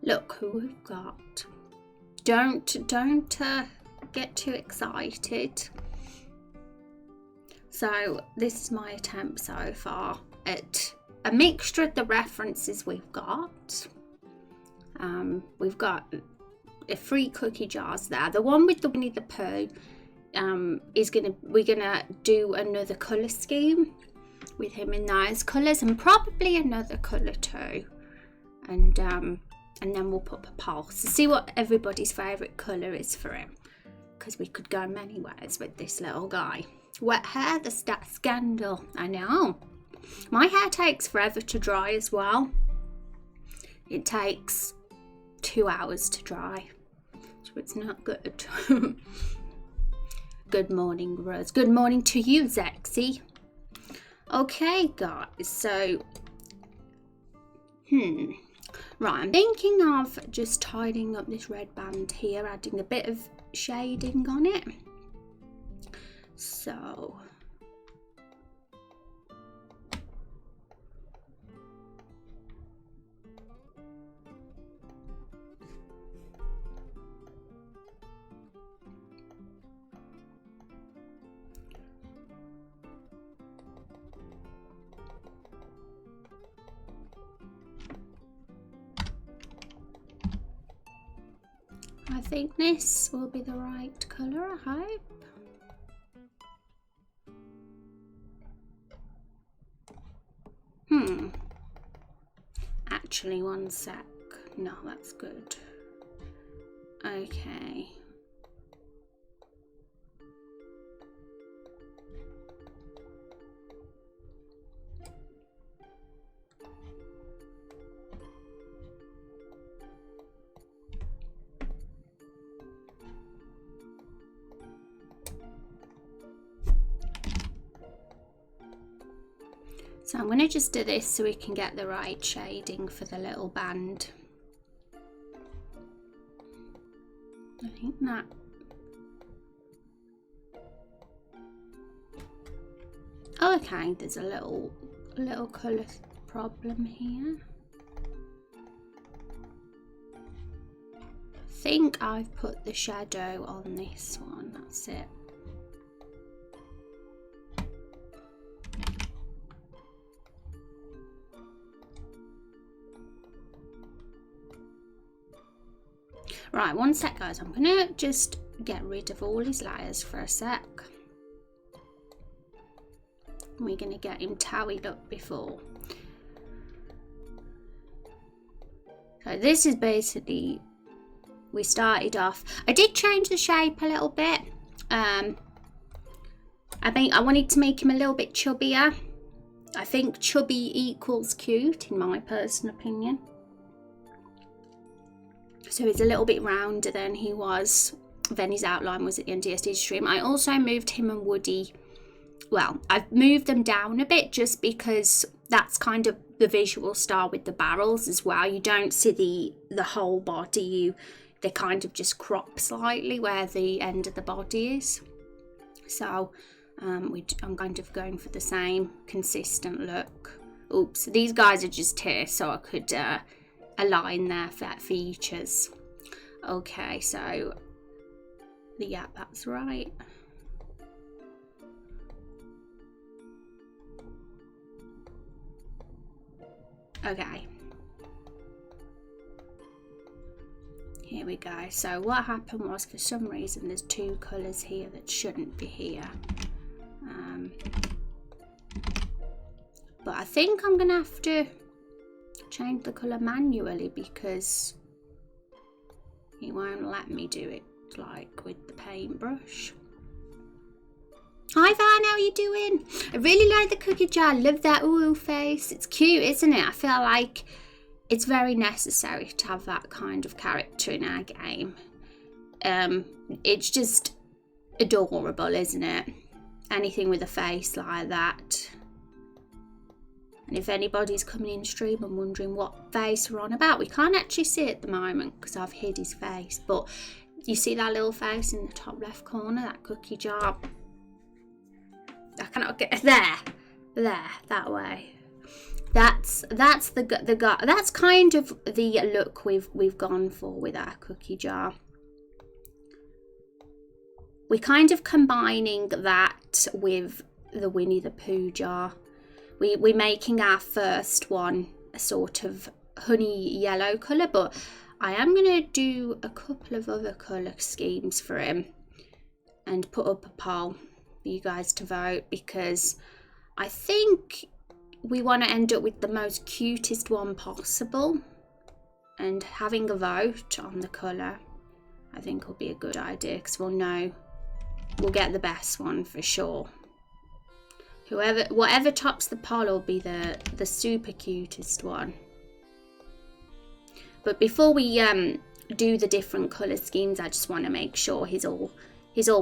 look who we've got. Don't get too excited. So this is my attempt so far at a mixture of the references we've got. We've got 3 cookie jars there. The one with the Winnie the Pooh we're gonna do another colour scheme with him in those colours, and probably another colour too. And then we'll put up a poll to see what everybody's favourite colour is for him, because we could go many ways with this little guy. Wet hair, the stat scandal. I know. My hair takes forever to dry as well. It takes 2 hours to dry, so it's not good. Good morning, Rose. Good morning to you, Zexy. Okay, guys, so right, I'm thinking of just tidying up this red band here, adding a bit of shading on it. So I think this will be the right colour, I hope. Actually, one sec. No, that's good. Okay. So I'm going to just do this so we can get the right shading for the little band. I think that... Oh, okay, there's a little colour problem here. I think I've put the shadow on this one, that's it. Right, one sec, guys. I'm gonna just get rid of all his layers for a sec. We're gonna get him towed up before. So this is basically, we started off. I did change the shape a little bit. I wanted to make him a little bit chubbier. I think chubby equals cute, in my personal opinion. So he's a little bit rounder than he was, then his outline was at the end of yesterday's stream. I also moved him and Woody, well, I've moved them down a bit just because that's kind of the visual style with the barrels as well. You don't see the whole body, they kind of just crop slightly where the end of the body is. So I'm kind of going for the same consistent look. Oops, these guys are just here so I could align their features. Okay, so yeah, that's right. Okay, here we go. So what happened was, for some reason there's 2 colours here that shouldn't be here, but I think I'm gonna have to change the colour manually because he won't let me do it like with the paintbrush. Hi Van, how are you doing? I really like the cookie jar. I love that ooh face. It's cute, isn't it? I feel like it's very necessary to have that kind of character in our game. It's just adorable, isn't it? Anything with a face like that. And if anybody's coming in stream and wondering what face we're on about, we can't actually see it at the moment because I've hid his face. But you see that little face in the top left corner, that cookie jar? I cannot get there, that way. That's that's kind of the look we've gone for with our cookie jar. We're kind of combining that with the Winnie the Pooh jar. We're making our first one a sort of honey yellow colour, but I am going to do a couple of other colour schemes for him and put up a poll for you guys to vote, because I think we want to end up with the most cutest one possible, and having a vote on the colour I think will be a good idea, because we'll get the best one for sure. Whatever tops the poll will be the super cutest one. But before we do the different colour schemes, I just want to make sure he's all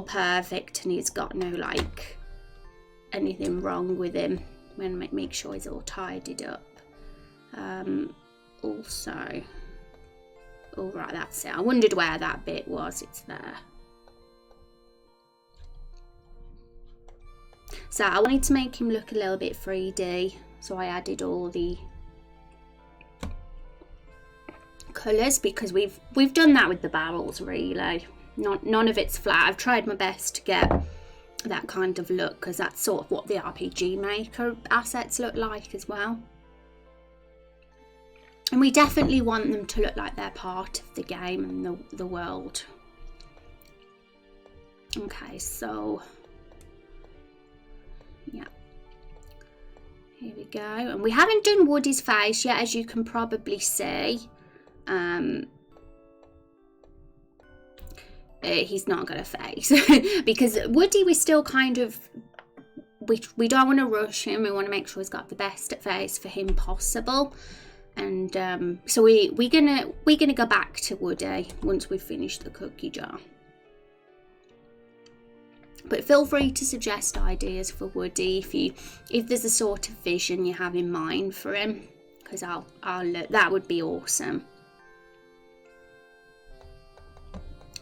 perfect and he's got no like anything wrong with him. I'm going to make sure he's all tidied up. Also, all right, that's it. I wondered where that bit was. It's there. So I wanted to make him look a little bit 3D, so I added all the colours, because we've done that with the barrels really. None of it's flat. I've tried my best to get that kind of look, because that's sort of what the RPG Maker assets look like as well. And we definitely want them to look like they're part of the game and the world. Okay, so yeah, here we go. And we haven't done Woody's face yet, as you can probably see. He's not got a face because Woody, we still kind of we don't want to rush him. We want to make sure he's got the best face for him possible. And so we're gonna go back to Woody once we've finished the cookie jar. But feel free to suggest ideas for Woody if there's a sort of vision you have in mind for him, because I'll that would be awesome.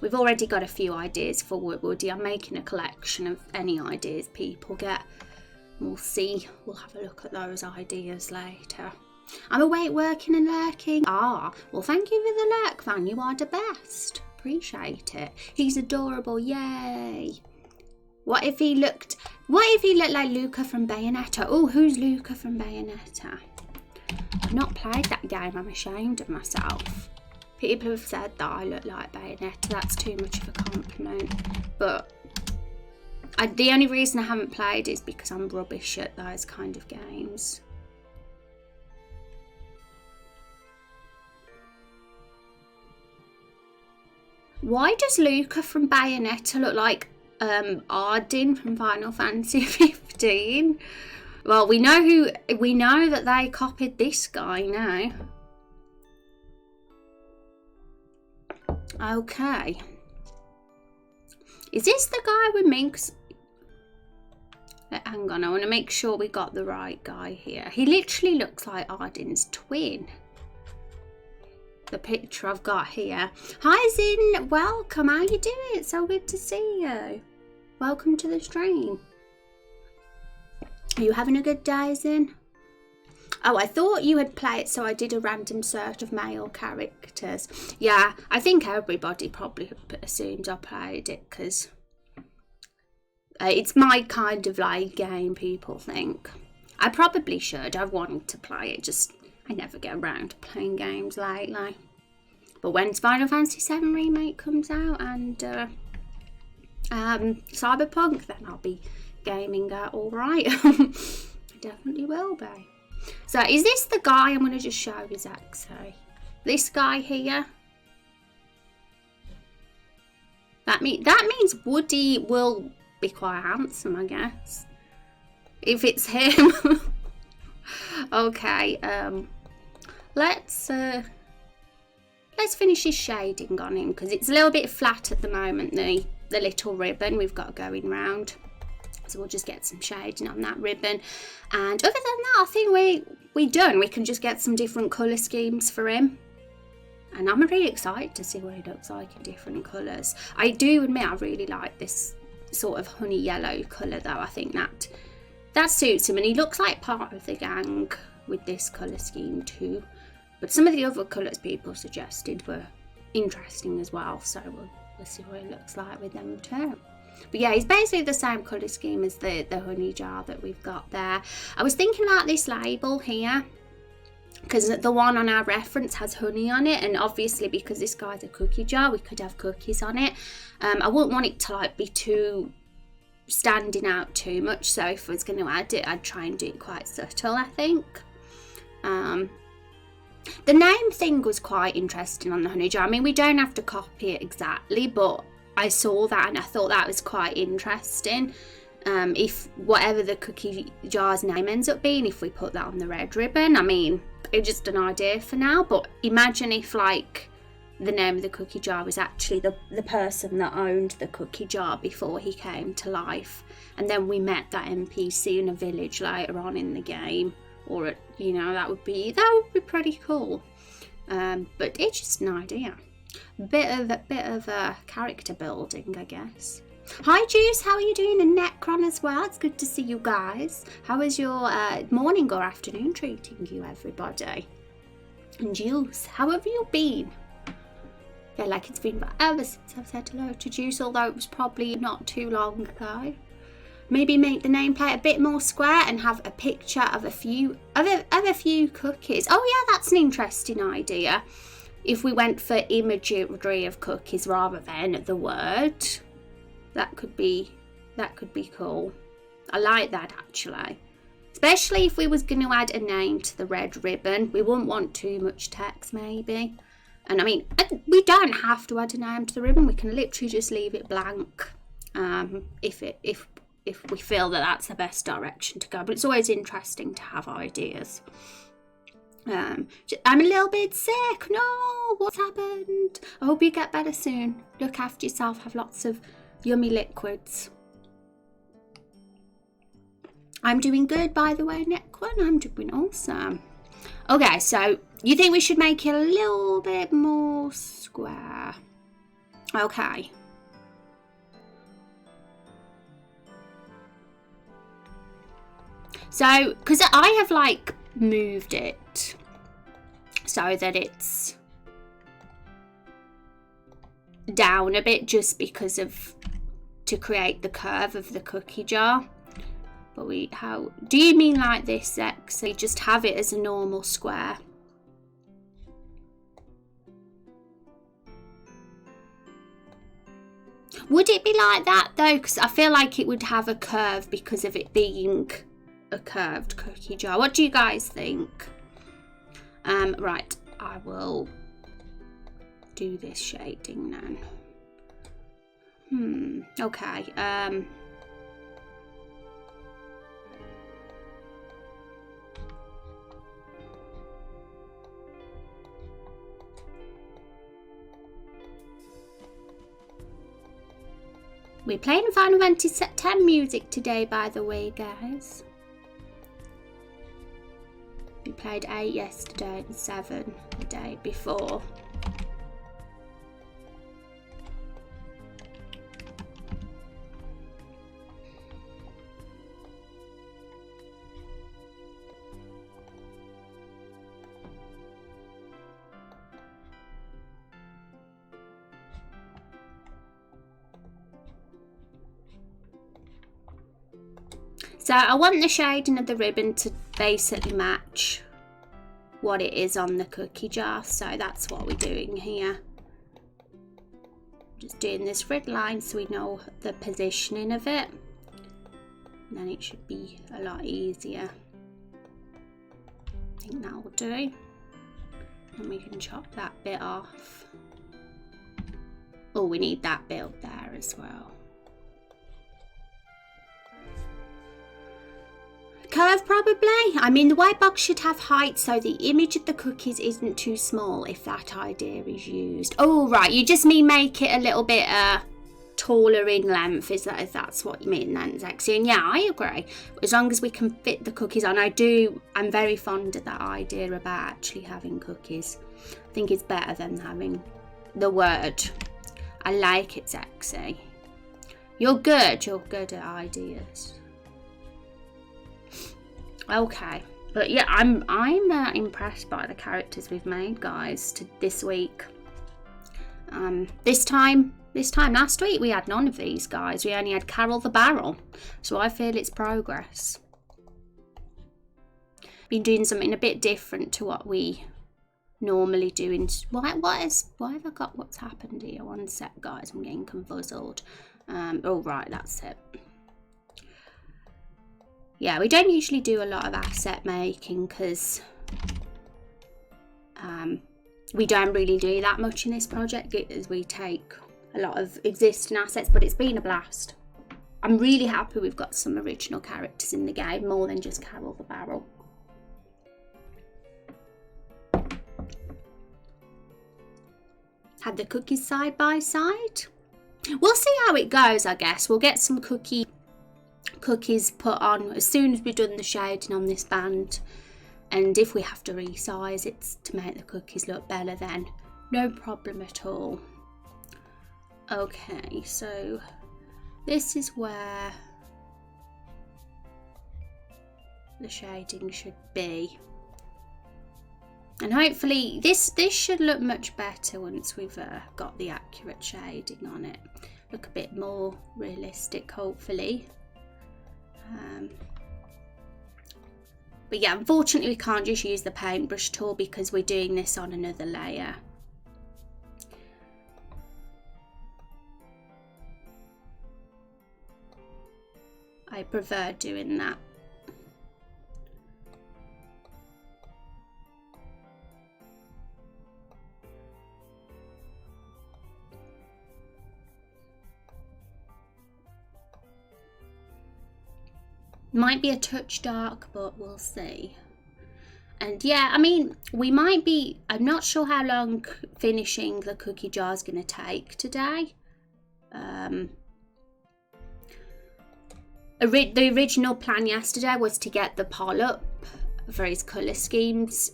We've already got a few ideas for Woody. I'm making a collection of any ideas people get. We'll see. We'll have a look at those ideas later. I'm awake, working and lurking. Ah, well, thank you for the lurk, Van. You are the best. Appreciate it. He's adorable. Yay. What if he looked like Luca from Bayonetta? Oh, who's Luca from Bayonetta? I've not played that game. I'm ashamed of myself. People have said that I look like Bayonetta. That's too much of a compliment. But the only reason I haven't played is because I'm rubbish at those kind of games. Why does Luca from Bayonetta look like Ardyn from Final Fantasy 15? Well, we know that they copied this guy now. Okay. Is this the guy with Minx? Hang on, I want to make sure we got the right guy here. He literally looks like Ardyn's twin. The picture I've got here. Hi Zin, welcome. How you doing? It's so good to see you. Welcome to the stream. Are you having a good day, Zin? Oh, I thought you had played, so I did a random search of male characters. Yeah, I think everybody probably assumes I played it because it's my kind of like game, people think. I probably should. I've wanted to play it, just I never get around to playing games lately. But when Final Fantasy VII Remake comes out and Cyberpunk, then I'll be gaming all right. Definitely will be. So is this the guy? I'm going to just show his X-ray. This guy here. That means Woody will be quite handsome, I guess. If it's him. Okay, let's finish his shading on him, because it's a little bit flat at the moment, the little ribbon we've got going round. So we'll just get some shading on that ribbon. And other than that, I think we're done. We can just get some different colour schemes for him. And I'm really excited to see what he looks like in different colours. I do admit I really like this sort of honey yellow colour though. I think that suits him, and he looks like part of the gang with this colour scheme too. But some of the other colours people suggested were interesting as well, so we'll see what it looks like with them too. But yeah, it's basically the same colour scheme as the honey jar that we've got there. I was thinking about this label here, because the one on our reference has honey on it, and obviously because this guy's a cookie jar, we could have cookies on it. I wouldn't want it to like be too standing out too much, so if I was going to add it, I'd try and do it quite subtle, I think. The name thing was quite interesting on the honey jar. I mean, we don't have to copy it exactly, but I saw that and I thought that was quite interesting. If whatever the cookie jar's name ends up being, if we put that on the red ribbon, I mean, it's just an idea for now, but imagine if like the name of the cookie jar was actually the person that owned the cookie jar before he came to life, and then we met that NPC in a village later on in the game, or you know, that would be pretty cool. But it's just an idea, bit of a character building, I guess. Hi Juice, how are you doing? And Necron as well, it's good to see you guys. How is your morning or afternoon treating you, everybody? And Juice, how have you been? I feel like it's been forever since I've said hello to Juice, although it was probably not too long ago. Maybe make the nameplate a bit more square and have a picture of a few cookies. Oh yeah, that's an interesting idea. If we went for imagery of cookies rather than the word, that could be cool. I like that actually. Especially if we was going to add a name to the red ribbon. We wouldn't want too much text maybe. And I mean, we don't have to add a name to the ribbon. We can literally just leave it blank if we feel that that's the best direction to go. But it's always interesting to have ideas. I'm a little bit sick. No, what's happened? I hope you get better soon. Look after yourself. Have lots of yummy liquids. I'm doing good, by the way, Necron. I'm doing awesome. Okay, so you think we should make it a little bit more square? Okay. So, because I have like moved it so that it's down a bit just because of to create the curve of the cookie jar. But how do you mean like this, X? So you just have it as a normal square. Would it be like that though? Because I feel like it would have a curve because of it being a curved cookie jar. What do you guys think? Right, I will do this shading now. Okay. We're playing Final Fantasy X music today, by the way, guys. We played 8 yesterday and 7 the day before. So I want the shading of the ribbon to basically match what it is on the cookie jar. So that's what we're doing here. Just doing this red line so we know the positioning of it. And then it should be a lot easier. I think that will do. And we can chop that bit off. Oh, we need that bit up there as well. Curve probably. I mean, the white box should have height so the image of the cookies isn't too small if that idea is used. Oh right, you just mean make it a little bit taller in length, is that, if that's what you mean then, Zexy? And yeah, I agree. As long as we can fit the cookies on. I'm very fond of that idea about actually having cookies. I think it's better than having the word. I like it, Zexy. You're good at ideas. Okay, But yeah, I'm impressed by the characters we've made, guys, this week. This time last week we had none of these guys. We only had Carol the Barrel, so I feel it's progress. Been doing something a bit different to what we normally do. Why have I got what's happened here? One sec, guys, I'm getting confuzzled. Oh right, that's it. Yeah, we don't usually do a lot of asset making because we don't really do that much in this project, as we take a lot of existing assets, but it's been a blast. I'm really happy we've got some original characters in the game, more than just Carol the Barrel. Had the cookies side by side. We'll see how it goes, I guess. We'll get some cookies put on as soon as we've done the shading on this band. And if we have to resize it to make the cookies look better, then no problem at all. Okay, so this is where the shading should be. And hopefully this should look much better once we've got the accurate shading on it. Look a bit more realistic, hopefully. But yeah, unfortunately we can't just use the paintbrush tool because we're doing this on another layer. I prefer doing that. Might be a touch dark, but we'll see. And yeah, I mean, we might be, I'm not sure how long finishing the cookie jar is going to take today. The original plan yesterday was to get the polyp for his colour schemes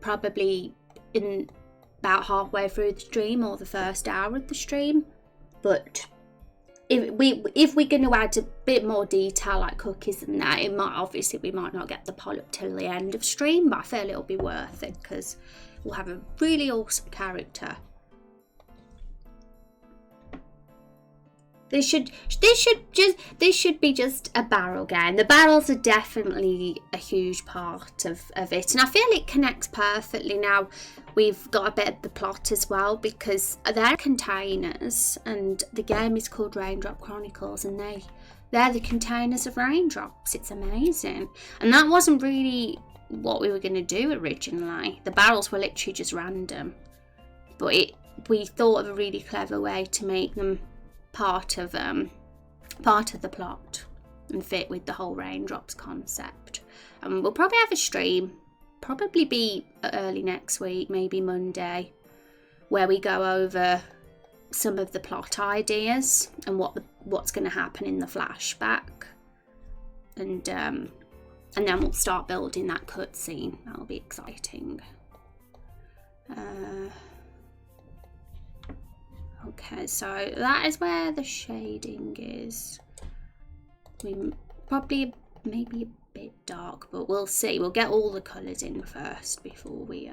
probably in about halfway through the stream or the first hour of the stream. But if we're going to add a bit more detail like cookies and that, it might, obviously we might not get the polyp till the end of stream, but I feel it'll be worth it because we'll have a really awesome character. This should be just a barrel game. The barrels are definitely a huge part of it, and I feel it connects perfectly now. We've got a bit of the plot as well because they're containers, and the game is called Raindrop Chronicles, and they're the containers of raindrops. It's amazing, and that wasn't really what we were going to do originally. The barrels were literally just random, but we thought of a really clever way to make them part of the plot and fit with the whole raindrops concept. And we'll probably have a stream, probably be early next week, maybe Monday, where we go over some of the plot ideas and what's going to happen in the flashback, and then we'll start building that cutscene. That'll be exciting. Okay, so that is where the shading is. We probably maybe a bit dark, but we'll see. We'll get all the colours in first before we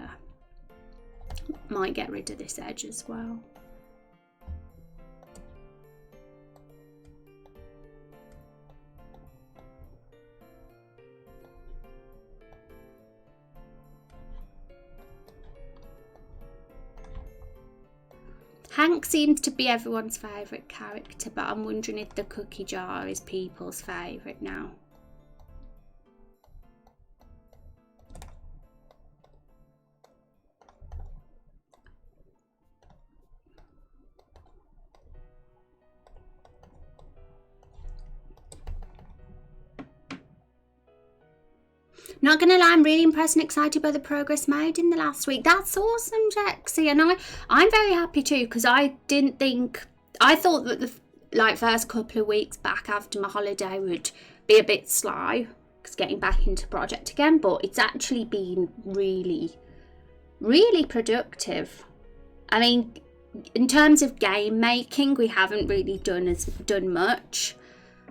might get rid of this edge as well. Hank seems to be everyone's favourite character, but I'm wondering if the cookie jar is people's favourite now. Not gonna lie, I'm really impressed and excited by the progress made in the last week. That's awesome, Jexy, and I'm very happy too, because I thought that the first couple of weeks back after my holiday would be a bit slow, because getting back into project again, but it's actually been really, really productive. I mean, in terms of game making, we haven't really done much.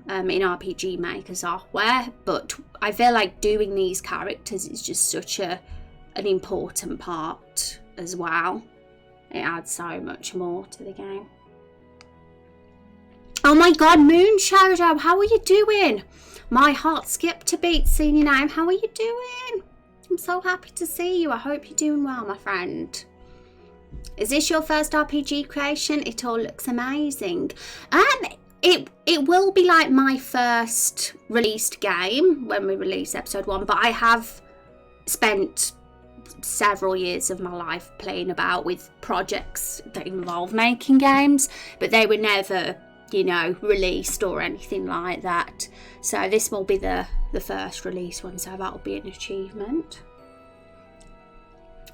in RPG Maker software, but I feel like doing these characters is just such an important part as well. It adds so much more to the game. Oh my god, Moon Shadow, how are you doing? My heart skipped a beat seeing you now. How are you doing? I'm so happy to see you. I hope you're doing well, my friend. Is this your first RPG creation? It all looks amazing. It will be like my first released game when we release episode 1, but I have spent several years of my life playing about with projects that involve making games, but they were never, you know, released or anything like that. So this will be the first release one, so that'll be an achievement.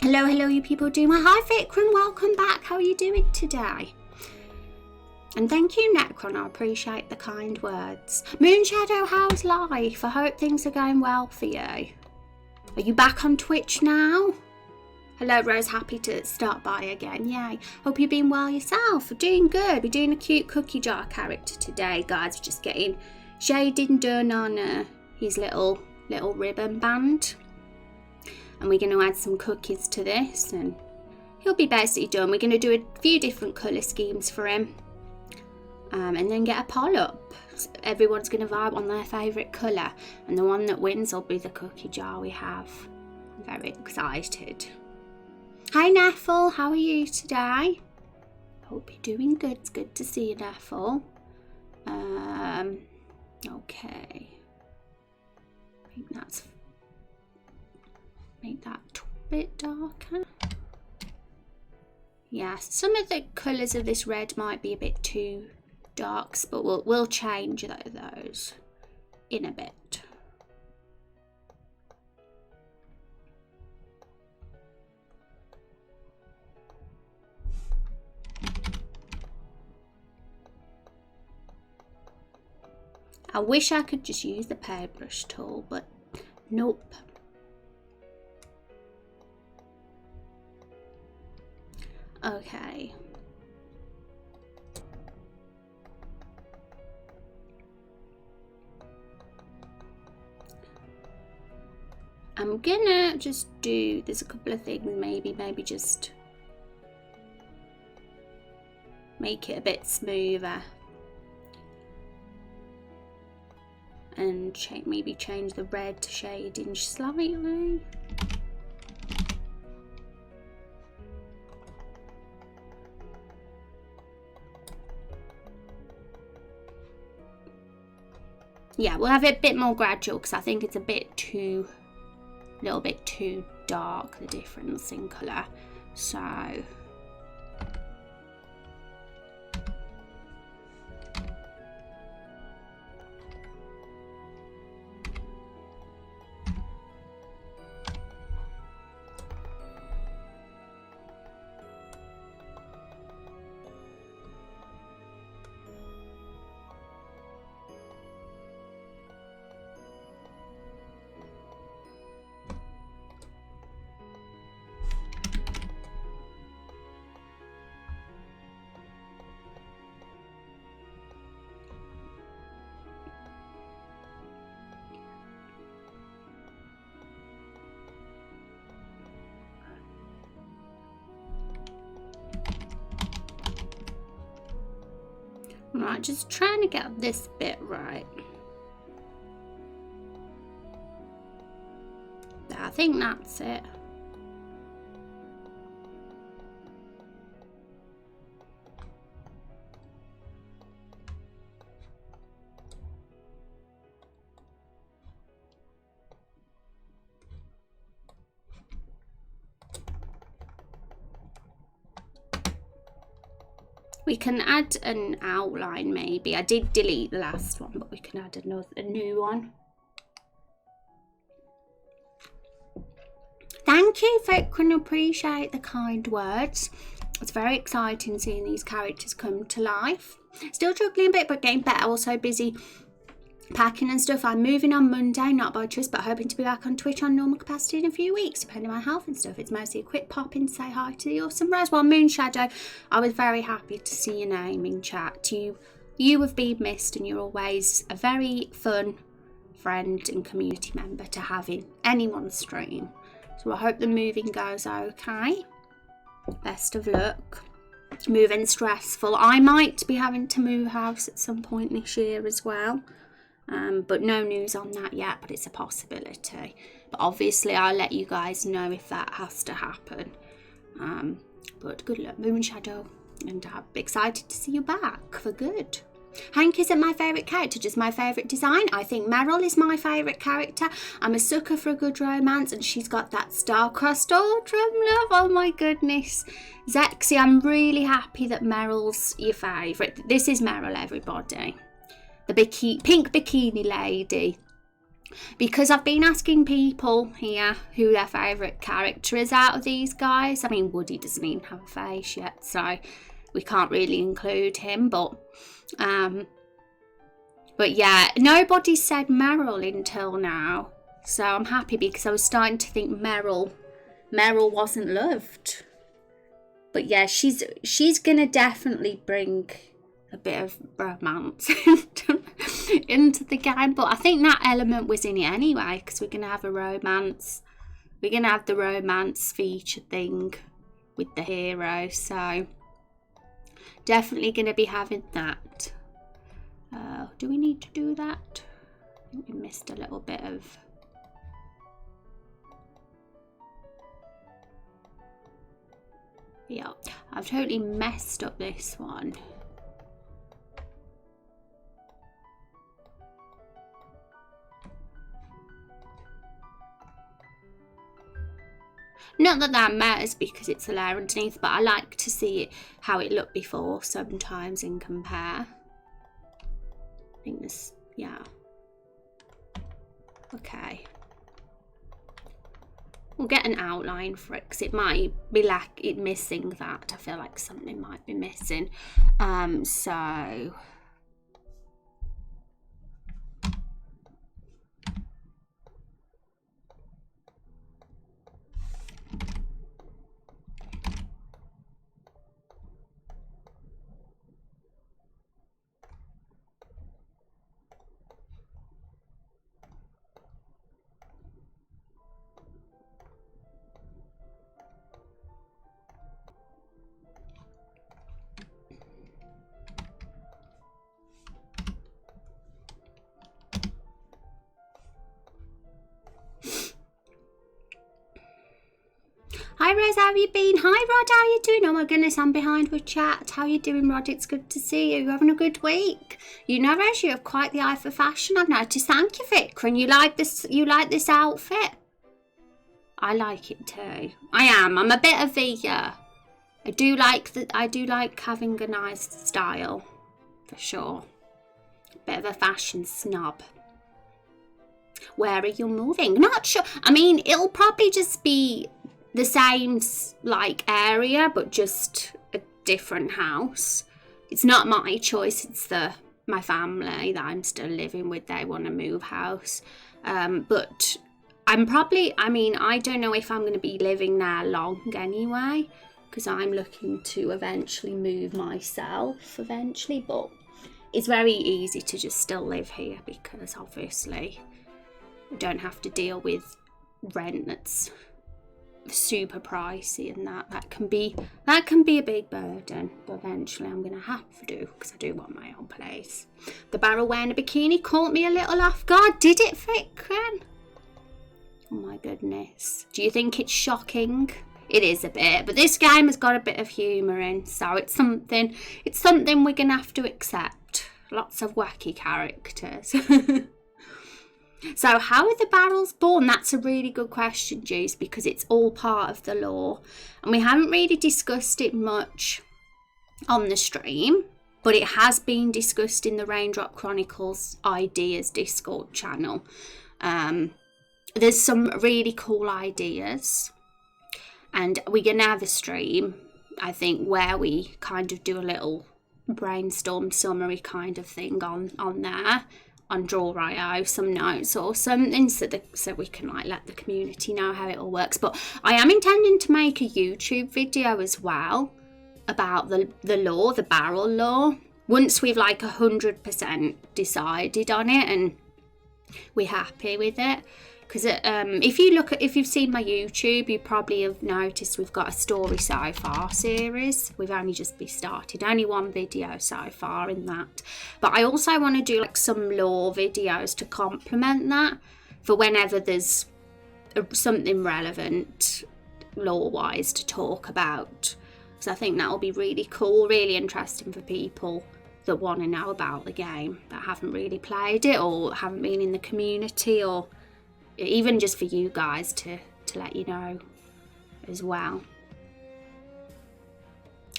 Hello, you people doing well. Hi Vikram, welcome back. How are you doing today? And thank you, Necron. I appreciate the kind words. Moonshadow, how's life? I hope things are going well for you. Are you back on Twitch now? Hello, Rose. Happy to start by again. Yay. Hope you've been well yourself. Doing good. We're doing a cute cookie jar character today, guys. We're just getting shading done on his little ribbon band. And we're going to add some cookies to this, and he'll be basically done. We're going to do a few different colour schemes for him. And then get a poll up. Everyone's going to vibe on their favourite colour, and the one that wins will be the cookie jar we have. I'm very excited. Hi Neffel, how are you today? Hope you're doing good. It's good to see you, Neffel. Okay. I think that's... make that a bit darker. Yeah, some of the colours of this red might be a bit too darks, but we'll change those in a bit. I wish I could just use the paintbrush tool, but nope. Okay. I'm gonna just do, there's a couple of things, maybe just make it a bit smoother. And maybe change the red shading slightly. Yeah, we'll have it a bit more gradual because I think it's a little bit too dark, the difference in colour. So right, just trying to get this bit right. I think that's it. We can add an outline maybe. I did delete the last one, but we can add a new one. Thank you, Vikram. Appreciate the kind words. It's very exciting seeing these characters come to life. Still juggling a bit, but getting better. Also busy packing and stuff. I'm moving on Monday, not by choice, but hoping to be back on Twitch on normal capacity in a few weeks, depending on my health and stuff. It's mostly a quick pop in to say hi to the awesome Rose. Well, Moonshadow, I was very happy to see your name in chat. You you have been missed, and you're always a very fun friend and community member to have in anyone's stream. So I hope the moving goes okay. Best of luck. Moving stressful. I might be having to move house at some point this year as well. But no news on that yet, but it's a possibility. But obviously I'll let you guys know if that has to happen. But good luck, Moon Shadow, and I'm excited to see you back for good. Hank isn't my favourite character, just my favourite design. I think Meryl is my favourite character. I'm a sucker for a good romance, and she's got that star-crossed autumn love. Oh my goodness. Zexy, I'm really happy that Meryl's your favourite. This is Meryl, everybody. The pink bikini lady. Because I've been asking people here who their favourite character is out of these guys. I mean, Woody doesn't even have a face yet, so we can't really include him. But yeah, nobody said Meryl until now. So I'm happy, because I was starting to think Meryl wasn't loved. But yeah, she's gonna definitely bring a bit of romance into the game, but I think that element was in it anyway, because we're gonna have a romance. We're gonna have the romance feature thing with the hero, so definitely gonna be having that. Do we need to do that? I think we missed a little bit of. Yeah, I've totally messed up this one. Not that that matters because it's a layer underneath, but I like to see it, how it looked before sometimes, and compare. I think this, yeah. Okay. We'll get an outline for it, because it might be missing that. I feel like something might be missing. So... Hi Rose, how have you been? Hi Rod, how you doing? Oh my goodness, I'm behind with chat. How you doing, Rod? It's good to see you. You having a good week? You know, Rose, you have quite the eye for fashion. I've noticed. Thank you, Vic. And you like this outfit? I like it too. I am. I'm a bit of a I do like having a nice style, for sure. Bit of a fashion snob. Where are you moving? Not sure. I mean, it'll probably just be the same like area, but just a different house. It's not my choice, it's my family that I'm still living with. They want to move house, but I'm probably, I mean, I don't know if I'm going to be living there long anyway, because I'm looking to eventually move myself eventually. But it's very easy to just still live here, because obviously I don't have to deal with rent that's super pricey, and that can be a big burden. But eventually I'm gonna have to, because I do want my own place. The barrel wearing a bikini caught me a little off guard. Did it, Fikran? Oh my goodness. Do you think it's shocking? It is a bit, but this game has got a bit of humour in, so it's something we're gonna have to accept. Lots of wacky characters. So how are the barrels born? That's a really good question, Juice, because it's all part of the lore. And we haven't really discussed it much on the stream, but it has been discussed in the Raindrop Chronicles Ideas Discord channel. There's some really cool ideas. And we're going to have a stream, I think, where we kind of do a little brainstorm summary kind of thing on there. On Draw.io, some notes or something, so we can like let the community know how it all works. But I am intending to make a YouTube video as well about the lore, the barrel lore, once we've like 100% decided on it and we're happy with it. Because if you've seen my YouTube, you probably have noticed we've got a story so far series. We've only just started, only one video so far in that. But I also want to do like some lore videos to complement that for whenever there's something relevant lore-wise to talk about. Because I think that'll be really cool, really interesting for people that want to know about the game that haven't really played it or haven't been in the community, or even just for you guys to let you know as well.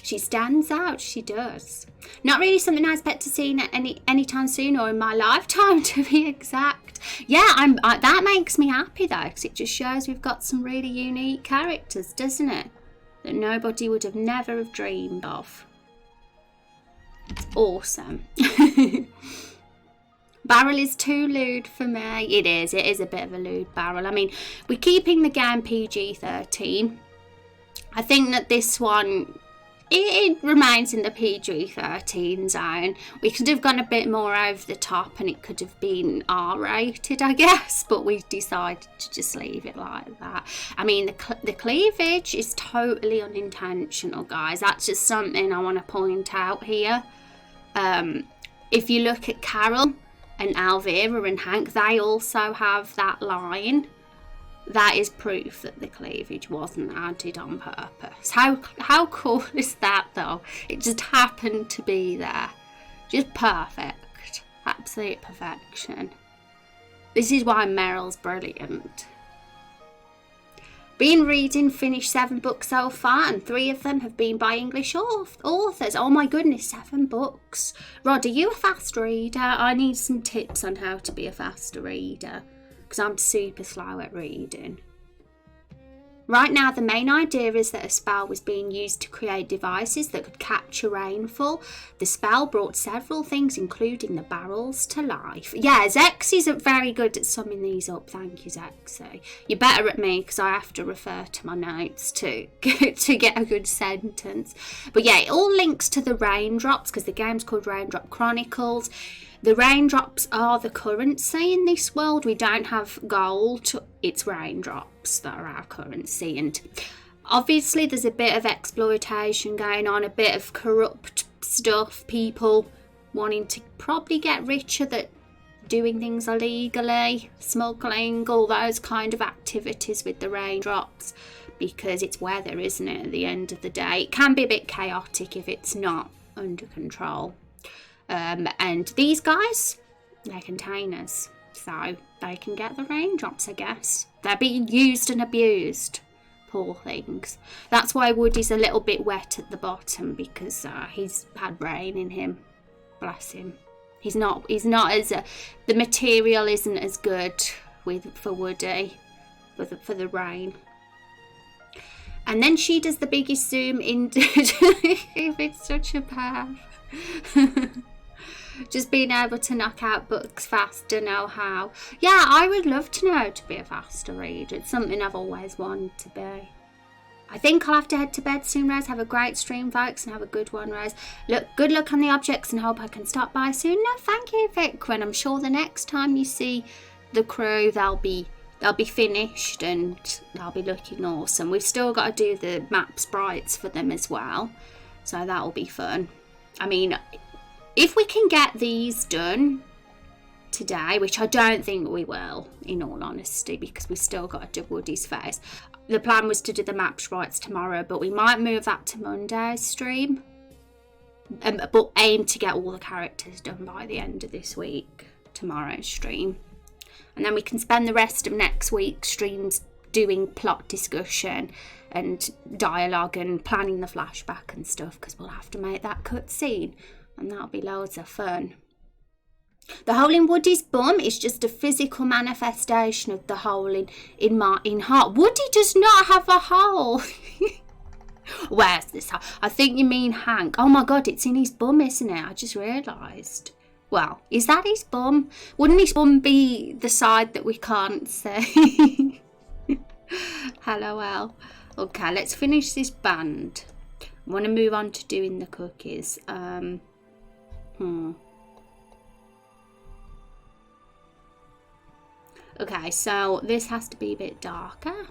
She stands out, she does. Not really something I expect to see anytime soon or in my lifetime, to be exact. Yeah, that makes me happy though, because it just shows we've got some really unique characters, doesn't it? That nobody would have never have dreamed of. It's awesome. Barrel is too lewd for me. It is a bit of a lewd barrel. I mean, we're keeping the game PG-13. I think that this one, it remains in the PG-13 zone. We could have gone a bit more over the top and it could have been R-rated, I guess, but we decided to just leave it like that. I mean, the cleavage is totally unintentional, guys. That's just something I want to point out here. If you look at Carol and Alvira and Hank, they also have that line. That is proof that the cleavage wasn't added on purpose. How cool is that though? It just happened to be there. Just perfect. Absolute perfection. This is why Meryl's brilliant. Been reading, finished 7 books so far, and 3 of them have been by English authors. Oh my goodness, 7 books. Rod, are you a fast reader? I need some tips on how to be a faster reader, because I'm super slow at reading. Right now, the main idea is that a spell was being used to create devices that could capture rainfall. The spell brought several things, including the barrels, to life. Yeah, Zexy's very good at summing these up. Thank you, Zexy. You're better at me because I have to refer to my notes to get a good sentence. But yeah, it all links to the raindrops because the game's called Raindrop Chronicles. The raindrops are the currency in this world. We don't have gold. It's raindrops that are our currency. And obviously there's a bit of exploitation going on, a bit of corrupt stuff, people wanting to probably get richer, that doing things illegally, smuggling, all those kind of activities with the raindrops, because it's weather, isn't it, at the end of the day. It can be a bit chaotic if it's not under control. And these guys, they're containers, so they can get the raindrops, I guess. They're being used and abused, poor things. That's why Woody's a little bit wet at the bottom, because he's had rain in him. Bless him. He's not as the material isn't as good for Woody for the rain. And then she does the biggest zoom into it's such a path. Just being able to knock out books faster, know how. Yeah, I would love to know to be a faster reader. It's something I've always wanted to be. I think I'll have to head to bed soon, Rose. Have a great stream, folks, and have a good one, Rose. Good luck on the objects, and hope I can stop by soon. No, thank you, Vic. When I'm sure the next time you see the crew, they'll be finished and they'll be looking awesome. We've still got to do the map sprites for them as well, so that'll be fun. I mean, if we can get these done today, which I don't think we will, in all honesty, because we've still got to do Woody's face. The plan was to do the map sprites tomorrow, but we might move that to Monday's stream. But aim to get all the characters done by the end of this week, tomorrow's stream. And then we can spend the rest of next week's streams doing plot discussion and dialogue and planning the flashback and stuff, because we'll have to make that cutscene, and that'll be loads of fun. The hole in Woody's bum is just a physical manifestation of the hole in heart. Woody does not have a hole. Where's this hole? I think you mean Hank. Oh my god, it's in his bum, isn't it? I just realised. Well, is that his bum? Wouldn't his bum be the side that we can't see? LOL. Okay, let's finish this band. I want to move on to doing the cookies. Okay, so this has to be a bit darker.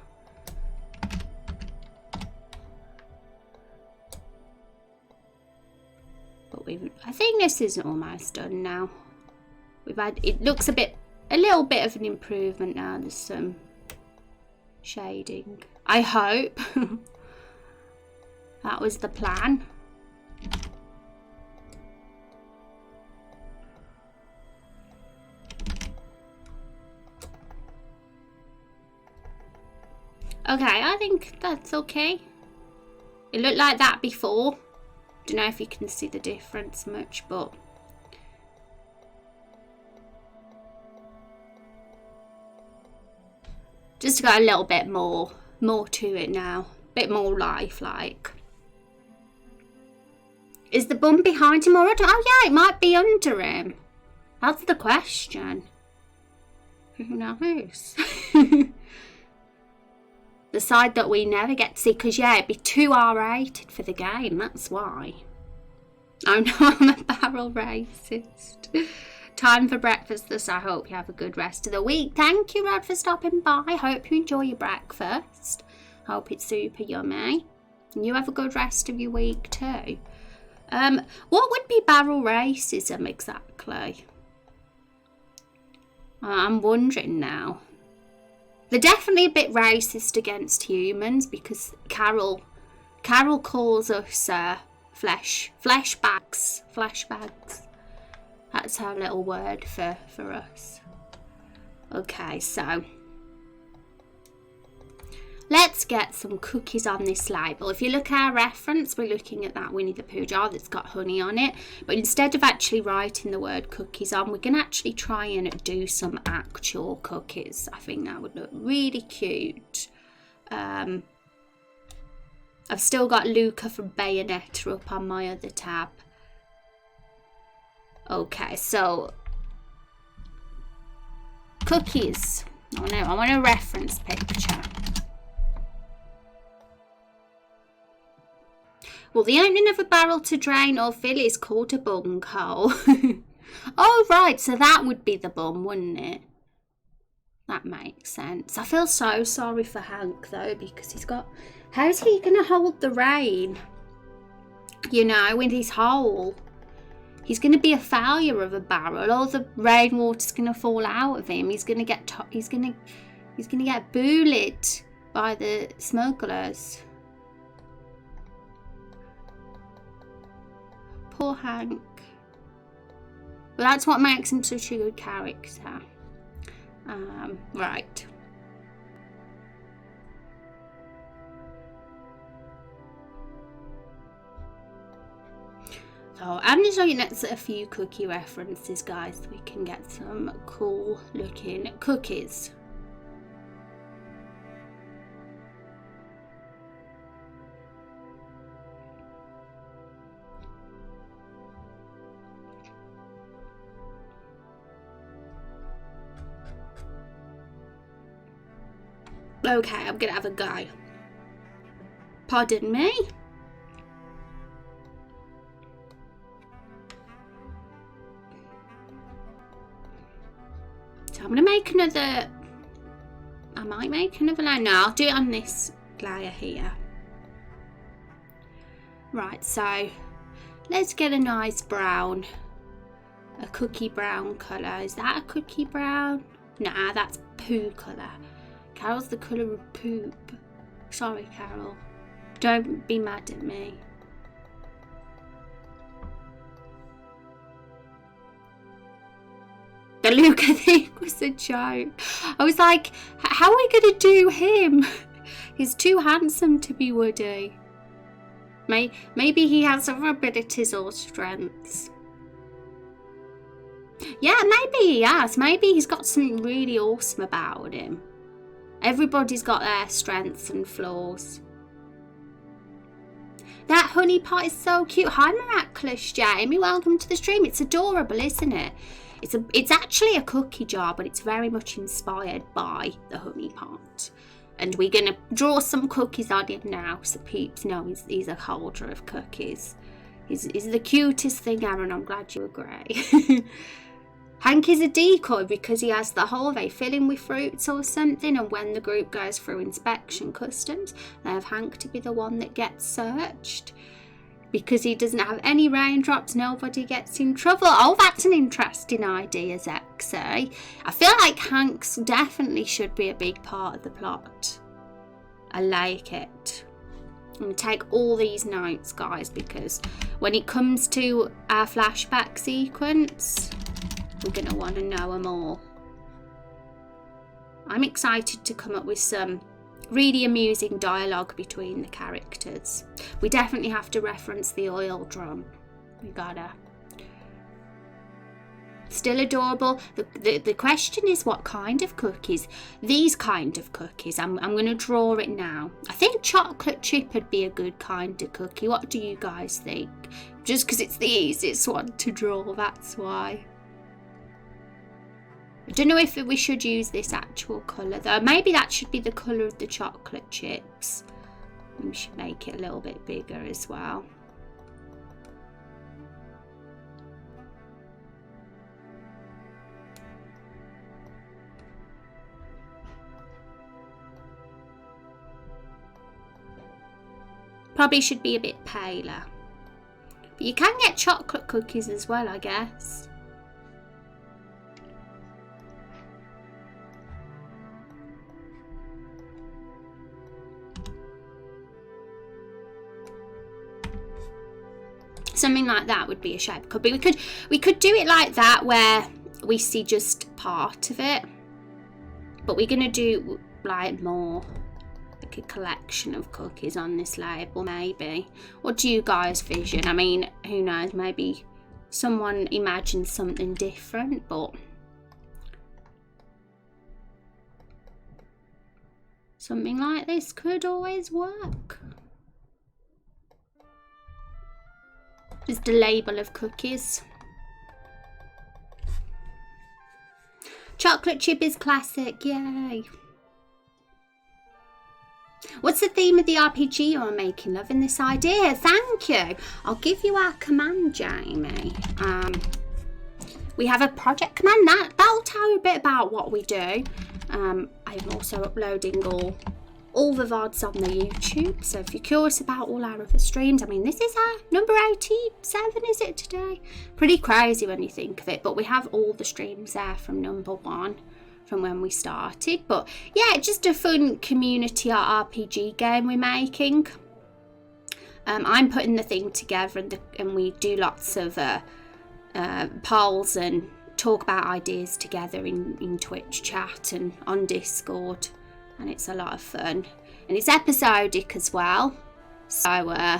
But I think this is almost done now. It looks a little bit of an improvement now. There's some shading. I hope. That was the plan. Okay, I think that's okay. It looked like that before. Don't know if you can see the difference much, but just got a little bit more to it now. A bit more lifelike. Is the bum behind him or oh yeah, it might be under him. That's the question. Who knows? The side that we never get to see, because yeah, it'd be too R-rated for the game, that's why. Oh no, I'm a barrel racist. Time for breakfast, thus I hope you have a good rest of the week. Thank you, Rod, for stopping by. Hope you enjoy your breakfast. Hope it's super yummy. And you have a good rest of your week too. What would be barrel racism exactly? I'm wondering now. They're definitely a bit racist against humans because Carol calls us flesh bags. That's her little word for us. Okay, so let's get some cookies on this label. If you look at our reference, we're looking at that Winnie the Pooh jar that's got honey on it. But instead of actually writing the word cookies on, we're going to actually try and do some actual cookies. I think that would look really cute. I've still got Luca from Bayonetta up on my other tab. Okay, so cookies. Oh no, I want a reference picture. Well, the opening of a barrel to drain or fill is called a bunghole. Oh, right, so that would be the bum, wouldn't it? That makes sense. I feel so sorry for Hank, though, because he's got... How's he going to hold the rain? You know, with his hole. He's going to be a failure of a barrel. All the rainwater's going to fall out of him. He's going to get... He's going to get bullied by the smugglers. Poor Hank. But that's what makes him such a good character. Right. So I'm just looking at a few cookie references, guys, so we can get some cool looking cookies. Okay, I'm gonna have a go. Pardon me? So I'm gonna make another... I might make another layer. No, I'll do it on this layer here. Right, so let's get a nice brown. A cookie brown colour. Is that a cookie brown? Nah, that's poo colour. Carol's the colour of poop. Sorry, Carol. Don't be mad at me. The Luca thing was a joke. I was like, how are we going to do him? He's too handsome to be Woody. Maybe he has other abilities or strengths. Yeah, maybe he has. Maybe he's got something really awesome about him. Everybody's got their strengths and flaws. That honey pot is so cute. Hi, Miraculous Jamie. Welcome to the stream. It's adorable, isn't it? It's actually a cookie jar, but it's very much inspired by the honey pot. And we're going to draw some cookies on him now, so peeps know he's a holder of cookies. He's the cutest thing ever, and I'm glad you agree. Hank is a decoy because he has the hole they fill in with fruits or something, and when the group goes through inspection customs, they have Hank to be the one that gets searched. Because he doesn't have any raindrops, nobody gets in trouble. Oh, that's an interesting idea, Zexy. I feel like Hank's definitely should be a big part of the plot. I like it. I'm going to take all these notes, guys, because when it comes to our flashback sequence, we're going to want to know them all. I'm excited to come up with some really amusing dialogue between the characters. We definitely have to reference the oil drum. We gotta. Still adorable. The question is, what kind of cookies? These kind of cookies. I'm going to draw it now. I think chocolate chip would be a good kind of cookie. What do you guys think? Just because it's the easiest one to draw, that's why. I don't know if we should use this actual colour though. Maybe that should be the colour of the chocolate chips. We should make it a little bit bigger as well. Probably should be a bit paler. But you can get chocolate cookies as well, I guess. Something like that would be a shape. Could be. We could do it like that where we see just part of it, but we're gonna do like more, like a collection of cookies on this label, maybe. What do you guys vision? I mean, who knows? Maybe someone imagines something different, but something like this could always work. Just a label of cookies. Chocolate chip is classic, yay. What's the theme of the RPG you're making? Loving this idea, thank you. I'll give you our command, Jamie. We have a project command, that'll tell you a bit about what we do. I'm also uploading all the VODs on the YouTube, so if you're curious about all our other streams, I mean, this is our number 87, is it today? Pretty crazy when you think of it, but we have all the streams there from number 1, from when we started. But yeah, just a fun community RPG game we're making. I'm putting the thing together, and we do lots of polls and talk about ideas together in Twitch chat and on Discord. And it's a lot of fun, and it's episodic as well, so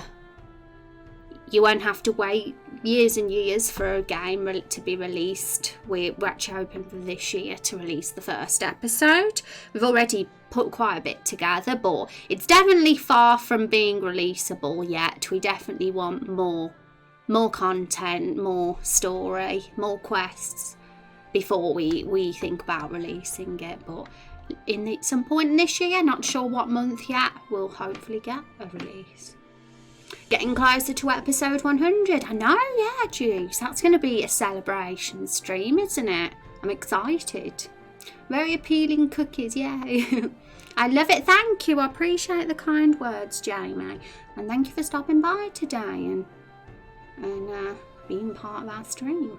you won't have to wait years and years for a game to be released. We're actually hoping for this year to release the first episode. We've already put quite a bit together, but it's definitely far from being releasable yet. We definitely want more content, more story, more quests before we think about releasing it. But in some point in this year, not sure what month yet, we'll hopefully get a release. Getting closer to episode 100. I know, yeah, Juice. That's going to be a celebration stream, isn't it? I'm excited. Very appealing cookies, yay. I love it, thank you. I appreciate the kind words, Jamie. And thank you for stopping by today and being part of our stream.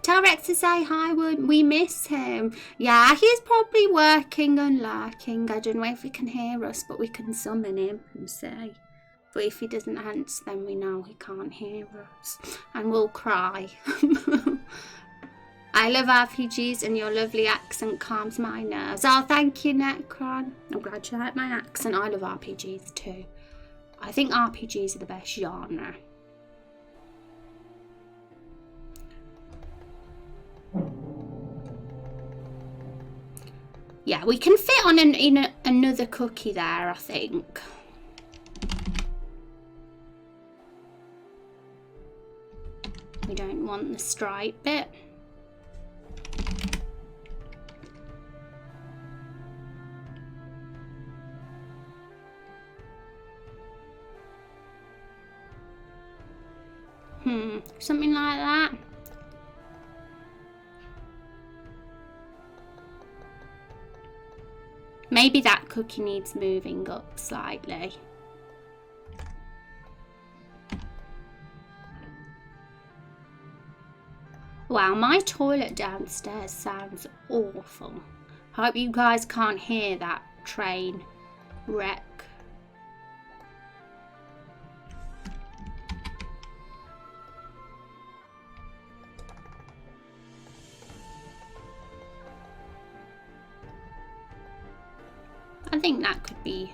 Tell Rex to say hi, we miss him. Yeah, he's probably working and lurking. I don't know if he can hear us, but we can summon him and say. But if he doesn't answer, then we know he can't hear us. And we'll cry. I love RPGs and your lovely accent calms my nerves. Oh, thank you, Necron. I'm glad you like my accent. I love RPGs too. I think RPGs are the best genre. Yeah, we can fit on another cookie there, I think. We don't want the stripe bit. Something like that. Maybe that cookie needs moving up slightly. Wow, my toilet downstairs sounds awful. Hope you guys can't hear that train wreck. I think that could be.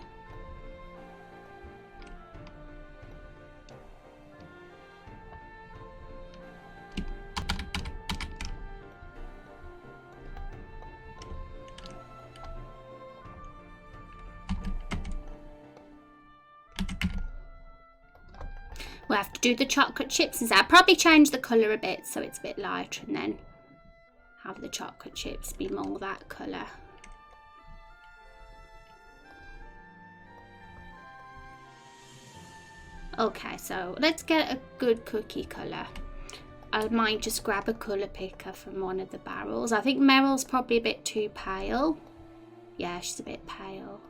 We'll have to do the chocolate chips instead. I'll probably change the colour a bit so it's a bit lighter and then have the chocolate chips be more that colour. Okay, so let's get a good cookie colour. I might just grab a colour picker from one of the barrels. I think Meryl's probably a bit too pale. Yeah, she's a bit pale.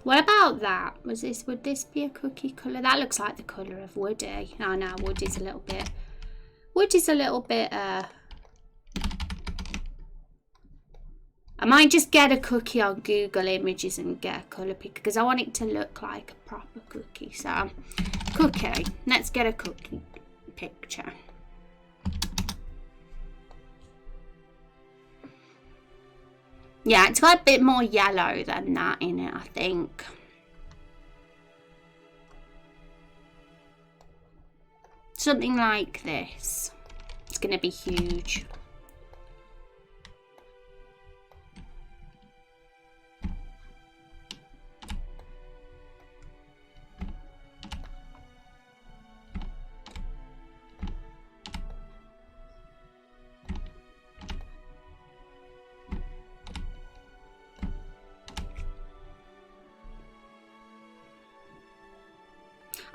What about that? Would this be a cookie colour? That looks like the colour of Woody. Oh no, Woody's a little bit I might just get a cookie on Google Images and get a colour picker because I want it to look like a proper cookie. So, cookie. Let's get a cookie picture. Yeah, it's got a bit more yellow than that in it, I think. Something like this. It's going to be huge.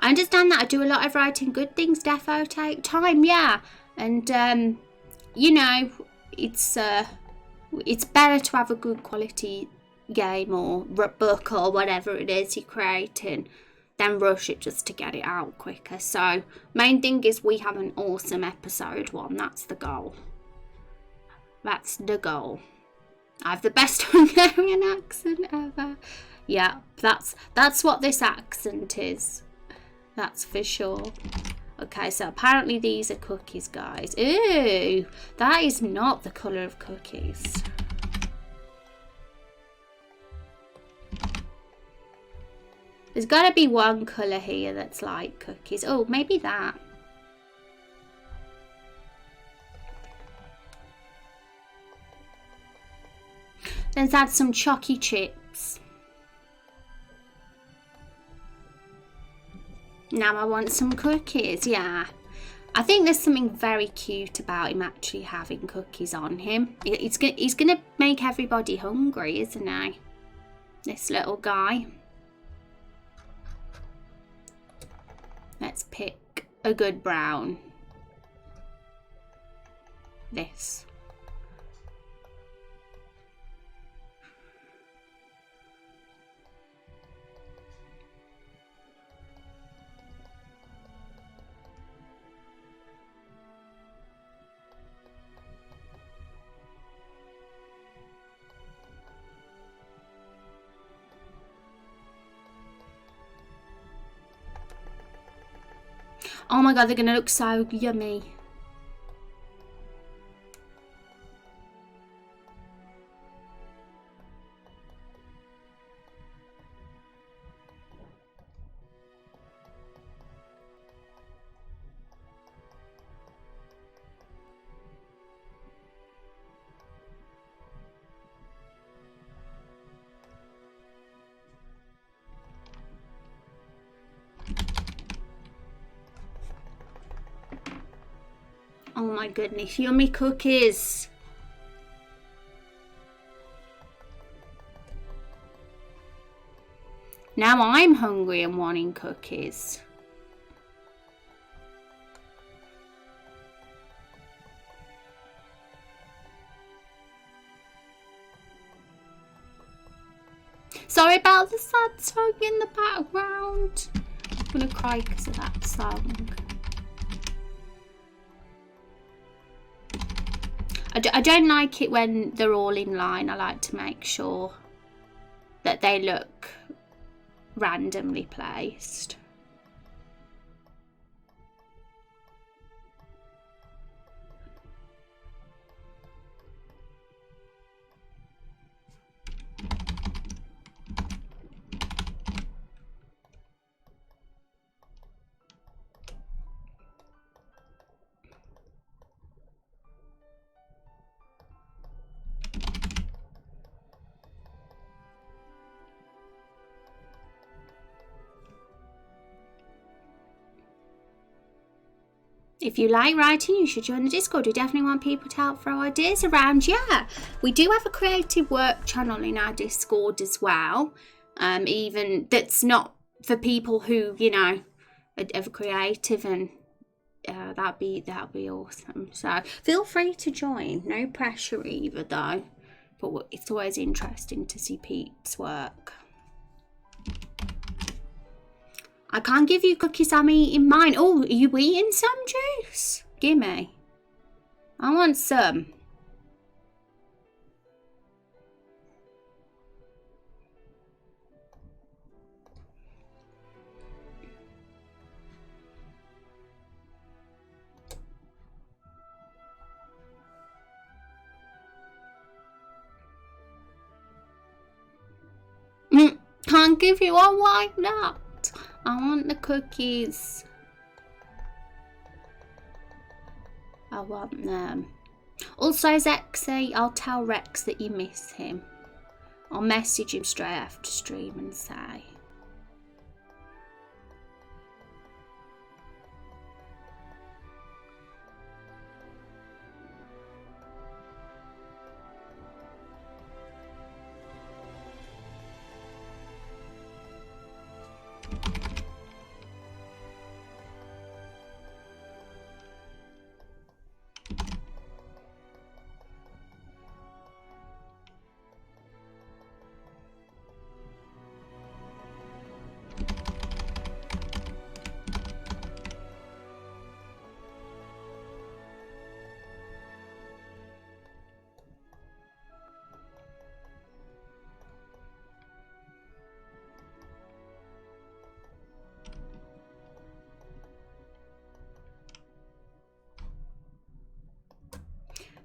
I understand that I do a lot of writing. Good things defo take time, yeah. And you know, it's better to have a good quality game or book or whatever it is you're creating than rush it just to get it out quicker. So main thing is we have an awesome episode 1. That's the goal. That's the goal. I have the best Hungarian accent ever. Yeah, that's what this accent is. That's for sure. Okay, so apparently these are cookies, guys. Ooh, that is not the colour of cookies. There's got to be one colour here that's like cookies. Oh, maybe that. Let's add some chalky chips. Now I want some cookies, yeah. I think there's something very cute about him actually having cookies on him. He's gonna make everybody hungry, isn't he? This little guy. Let's pick a good brown. This. Oh my god, they're gonna look so yummy. Oh my goodness, yummy cookies. Now I'm hungry and wanting cookies. Sorry about the sad song in the background. I'm gonna cry because of that song. I don't like it when they're all in line. I like to make sure that they look randomly placed. If you like writing, you should join the Discord. We definitely want people to help throw ideas around. Yeah, we do have a creative work channel in our Discord as well. Even that's not for people who, you know, are creative, and that'd be awesome. So feel free to join. No pressure either, though. But it's always interesting to see Pete's work. I can't give you cookies, I'm eating mine. Oh, are you eating some juice? Gimme. I want some. Can't give you one like that. I want the cookies. I want them. Also, Zexy, I'll tell Rex that you miss him. I'll message him straight after stream and say.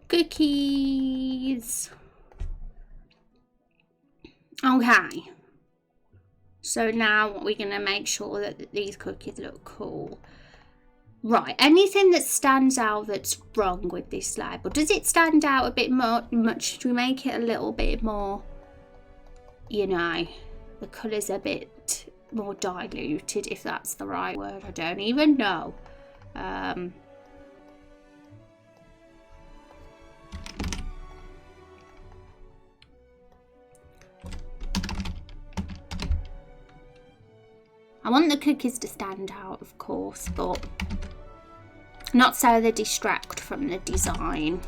Cookies. Okay. So now we're going to make sure that these cookies look cool. Right, anything that stands out that's wrong with this label? Does it stand out a bit much? Should we make it a little bit more, you know, the colour's a bit more diluted, if that's the right word? I don't even know. I want the cookies to stand out, of course, but not so they distract from the design.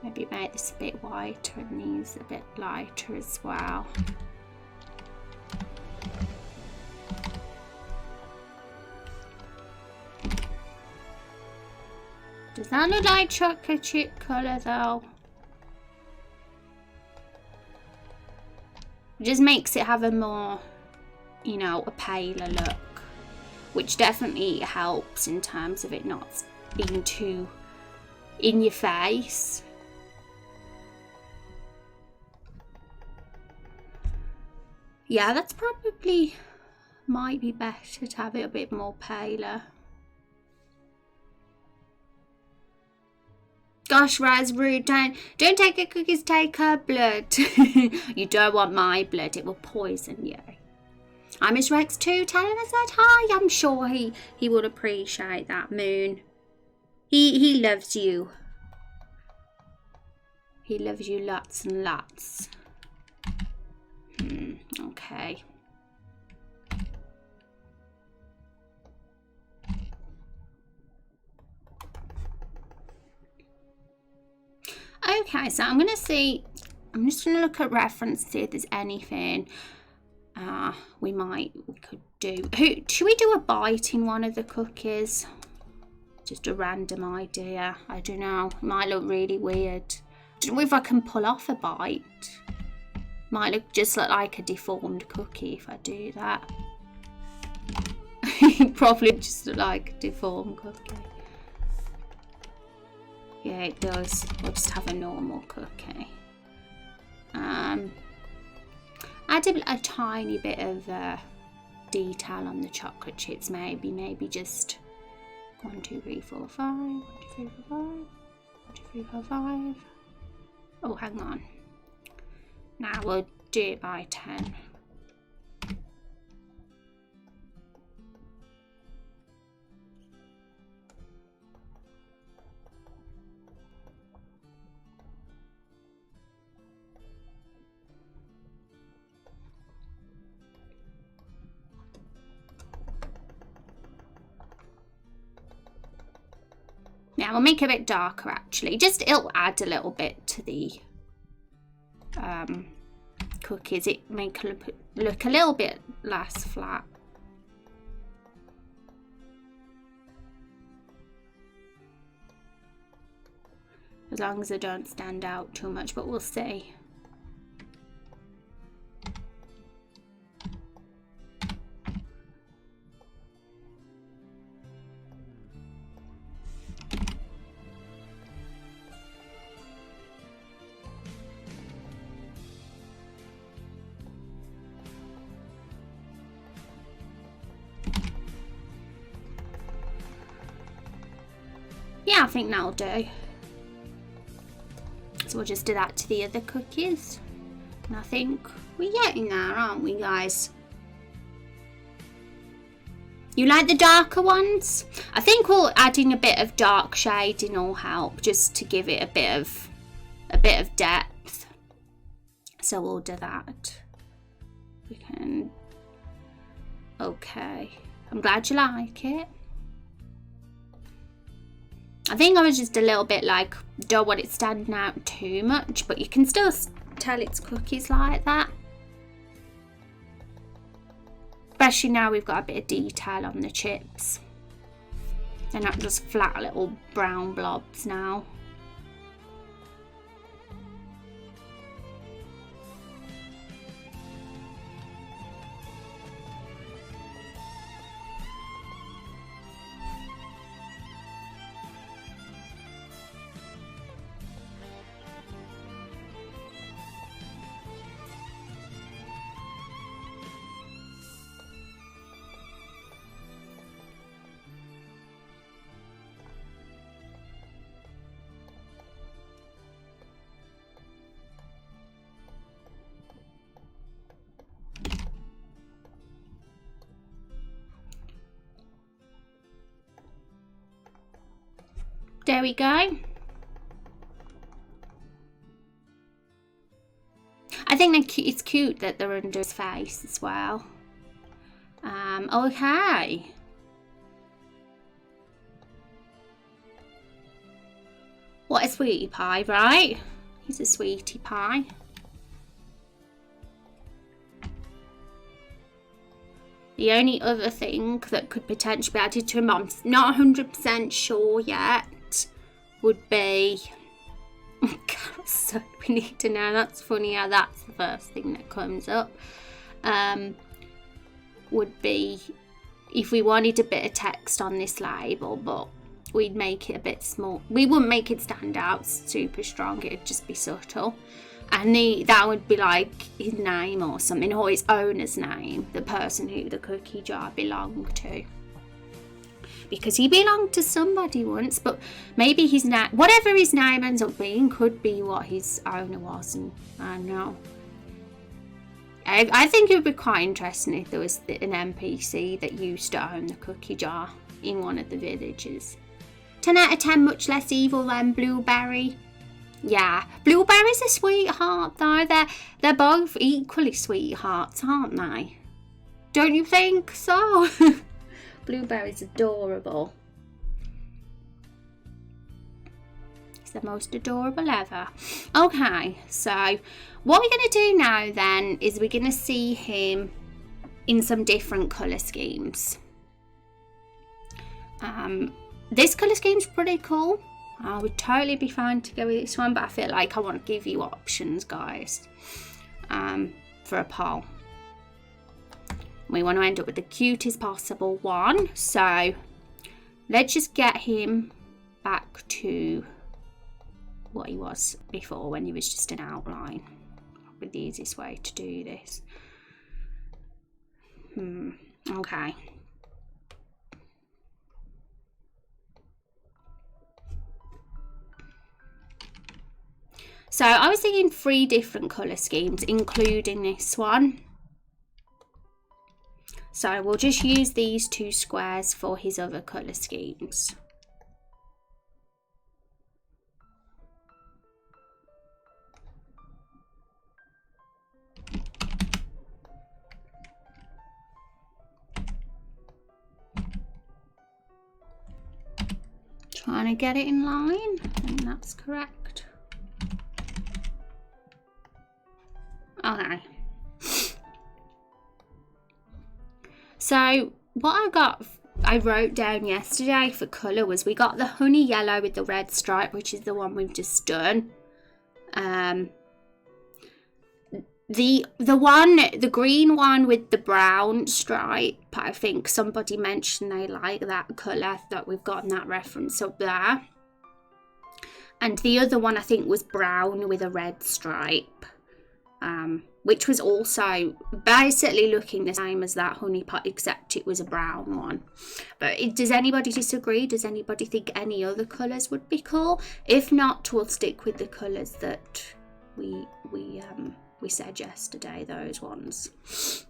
Maybe make this a bit whiter and these a bit lighter as well. Does that look like chocolate chip colour though? It just makes it have a more, you know, a paler look, which definitely helps in terms of it not being too in your face. Yeah, that's probably might be better to have it a bit more paler. Gosh, Raspberry, don't take her cookies, take her blood. You don't want my blood, it will poison you. I miss Rex too, tell him I said hi. I'm sure he would appreciate that, Moon. He loves you. He loves you lots and lots. Okay, Okay. Okay, so I'm going to see, I'm just going to look at reference, see if there's anything we could do. Should we do a bite in one of the cookies? Just a random idea. I don't know. It might look really weird. I don't know if I can pull off a bite. Might look like a deformed cookie if I do that. Probably just look like a deformed cookie. Yeah, it does. We'll just have a normal cookie. Add a tiny bit of detail on the chocolate chips, maybe just 1, 2, 3, 4, 5. 1, 2, 3, 4, 5. 1, 2, 3, 4, 5. Oh, hang on. Now we'll do it by 10. Yeah, we'll make it a bit darker actually. It'll add a little bit to the cookies. It make it look a little bit less flat. As long as they don't stand out too much, but we'll see. Yeah, I think that'll do. So we'll just do that to the other cookies. And I think we're getting there, aren't we, guys? You like the darker ones? I think adding a bit of dark shading will help, just to give it a bit of depth. So we'll do that. We can. Okay. I'm glad you like it. I think I was just a little bit like, don't want it standing out too much, but you can still tell it's cookies like that. Especially now we've got a bit of detail on the chips. They're not just flat little brown blobs now. There we go. I think it's cute that they're under his face as well. Okay. What a sweetie pie, right? He's a sweetie pie. The only other thing that could potentially be added to him, I'm not 100% sure yet, would be, so we need to know, that's funny how that's the first thing that comes up, would be if we wanted a bit of text on this label, but we'd make it a bit small. We wouldn't make it stand out super strong, it'd just be subtle. And that would be like his name or something, or his owner's name, the person who the cookie jar belonged to. Because he belonged to somebody once, but maybe his name, whatever his name ends up being, could be what his owner was, and I don't know. I think it would be quite interesting if there was an NPC that used to own the cookie jar in one of the villages. 10 out of 10, much less evil than Blueberry. Yeah, Blueberry's a sweetheart though. They're both equally sweethearts, aren't they? Don't you think so? Blueberry's adorable. He's the most adorable ever. Okay, so what we're going to do now then is we're going to see him in some different colour schemes. This colour scheme's pretty cool. I would totally be fine to go with this one, but I feel like I want to give you options, guys, for a poll. We want to end up with the cutest possible one, so let's just get him back to what he was before, when he was just an outline. Probably the easiest way to do this. Okay. So I was thinking 3 different colour schemes, including this one. So we'll just use these 2 squares for his other colour schemes. Trying to get it in line, and that's correct. Okay. So what I wrote down yesterday for colour was we got the honey yellow with the red stripe, which is the one we've just done. The green one with the brown stripe, I think somebody mentioned they like that colour, that we've gotten that reference up there. And the other one I think was brown with a red stripe, which was also basically looking the same as that honey pot, except it was a brown one. But does anybody disagree? Does anybody think any other colours would be cool? If not, we'll stick with the colours that we said yesterday, those ones.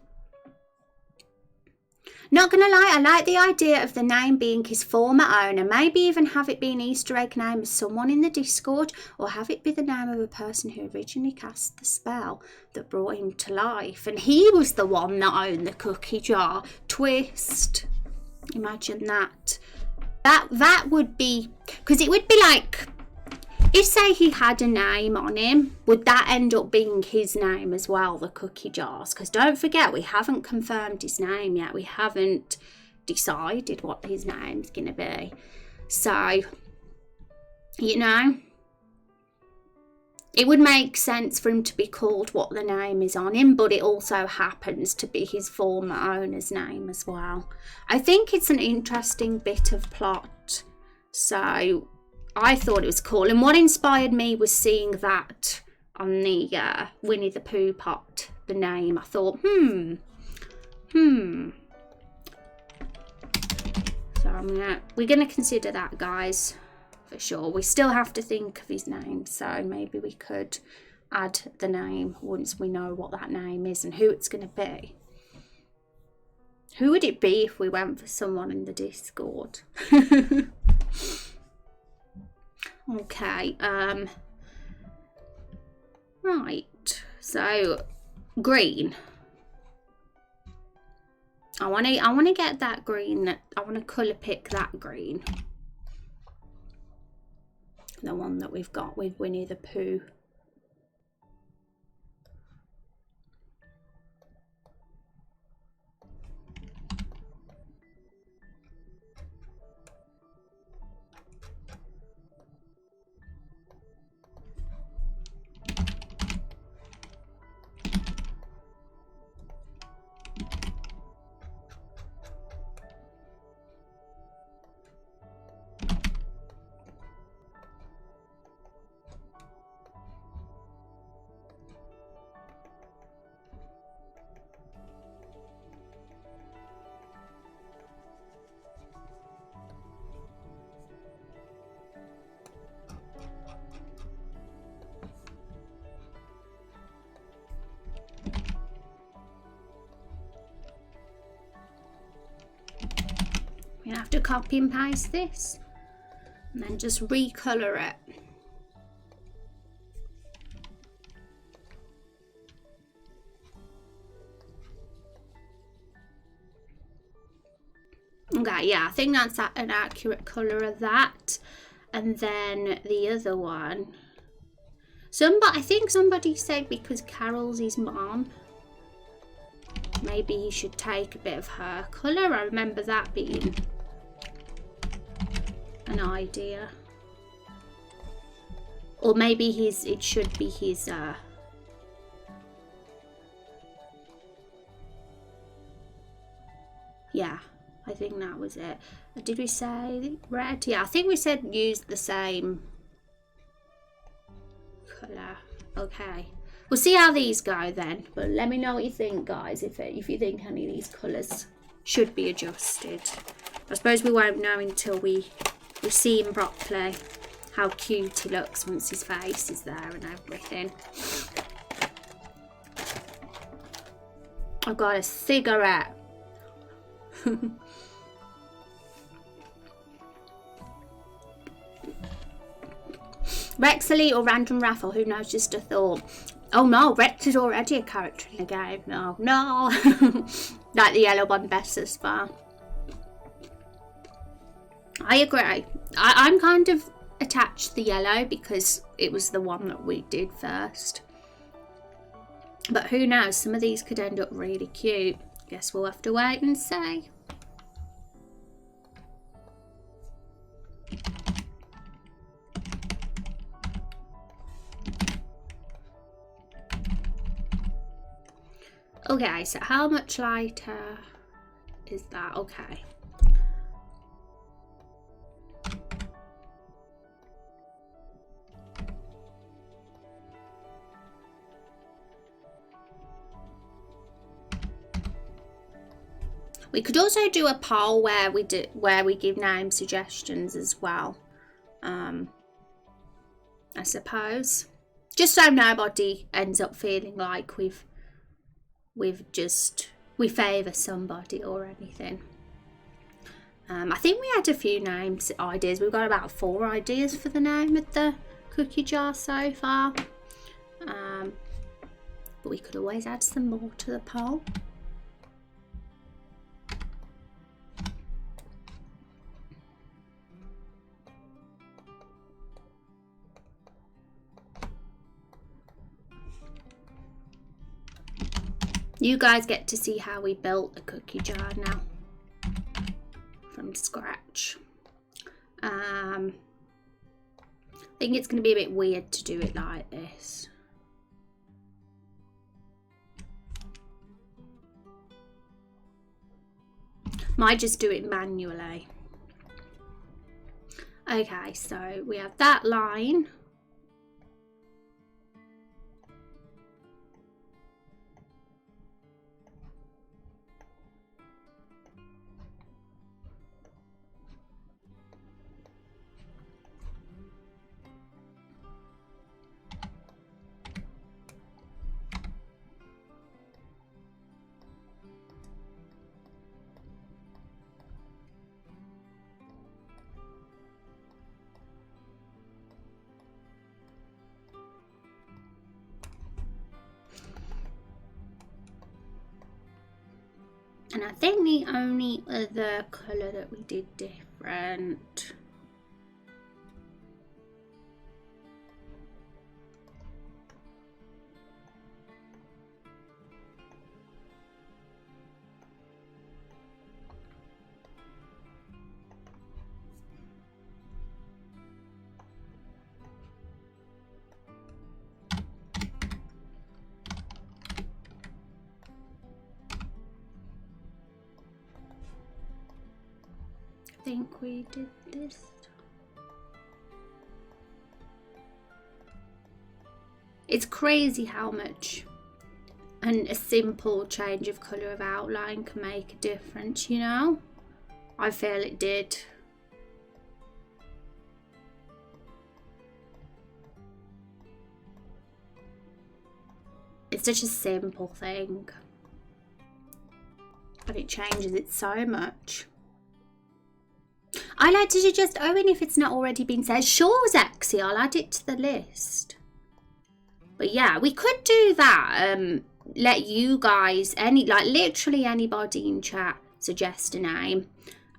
Not gonna lie, I like the idea of the name being his former owner. Maybe even have it be an Easter egg name of someone in the Discord, or have it be the name of a person who originally cast the spell that brought him to life, and he was the one that owned the cookie jar. Twist. Imagine that. That would be, because it would be like, if say he had a name on him, would that end up being his name as well, the cookie jars? Because don't forget, we haven't confirmed his name yet. We haven't decided what his name's going to be. So, you know, it would make sense for him to be called what the name is on him, but it also happens to be his former owner's name as well. I think it's an interesting bit of plot. So I thought it was cool, and what inspired me was seeing that on the Winnie the Pooh pot, the name. I thought, So we're gonna consider that, guys, for sure. We still have to think of his name, so maybe we could add the name once we know what that name is and who it's gonna be. Who would it be if we went for someone in the Discord? Okay, right, so green. I want to get that green. I want to colour pick that green, the one that we've got with Winnie the Pooh. You're gonna have to copy and paste this and then just recolour it. Okay, yeah, I think that's an accurate colour of that. And then the other one. I think somebody said because Carol's his mom, maybe he should take a bit of her colour. I remember that being an idea. Or maybe it should be his yeah, I think that was it. Did we say red? Yeah, I think we said use the same colour. Okay, we'll see how these go then, but let me know what you think, guys, if you think any of these colours should be adjusted. I suppose we won't know until we see him properly, how cute he looks once his face is there and everything. I've got a cigarette. Rex Elite or Random Raffle, who knows, just a thought. Oh no, Rex is already a character in the game. No. Like the yellow one best as far. I agree. I'm kind of attached to the yellow because it was the one that we did first. But who knows, some of these could end up really cute. Guess we'll have to wait and see. Okay, so how much lighter is that? Okay. We could also do a poll where we give name suggestions as well. I suppose, just so nobody ends up feeling like we favour somebody or anything. I think we had a few names ideas. We've got about 4 ideas for the name of the cookie jar so far. But we could always add some more to the poll. You guys get to see how we built a cookie jar now from scratch. I think it's going to be a bit weird to do it like this. Might just do it manually. Okay, so we have that line. And I think the only other colour that we did different, I think we did this. It's crazy how much a simple change of colour of outline can make a difference, you know? I feel it did. It's such a simple thing, but it changes it so much. I like to suggest Owen, if it's not already been said. Sure, Zexy, I'll add it to the list. But yeah, we could do that. Let you guys, literally anybody in chat suggest a name.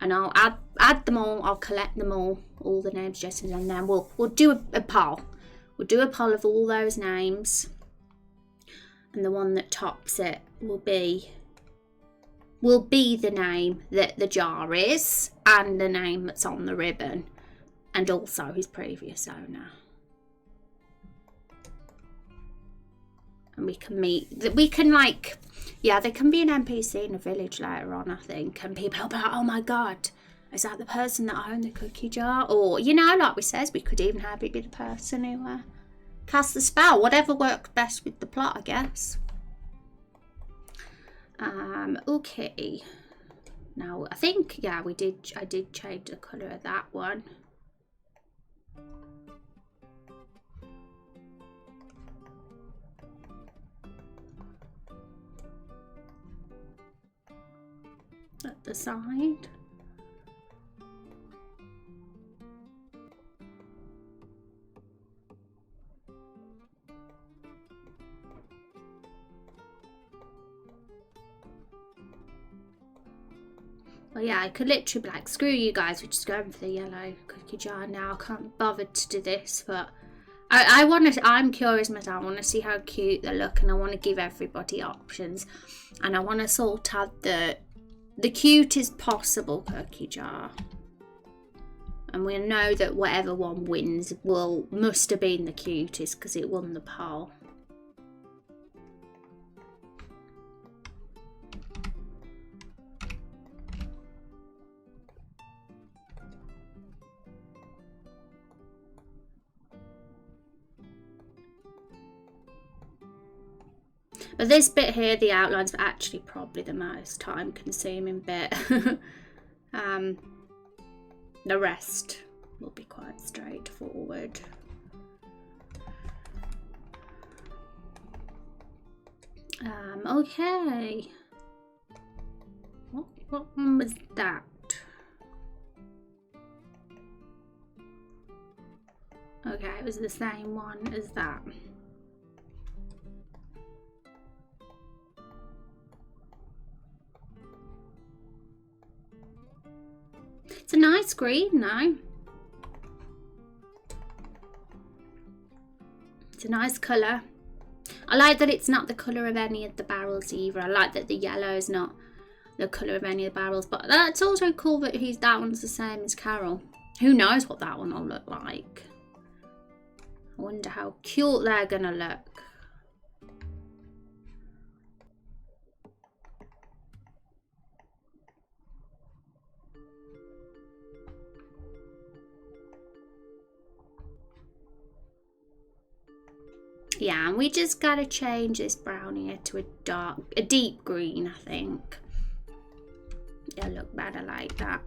And I'll add them all. I'll collect them all the names suggested, and then we'll do a poll. We'll do a poll of all those names, and the one that tops it will be the name that the jar is, and the name that's on the ribbon, and also his previous owner. And we can like, yeah, there can be an NPC in a village later on, I think, and people will be like, oh my god, is that the person that owned the cookie jar? Or, you know, like we says, we could even have it be the person who cast the spell. Whatever works best with the plot, I guess. Okay. Now, I think, yeah, I did change the colour of that one. At the side. Well, yeah, I could literally be like, screw you guys, we're just going for the yellow cookie jar now. I can't be bothered to do this, but I'm curious myself. I want to see how cute they look, and I want to give everybody options, and I want to sort out the cutest possible cookie jar. And we know that whatever one wins must have been the cutest because it won the poll. But this bit here, the outline's actually probably the most time consuming bit. The rest will be quite straightforward. Okay. What one was that? Okay, it was the same one as that. It's a nice green now. It's a nice colour. I like that it's not the colour of any of the barrels either. I like that the yellow is not the colour of any of the barrels. But that's also cool that that one's the same as Carol. Who knows what that one will look like. I wonder how cute they're going to look. Yeah, and we just gotta change this brown here to a deep green, I think. It'll look better like that.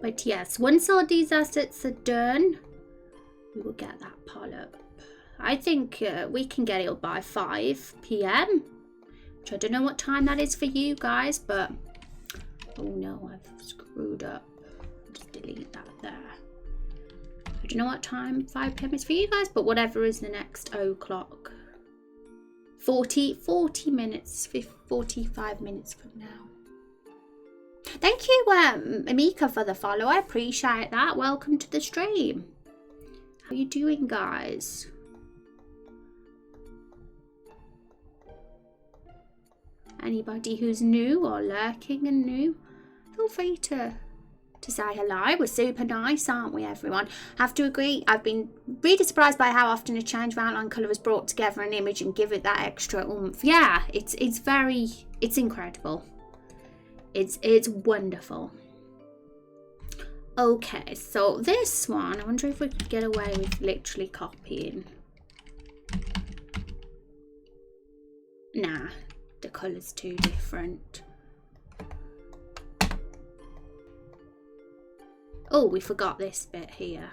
But yes, once all these assets are done, we will get that poll up. I think we can get it up by 5 PM, which I don't know what time that is for you guys, but oh no, I've screwed up. Just delete that there. I don't know what time 5 PM is for you guys, but whatever is the next o'clock. 40 minutes, 45 minutes from now. Thank you, Amika, for the follow. I appreciate that. Welcome to the stream. How are you doing, guys? Anybody who's new or lurking and new, feel free to say hello. We're super nice, aren't we, everyone? Have to agree, I've been really surprised by how often a change of outline colour has brought together an image and give it that extra oomph. Yeah, it's incredible. It's wonderful. Okay, so this one, I wonder if we could get away with literally copying. Nah, the colour's too different. Oh, we forgot this bit here.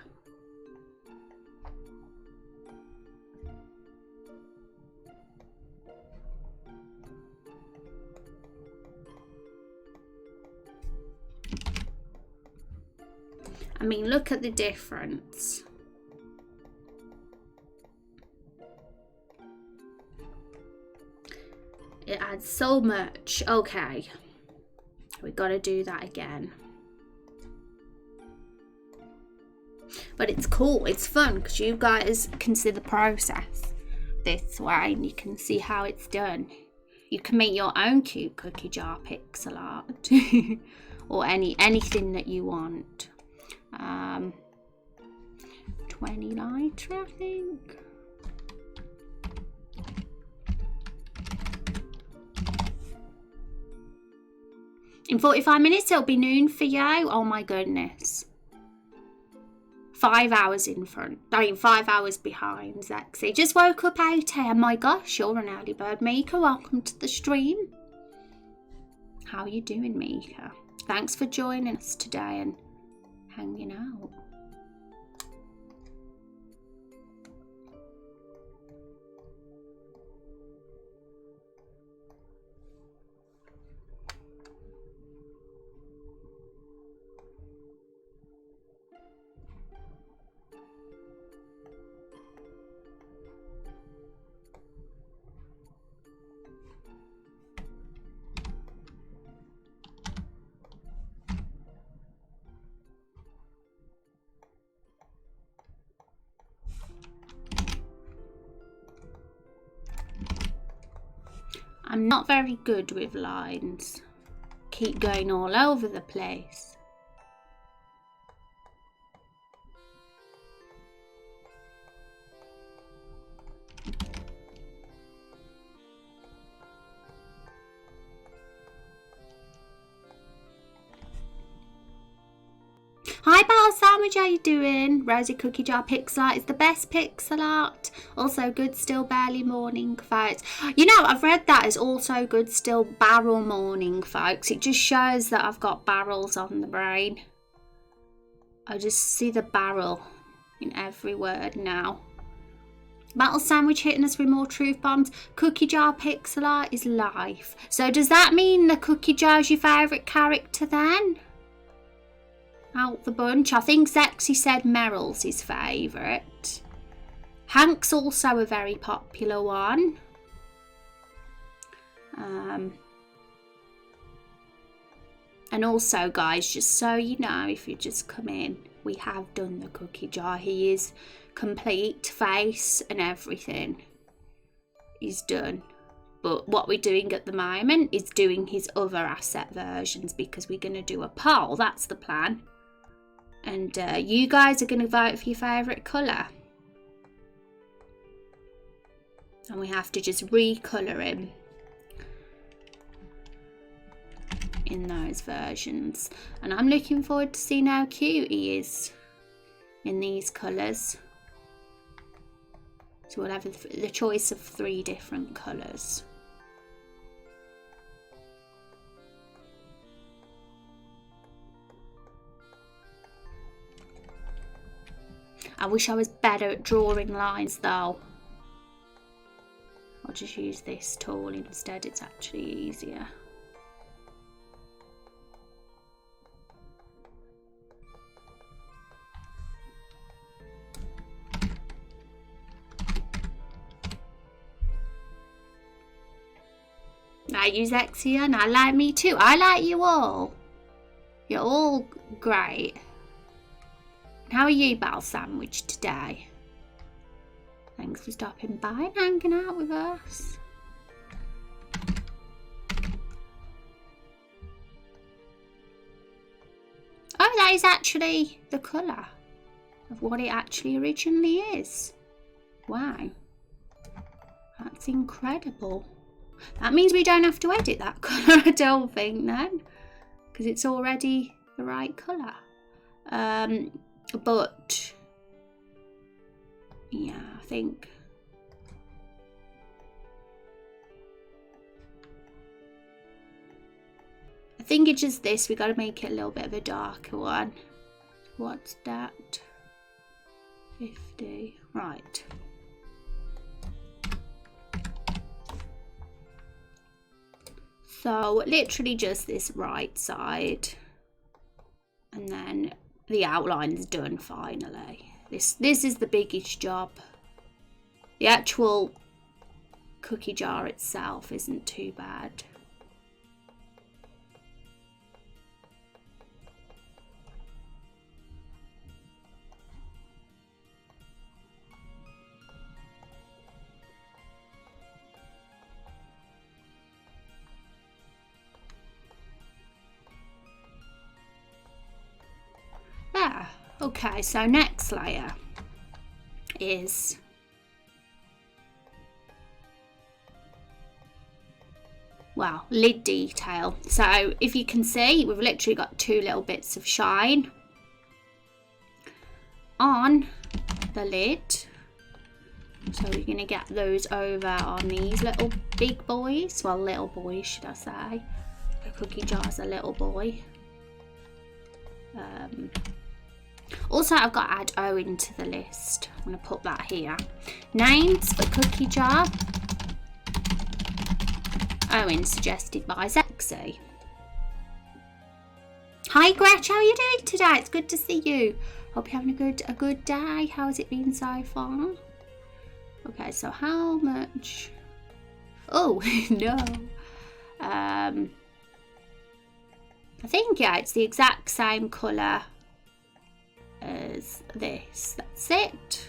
I mean, look at the difference. It adds so much. Okay, we got to do that again. But it's cool, it's fun, because you guys can see the process this way and you can see how it's done. You can make your own cute cookie jar pixel art or anything that you want. 20 lighter, I think. In 45 minutes it'll be noon for you. Oh my goodness. 5 hours in front. I mean 5 hours behind, Zexy. Just woke up 8 AM. My gosh, you're an early bird, Mika. Welcome to the stream. How are you doing, Mika? Thanks for joining us today and hanging out. I'm not very good with lines. Keep going all over the place. Hi Bar Sandwich, how you doing? Rosy Cookie Jar Pixel Art is the best pixel art. Also good still barely morning, folks. You know, I've read that as also good still barrel morning, folks. It just shows that I've got barrels on the brain. I just see the barrel in every word now. Battle Sandwich hitting us with more truth bombs. Cookie Jar Pixel Art is life. So does that mean the Cookie Jar's your favourite character then? Out the bunch. I think Zexy said Meryl's his favourite. Hank's also a very popular one. And also, guys, just so you know, if you just come in, we have done the cookie jar. He is complete, face and everything is done. But what we're doing at the moment is doing his other asset versions because we're going to do a poll. That's the plan. And you guys are going to vote for your favourite colour. And we have to just recolour him in those versions. And I'm looking forward to seeing how cute he is in these colours. So we'll have the choice of 3 different colours. I wish I was better at drawing lines though. I'll just use this tool instead, it's actually easier. I use Exia and I like me too. I like you all. You're all great. How are you, Battle Sandwich, today? Thanks for stopping by and hanging out with us. Oh, that is actually the colour of what it actually originally is. Wow. That's incredible. That means we don't have to edit that colour, I don't think, then. Because it's already the right colour. But yeah, I think it's just this. We got to make it a little bit of a darker one. What's that? 50. Right. So literally just this right side, and then the outline's done finally. This is the biggest job. The actual cookie jar itself isn't too bad. Okay, so next layer is lid detail. So if you can see, we've literally got 2 little bits of shine on the lid. So we're going to get those over on these little big boys. Well, little boys, should I say. The cookie jar's a little boy. Also, I've got to add Owen to the list. I'm going to put that here. Names for cookie jar. Owen, suggested by Zexy. Hi Gretch, how are you doing today? It's good to see you. Hope you're having a good day. How has it been so far? Okay, so how much? Oh no. I think it's the exact same colour as this. That's it.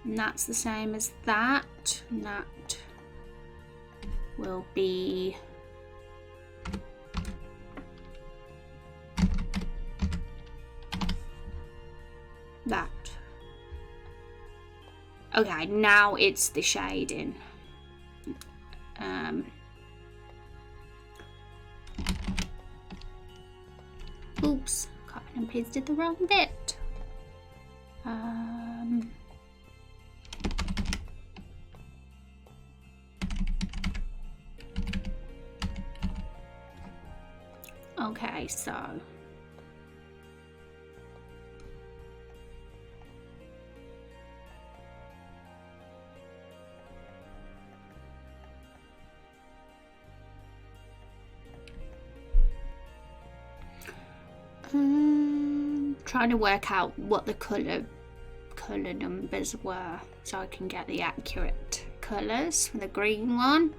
And that's the same as that. And that will be that. Okay, now it's the shading. Oops, copied and pasted the wrong bit. Okay, so trying to work out what the colour numbers were so I can get the accurate colours for the green one.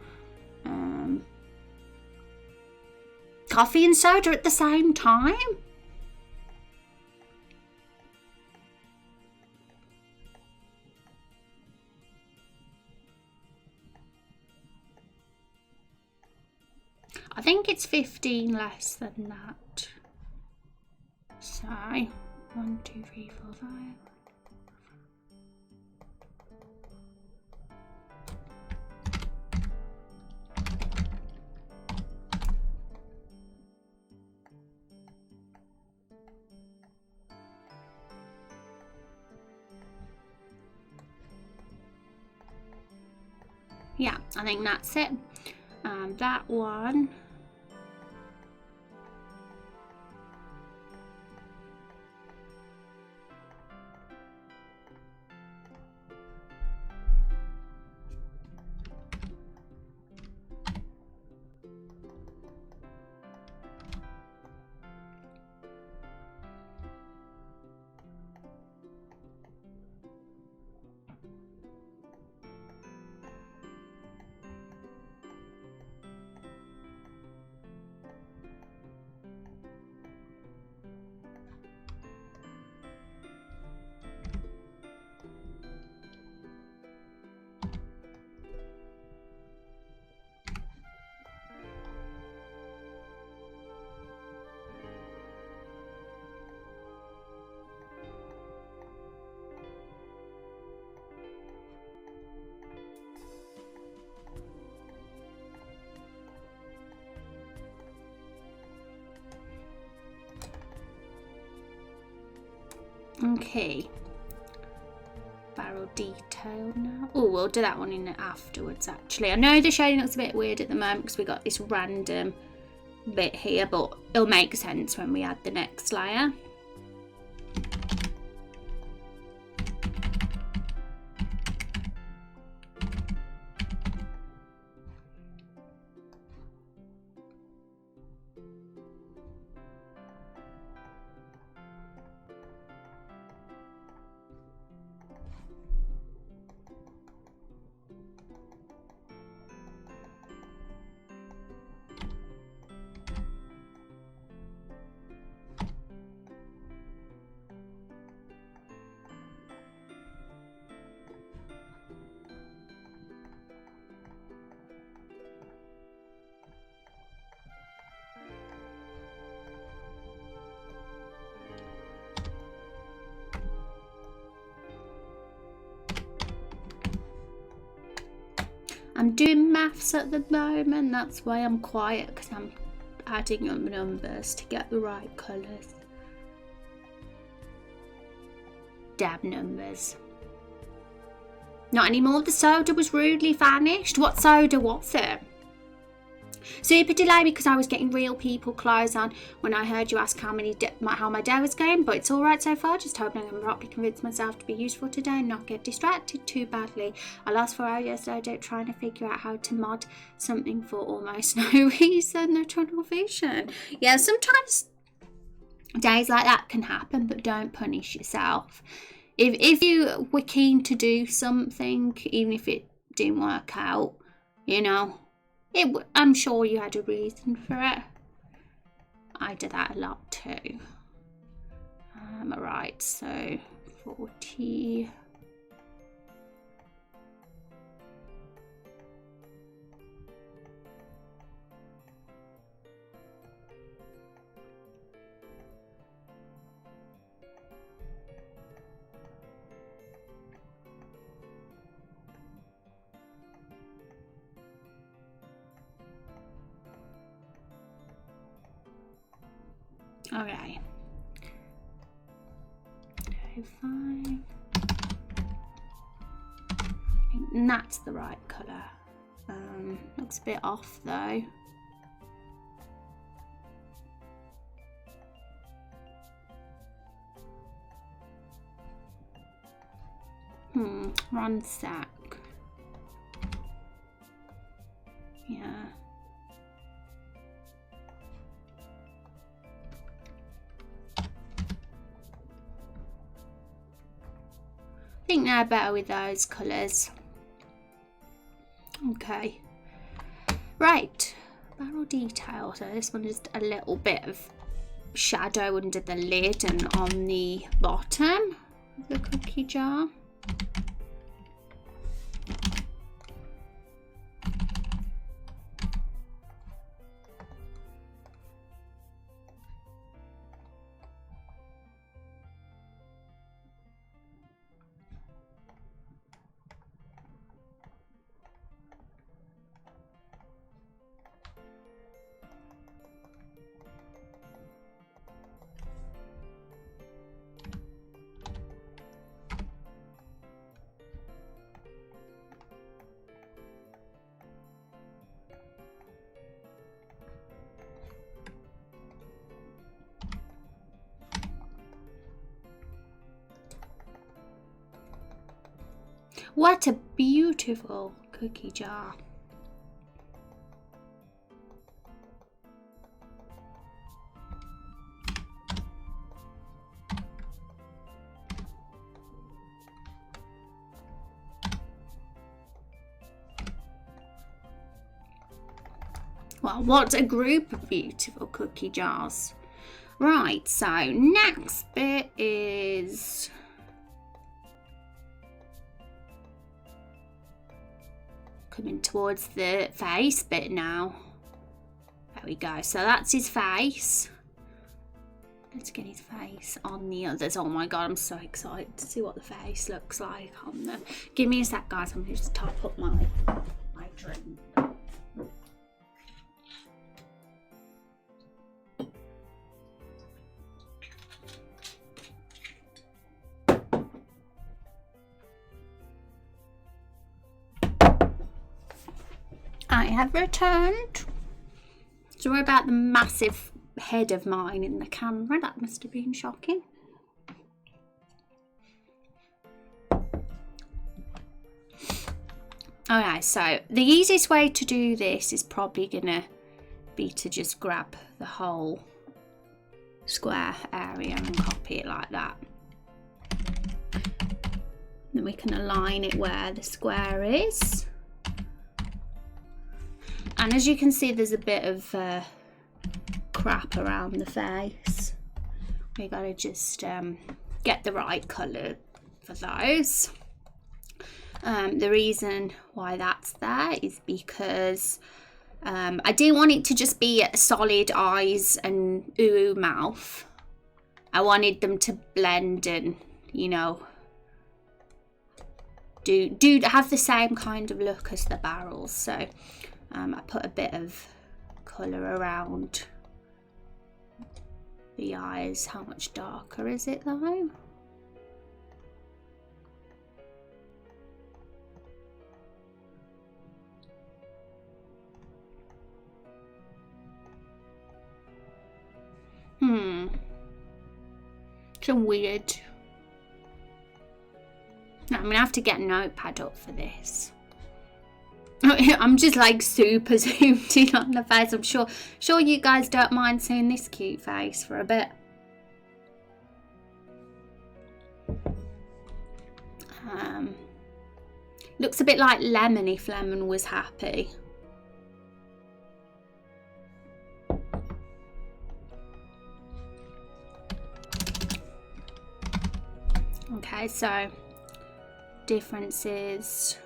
Coffee and soda at the same time? I think it's 15 less than that. So 1, 2, 3, 4, 5. Yeah, I think that's it. That one. Okay, barrel detail now. Oh, we'll do that one in afterwards actually. I know the shading looks a bit weird at the moment because we got this random bit here, but it'll make sense when we add the next layer. I'm doing maths at the moment, that's why I'm quiet, because I'm adding up numbers to get the right colours. Dab numbers. Not anymore, the soda was rudely vanished. What soda was it? Super delay because I was getting real people clothes on when I heard you ask how my day was going, but it's alright so far. Just hoping I can properly convince myself to be useful today and not get distracted too badly. I lost 4 hours yesterday trying to figure out how to mod something for almost no reason. No tunnel vision. Yeah, sometimes days like that can happen, but don't punish yourself. If you were keen to do something, even if it didn't work out, you know, I'm sure you had a reason for it. I did that a lot too. Alright, so 40. Okay. 5. And that's the right colour. Looks a bit off though. One sec. Yeah. I think they're better with those colours. Okay. Right. Barrel detail. So this one is a little bit of shadow under the lid and on the bottom of the cookie jar. What a beautiful cookie jar. Well, what a group of beautiful cookie jars. Right, so next bit is coming towards the face bit now. There we go. So that's his face. Let's get his face on the others. Oh my god, I'm so excited to see what the face looks like on them. Give me a sec, guys. I'm going to just top up my drink. I have returned. Sorry about the massive head of mine in the camera. That must have been shocking. Okay, so the easiest way to do this is probably gonna be to just grab the whole square area and copy it like that. Then we can align it where the square is. And as you can see, there's a bit of crap around the face. We gotta just get the right colour for those. The reason why that's there is because I didn't want it to just be solid eyes and ooh mouth. I wanted them to blend and, you know, do have the same kind of look as the barrels. So I put a bit of colour around the eyes. How much darker is it though? It's a weird. I'm gonna have to get a notepad up for this. I'm just like super zoomed in on the face. I'm sure you guys don't mind seeing this cute face for a bit. Looks a bit like Lemon if Lemon was happy. Okay, so differences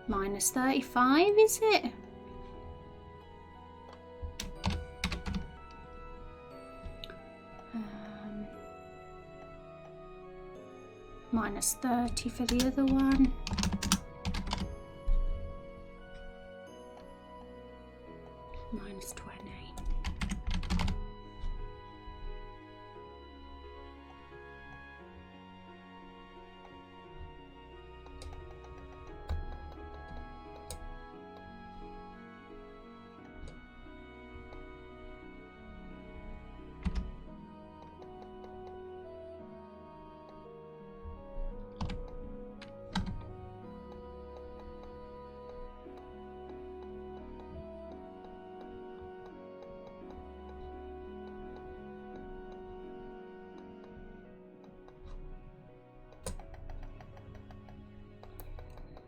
-35, is it? -30 for the other one. -20.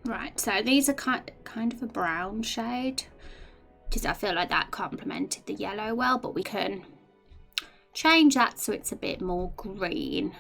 Right, so these are kind of a brown shade, because I feel like that complemented the yellow well, but we can change that so it's a bit more green.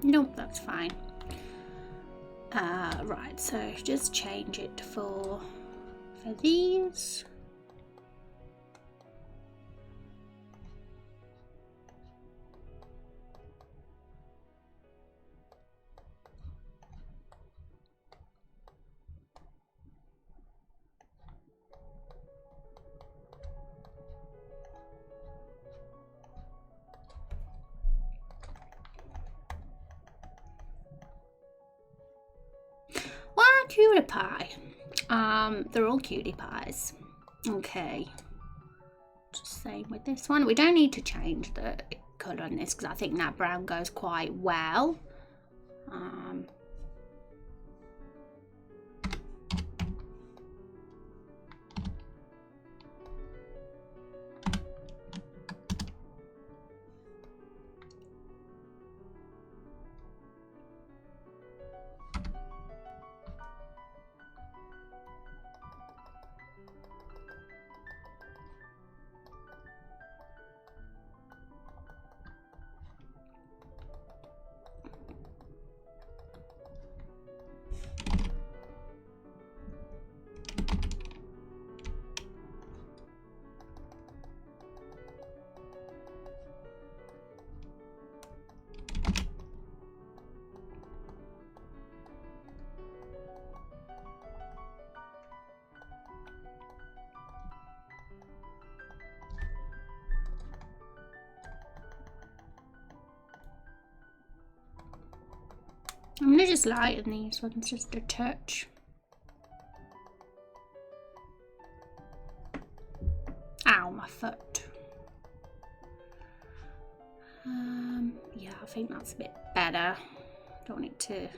Nope, that's fine. Right, so just change it for these. cutie pie. They're all cutie pies. Okay. Just same with this one. We don't need to change the colour on this because I think that brown goes quite well. I'm gonna just lighten these ones just a touch. Ow, my foot. Yeah, I think that's a bit better. Don't want it to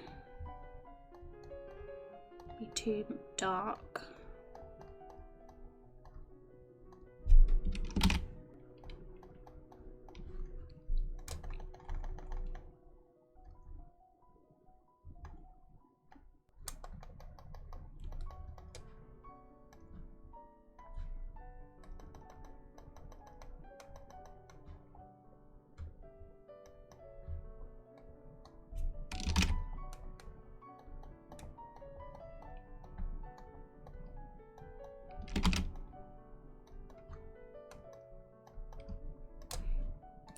be too dark.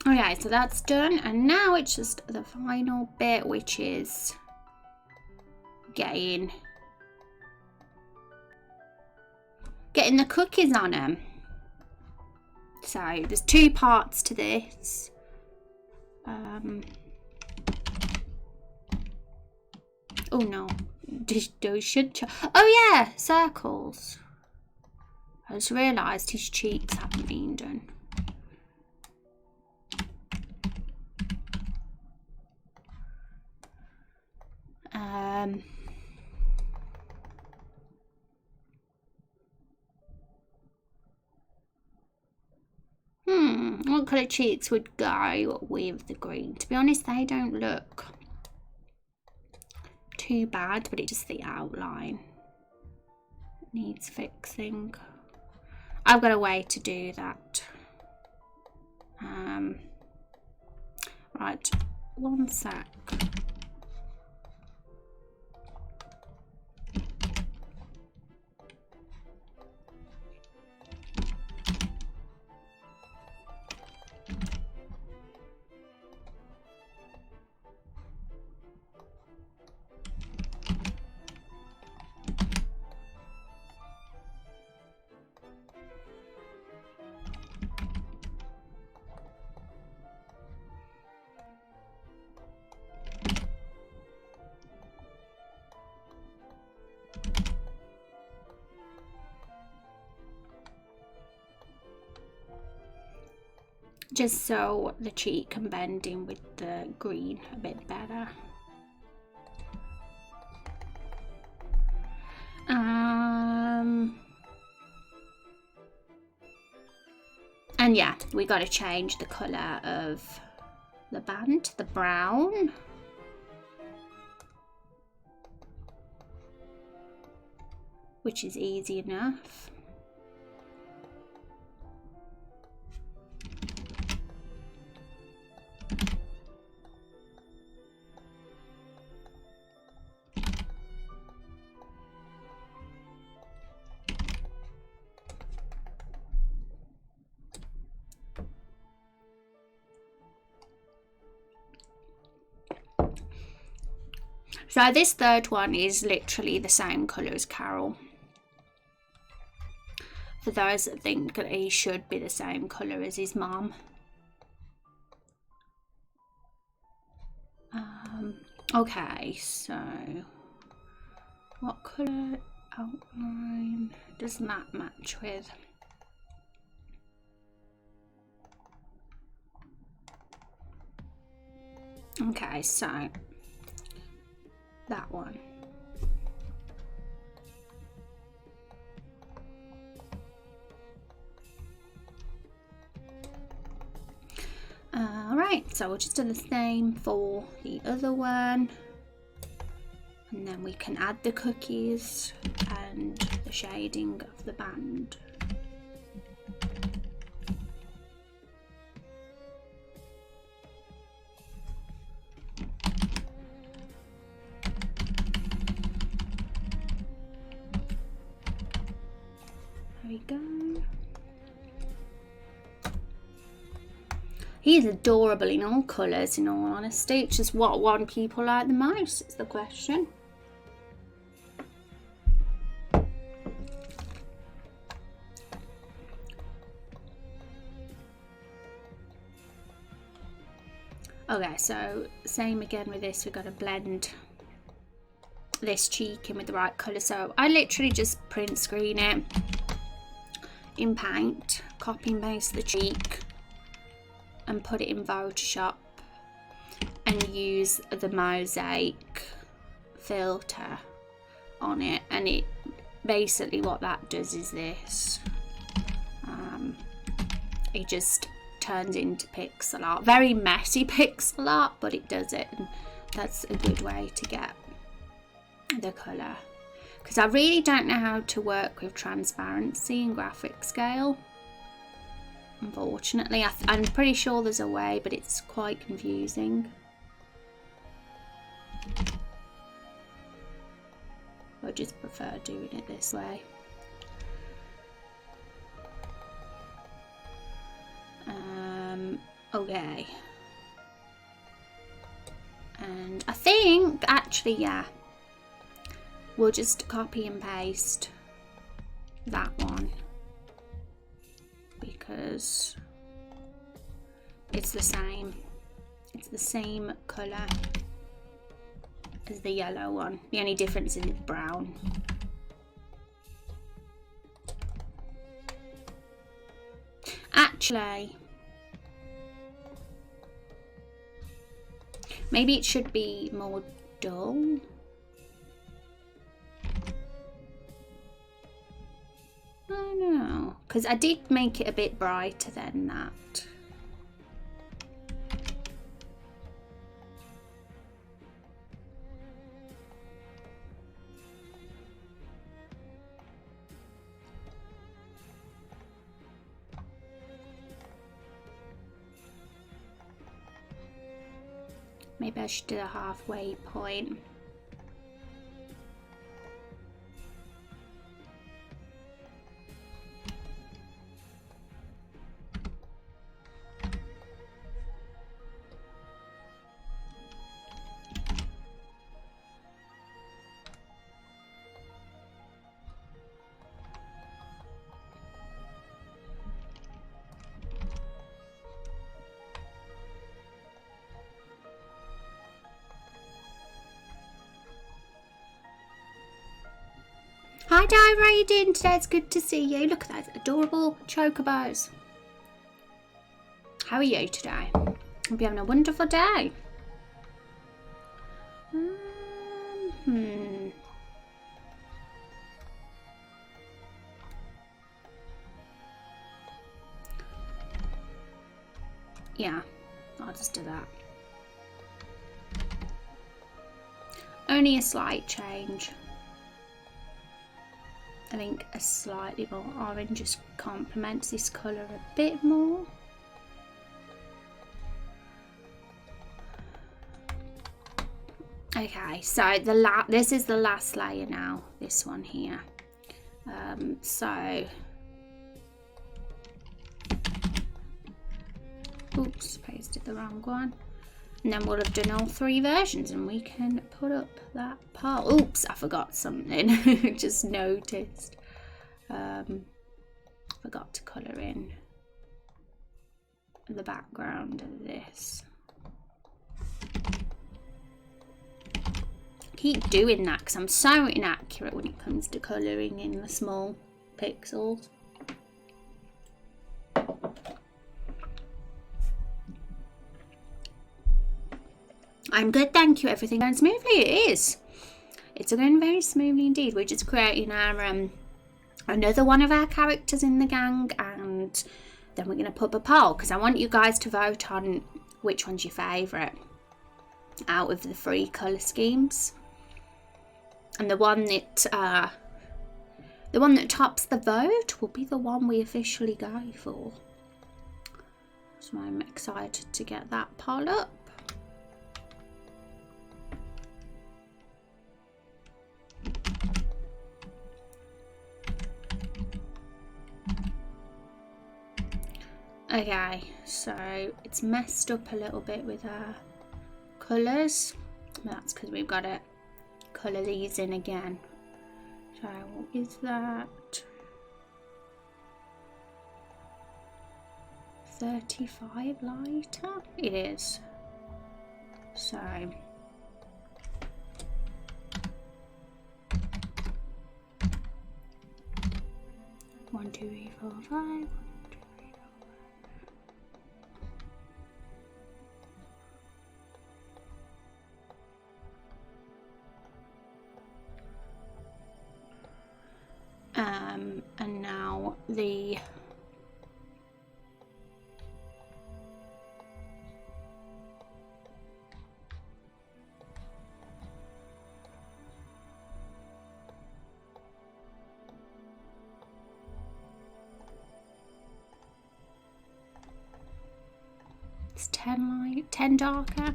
Okay, so that's done, and now it's just the final bit, which is getting the cookies on them. So there's two parts to this. Oh no, oh yeah, circles. I just realised his cheeks haven't been done. What colour cheeks would go with the green? To be honest, they don't look too bad, but it's just the outline needs fixing. I've got a way to do that. Right, one sec. Just so the cheek can bend in with the green a bit better. And yeah, we got to change the colour of the band to the brown. Which is easy enough. So this third one is literally the same colour as Carol. For those that think that he should be the same colour as his mum. Okay, so What colour outline does that match with? Okay, so that one. Alright, so we'll just do the same for the other one. And then we can add the cookies and the shading of the band. There we go. He is adorable in all colours, in all honesty. It's just what one people like the most is the question. Okay, so same again with this. We've got to blend this cheek in with the right colour. So I literally just print screen it in Paint, copy and paste the cheek, and put it in Photoshop and use the mosaic filter on it, and it basically what that does is this. It just turns into pixel art, very messy pixel art, but it does it, and that's a good way to get the colour, because I really don't know how to work with transparency and graphic scale. Unfortunately, I'm pretty sure there's a way, but it's quite confusing. I just prefer doing it this way. Okay. And I think, actually, yeah, we'll just copy and paste that one, because it's the same. It's the same colour as the yellow one. The only difference is it's brown. Actually, maybe it should be more dull. I don't know, because I did make it a bit brighter than that. Maybe I should do a halfway point. Hi Dive, how are you doing today? It's good to see you. Look at those adorable chocobos. How are you today? Hope you're having a wonderful day. Yeah, I'll just do that. Only a slight change. I think a slightly more orange just complements this colour a bit more. Okay, so this is the last layer now, this one here. Oops, pasted the wrong one. And then we'll have done all three versions and we can put up that part. Oops, I forgot something. Just noticed. Forgot to colour in the background of this. keep doing that because I'm so inaccurate when it comes to colouring in the small pixels. I'm good, thank you. Everything going smoothly? It is. It's going very smoothly indeed. We're just creating our another one of our characters in the gang, and then we're going to put up a poll because I want you guys to vote on which one's your favourite out of the 3 colour schemes. And the one that tops the vote will be the one we officially go for. So I'm excited to get that poll up. Okay, so it's messed up a little bit with our colours. That's because we've got to colour these in again. So what is that? 35 lighter? It is. So 1, 2, 3, 4, 5. And now the it's 10 light, 10 darker.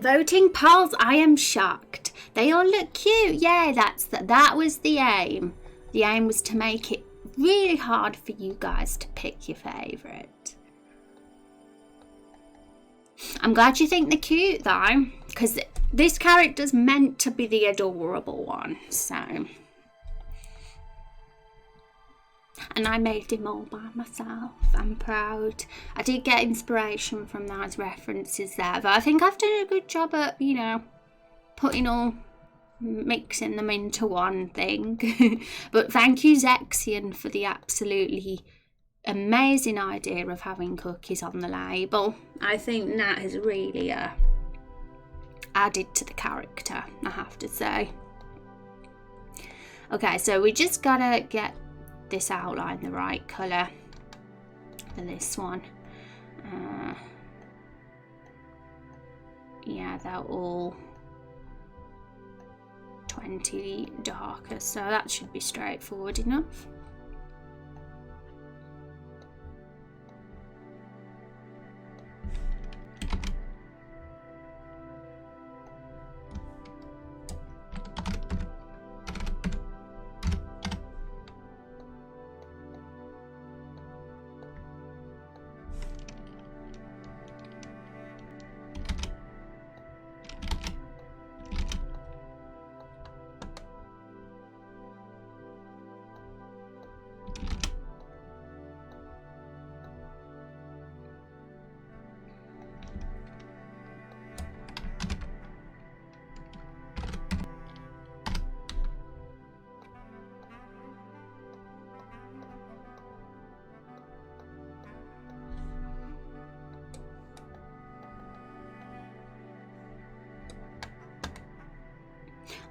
Voting polls, I am shocked. They all look cute. Yeah, that was the aim. The aim was to make it really hard for you guys to pick your favourite. I'm glad you think they're cute though, because this character's meant to be the adorable one, so. And I made him all by myself. I'm proud. I did get inspiration from those references there, but I think I've done a good job at, you know, mixing them into one thing. But thank you, Zexion, for the absolutely amazing idea of having cookies on the label. I think that has really added to the character, I have to say. Okay, so we just gotta get this outline the right colour for this one. Yeah, they're all 20 darker, so that should be straightforward enough.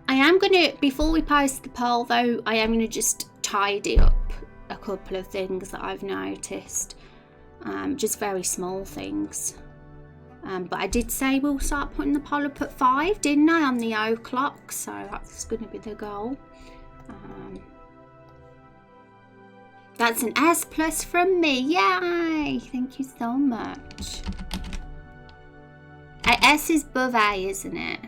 I am going to, before we post the poll though, I am going to just tidy up a couple of things that I've noticed. Just very small things. But I did say we'll start putting the poll up at 5, didn't I, on the o'clock? So that's going to be the goal. That's an S plus from me. Yay! Thank you so much. S is above A, isn't it?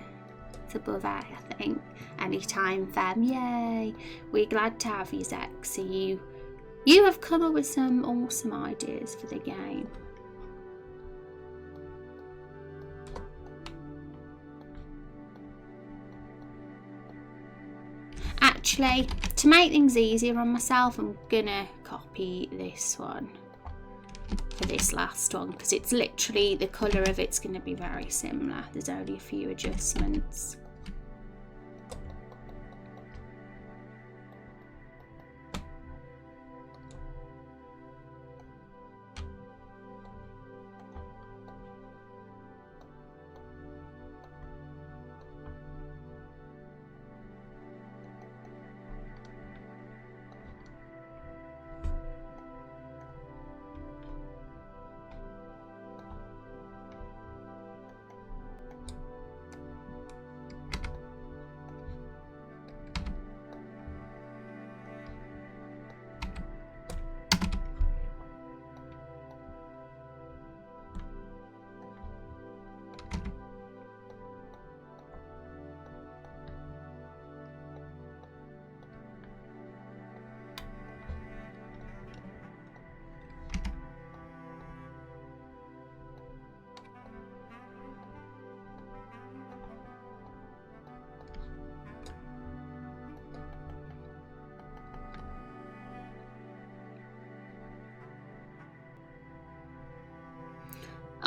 It's above A, I think. Anytime, fam. Yay! We're glad to have you, Zexy. You have come up with some awesome ideas for the game. actually, to make things easier on myself, I'm gonna copy this one for this last one, because it's literally, the colour of it's going to be very similar. There's only a few adjustments.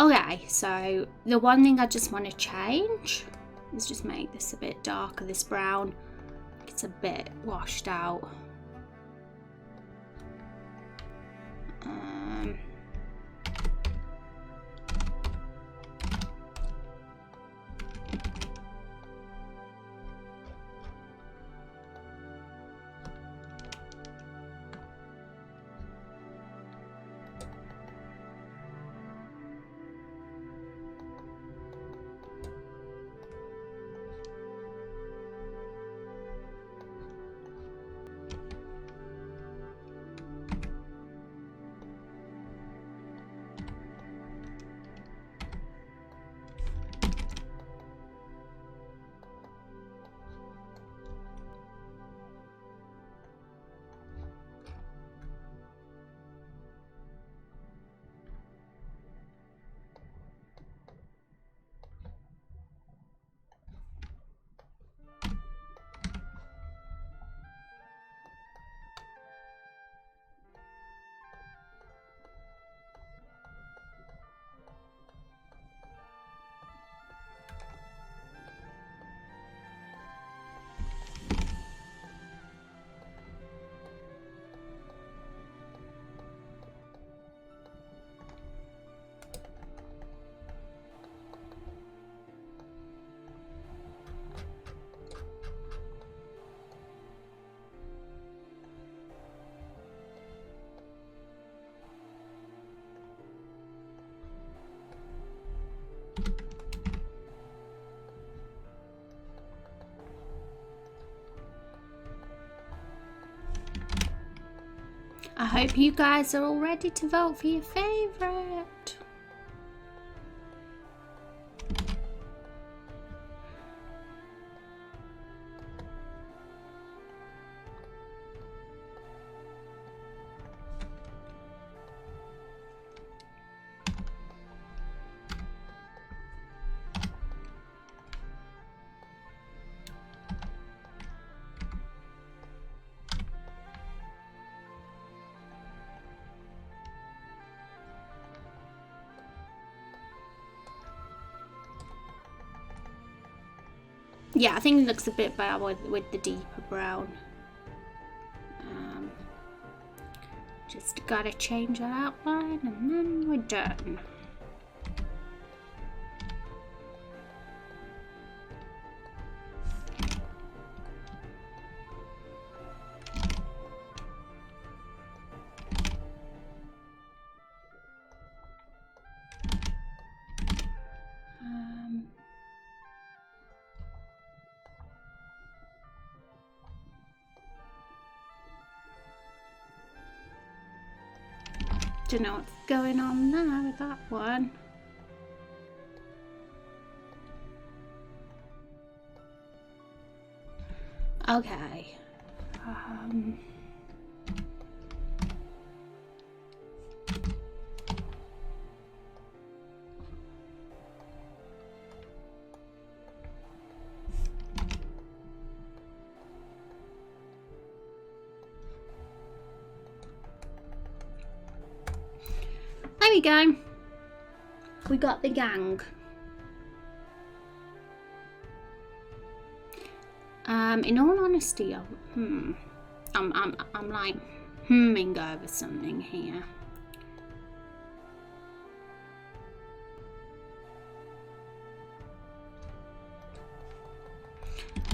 Okay, so the one thing I just want to change is just make this a bit darker, this brown. It's a bit washed out. I hope you guys are all ready to vote for your favourite. Yeah, I think it looks a bit better with the deeper brown. Just gotta change that outline and then we're done. Don't know what's going on there with that one. Okay. we go. We got the gang. In all honesty, I'm like humming over something here.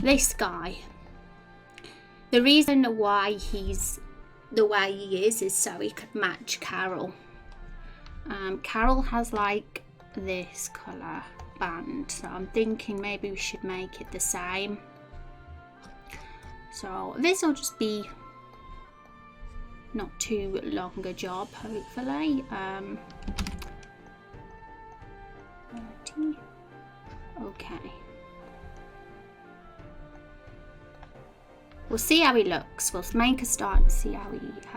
This guy. The reason why he's the way he is so he could match Carol. Carol has like this colour band, so I'm thinking maybe we should make it the same. So this will just be not too long a job, hopefully. 30. Okay. We'll see how he looks. We'll make a start and see how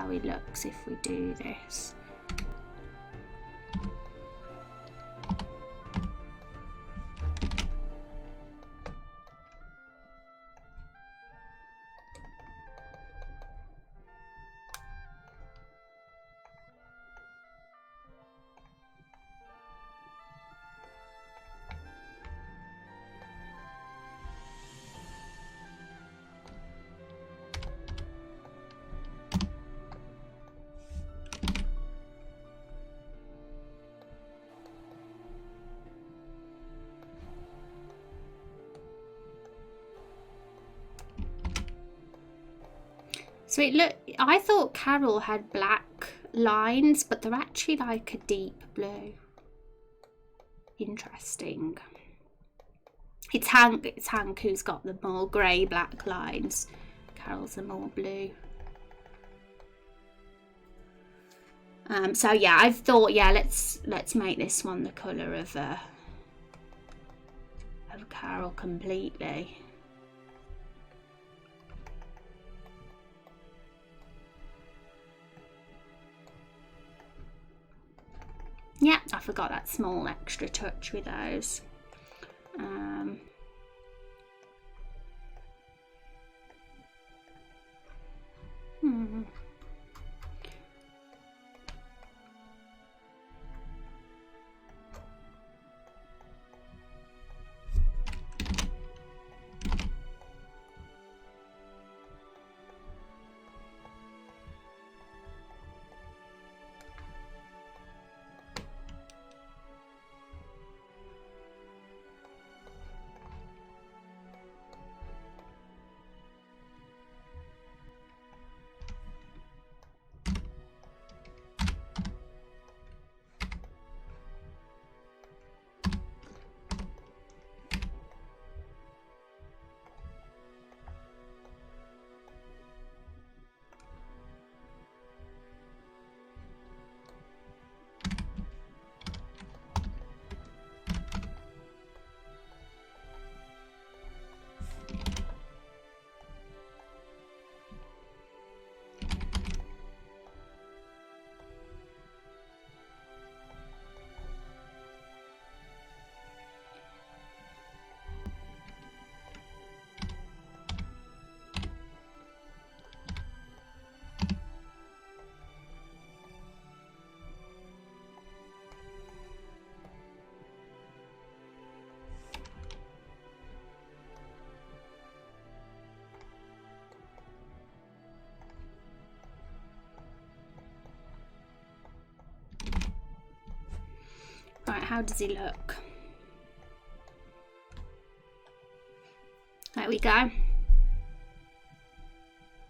he looks if we do this. So I thought Carol had black lines, but they're actually like a deep blue. Interesting. It's Hank who's got the more grey black lines. Carol's the more blue. So yeah, I've thought, yeah, let's make this one the colour of Carol completely. Yeah, I forgot that small extra touch with those. Right, how does he look? There we go.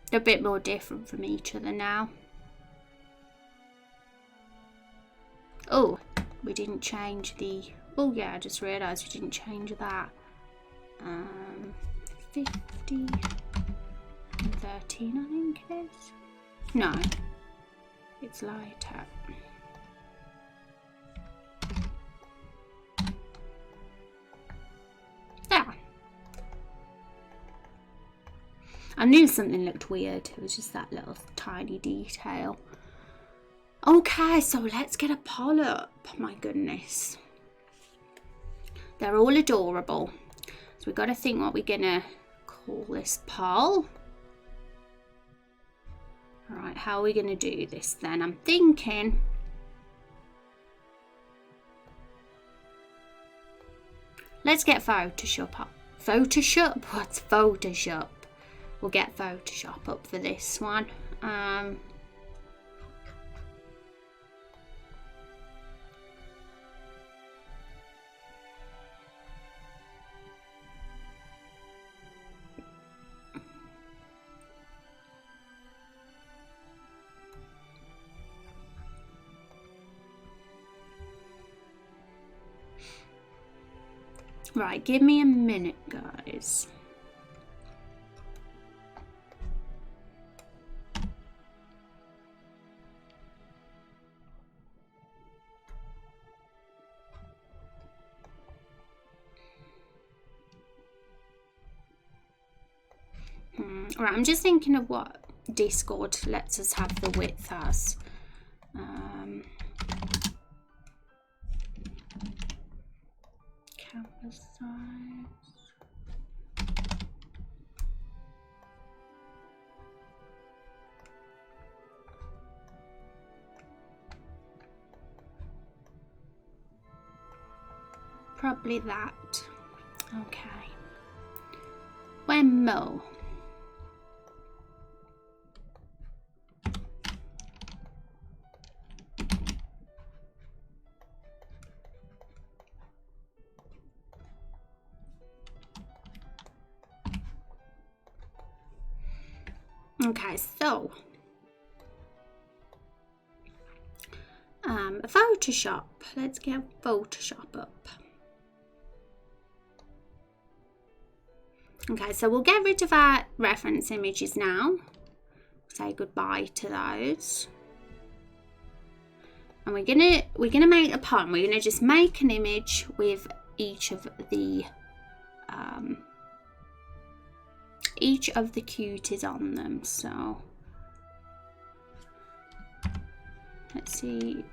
They're a bit more different from each other now. Oh, we didn't change the... Oh yeah, I just realised we didn't change that. 50 and 13, I think it is. No, it's lighter. There. I knew something looked weird. It was just that little tiny detail. Okay, so let's get a poll up. My goodness. They're all adorable. So we've got to think what we're going to call this poll. Alright, how are we going to do this then? I'm thinking Let's get Photoshop up. Photoshop? What's Photoshop? We'll get Photoshop up for this one. Right, give me a minute, guys. Right, I'm just thinking of what Discord lets us have the width as. Camera size. Probably that. Okay. When Mo. Okay, so Photoshop. Let's get Photoshop up. Okay, so we'll get rid of our reference images now. Say goodbye to those. And we're gonna make a pun. We're gonna just make an image with each of the cuties on them. So let's see.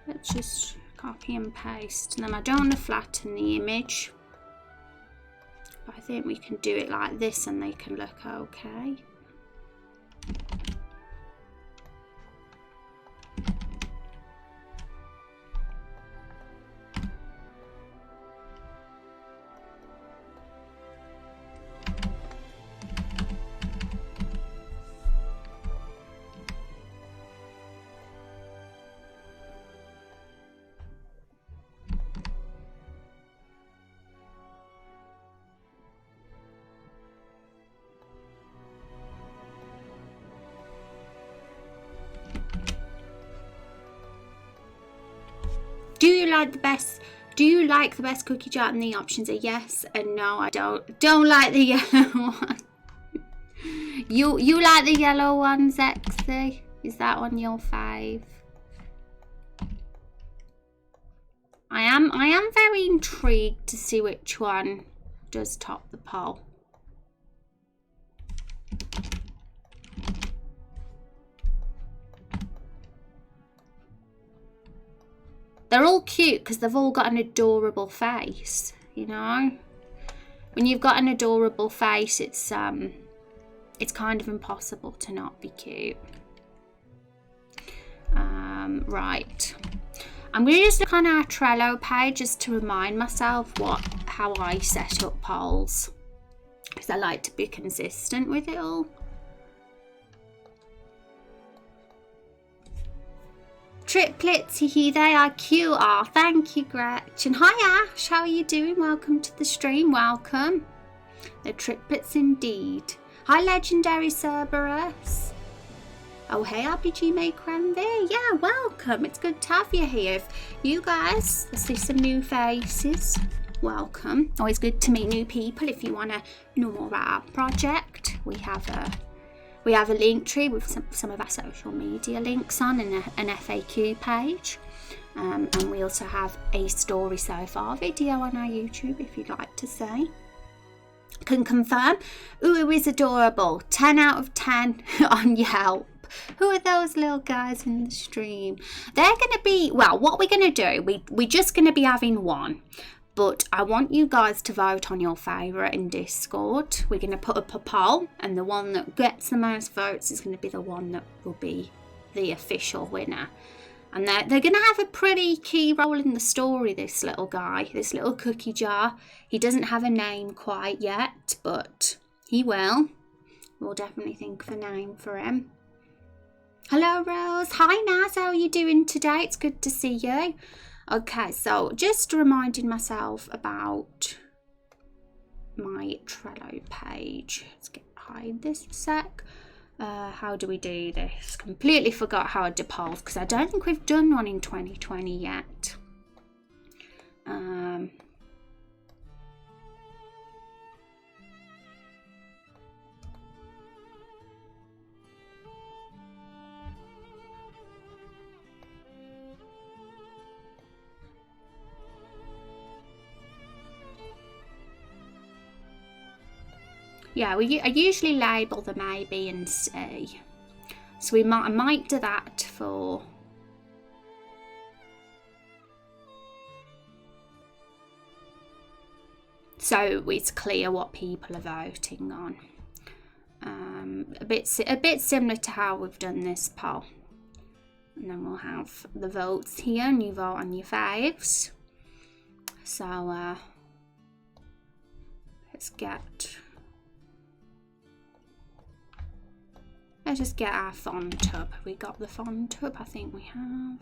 Let's just copy and paste. Now I don't want to flatten the image, but I think we can do it like this and they can look okay. Do you like the best cookie jar? And the options are yes and no. I don't like the yellow one. You like the yellow one, Zexy? Is that one your fave? I am very intrigued to see which one does top the poll. They're all cute because they've all got an adorable face, you know. When you've got an adorable face, it's kind of impossible to not be cute. Right. I'm going to just look on our Trello page just to remind myself how I set up polls, because I like to be consistent with it all. Triplets, they are cute. Oh, thank you, Gretchen. Hi, Ash. How are you doing? Welcome to the stream. Welcome. They're triplets indeed. Hi, Legendary Cerberus. Oh, hey, RPG Maker and there. Yeah, welcome. It's good to have you here. If you guys, let's see some new faces. Welcome. Always good to meet new people. If you want to know more about our project, we have a link tree with some of our social media links on and an FAQ page. And we also have a story so far video on our YouTube if you'd like to see. Can confirm. Ooh, is adorable. 10 out of 10 on Yelp. Who are those little guys in the stream? They're going to be, well, what we're going to do, we're just going to be having one. But I want you guys to vote on your favourite in Discord. We're going to put up a poll, and the one that gets the most votes is going to be the one that will be the official winner. And they're going to have a pretty key role in the story, this little guy, this little cookie jar. He doesn't have a name quite yet, but he will. We'll definitely think of a name for him. Hello, Rose. Hi, Naz. How are you doing today? It's good to see you. Okay, so just reminding myself about my Trello page. Let's hide this a sec. How do we do this? Completely forgot how I do polls because I don't think we've done one in 2020 yet. Yeah, I usually label them A, B and C. So I might do that for... So it's clear what people are voting on. A bit similar to how we've done this poll. And then we'll have the votes here and you vote on your faves. So let's just get our font up. We got the font up, I think we have.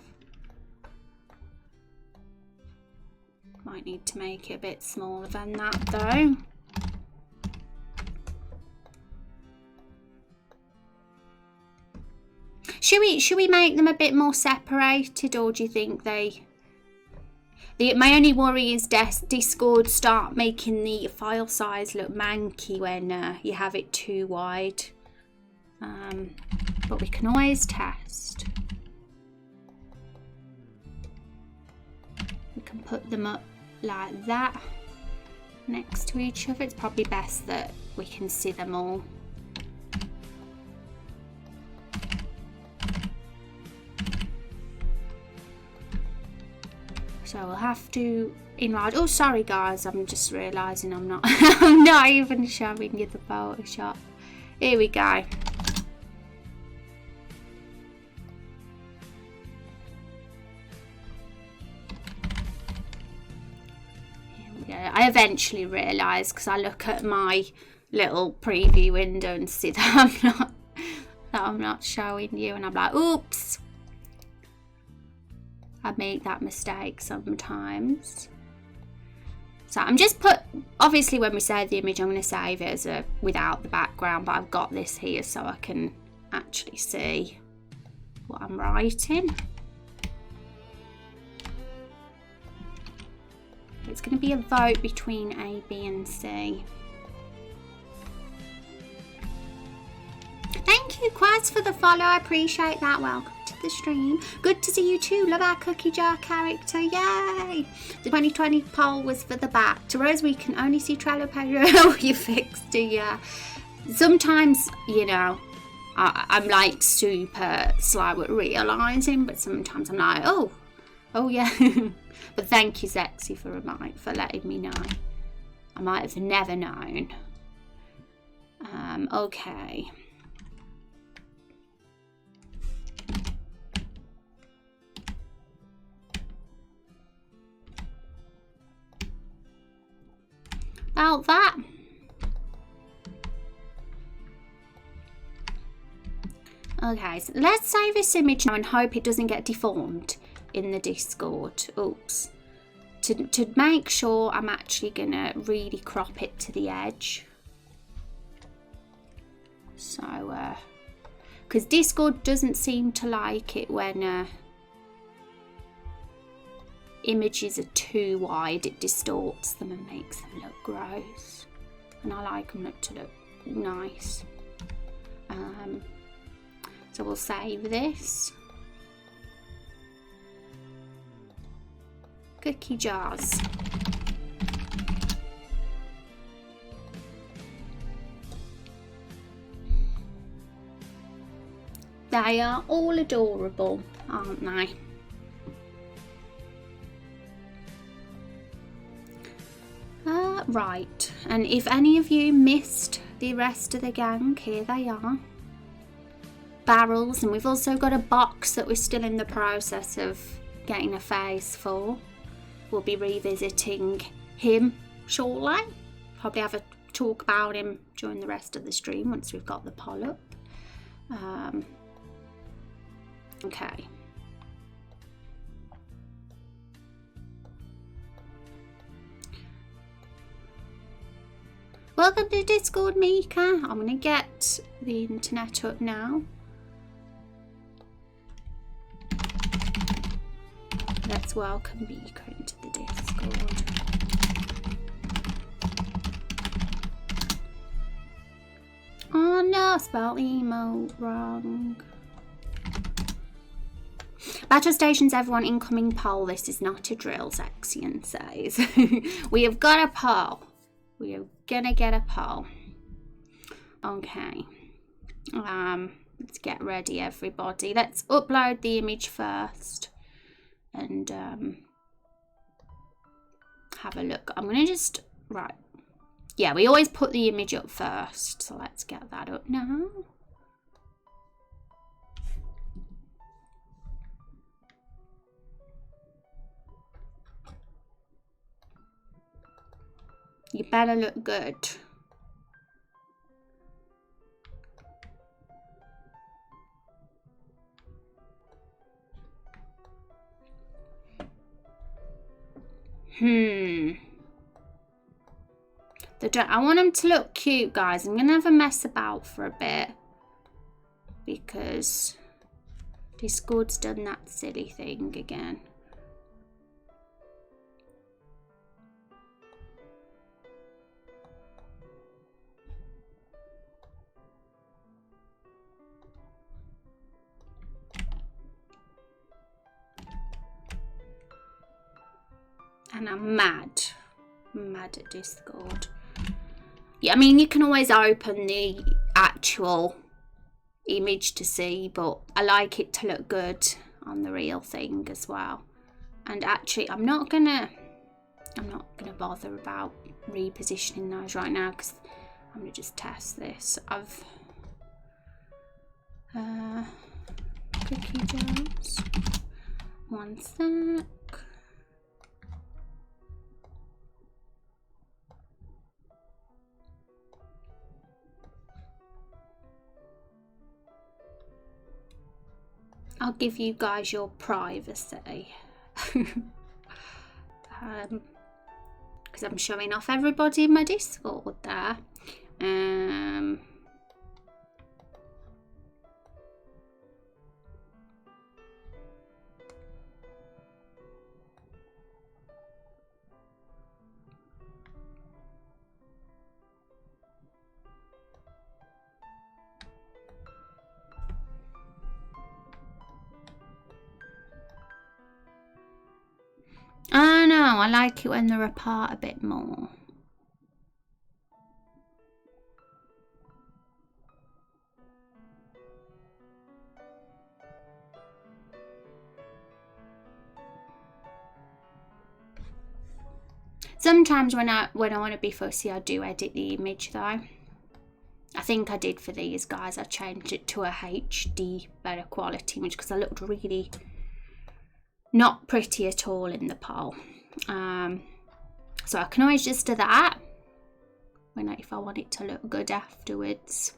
Might need to make it a bit smaller than that though. Should we make them a bit more separated, or do you think my only worry is Discord start making the file size look manky when you have it too wide. But we can always test. We can put them up like that next to each other. It's probably best that we can see them all. So we'll have to enlarge. Oh, sorry guys, I'm just realising I'm not I'm not even showing you the Photoshop. Here we go. I eventually realise, because I look at my little preview window and see that I'm not showing you, and I'm like, oops. I make that mistake sometimes. So I'm just obviously when we save the image, I'm going to save it as without the background, but I've got this here so I can actually see what I'm writing. It's going to be a vote between A, B and C. Thank you, Quaz, for the follow. I appreciate that. Welcome to the stream. Good to see you too. Love our cookie jar character. Yay! The 2020 poll was for the back. To Rose, we can only see Trello page. Oh, you fixed it, yeah. Sometimes, you know, I'm like super slow at realising, but sometimes I'm like, oh yeah. But thank you, Zexy, for letting me know. I might have never known. Okay. About that. Okay, so let's save this image now and hope it doesn't get deformed in the Discord. Oops. To make sure, I'm actually gonna really crop it to the edge. So, because Discord doesn't seem to like it when images are too wide. It distorts them and makes them look gross. And I like them to look nice. So we'll save this. Cookie jars. They are all adorable, aren't they? Right, and if any of you missed the rest of the gang, here they are. barrels, and we've also got a box that we're still in the process of getting a face for. We'll be revisiting him shortly. Probably have a talk about him during the rest of the stream once we've got the poll up. Okay. Welcome to Discord, Mika. I'm going to get the internet up now. Let's welcome Mika into the Discord. Oh no, I spelled emo wrong. Battle stations, everyone, incoming poll. This is not a drill, Zexion says. We have got a poll. We are gonna get a poll. Okay. Let's get ready, everybody. Let's upload the image first and have a look. I'm gonna just right. Yeah, we always put the image up first, so let's get that up now. You better look good. I want them to look cute, guys. I'm gonna have a mess about for a bit because Discord's done that silly thing again. And I'm mad at Discord. Yeah, I mean, you can always open the actual image to see, but I like it to look good on the real thing as well. And actually, I'm not gonna bother about repositioning those right now because I'm gonna just test this. I've cookie jars. One sec. I'll give you guys your privacy. Because I'm showing off everybody in my Discord there. I know, I like it when they're apart a bit more. Sometimes when I want to be fussy, I do edit the image though. I think I did for these guys. I changed it to a HD better quality image because I looked really not pretty at all in the poll. So I can always just do that if I want it to look good afterwards.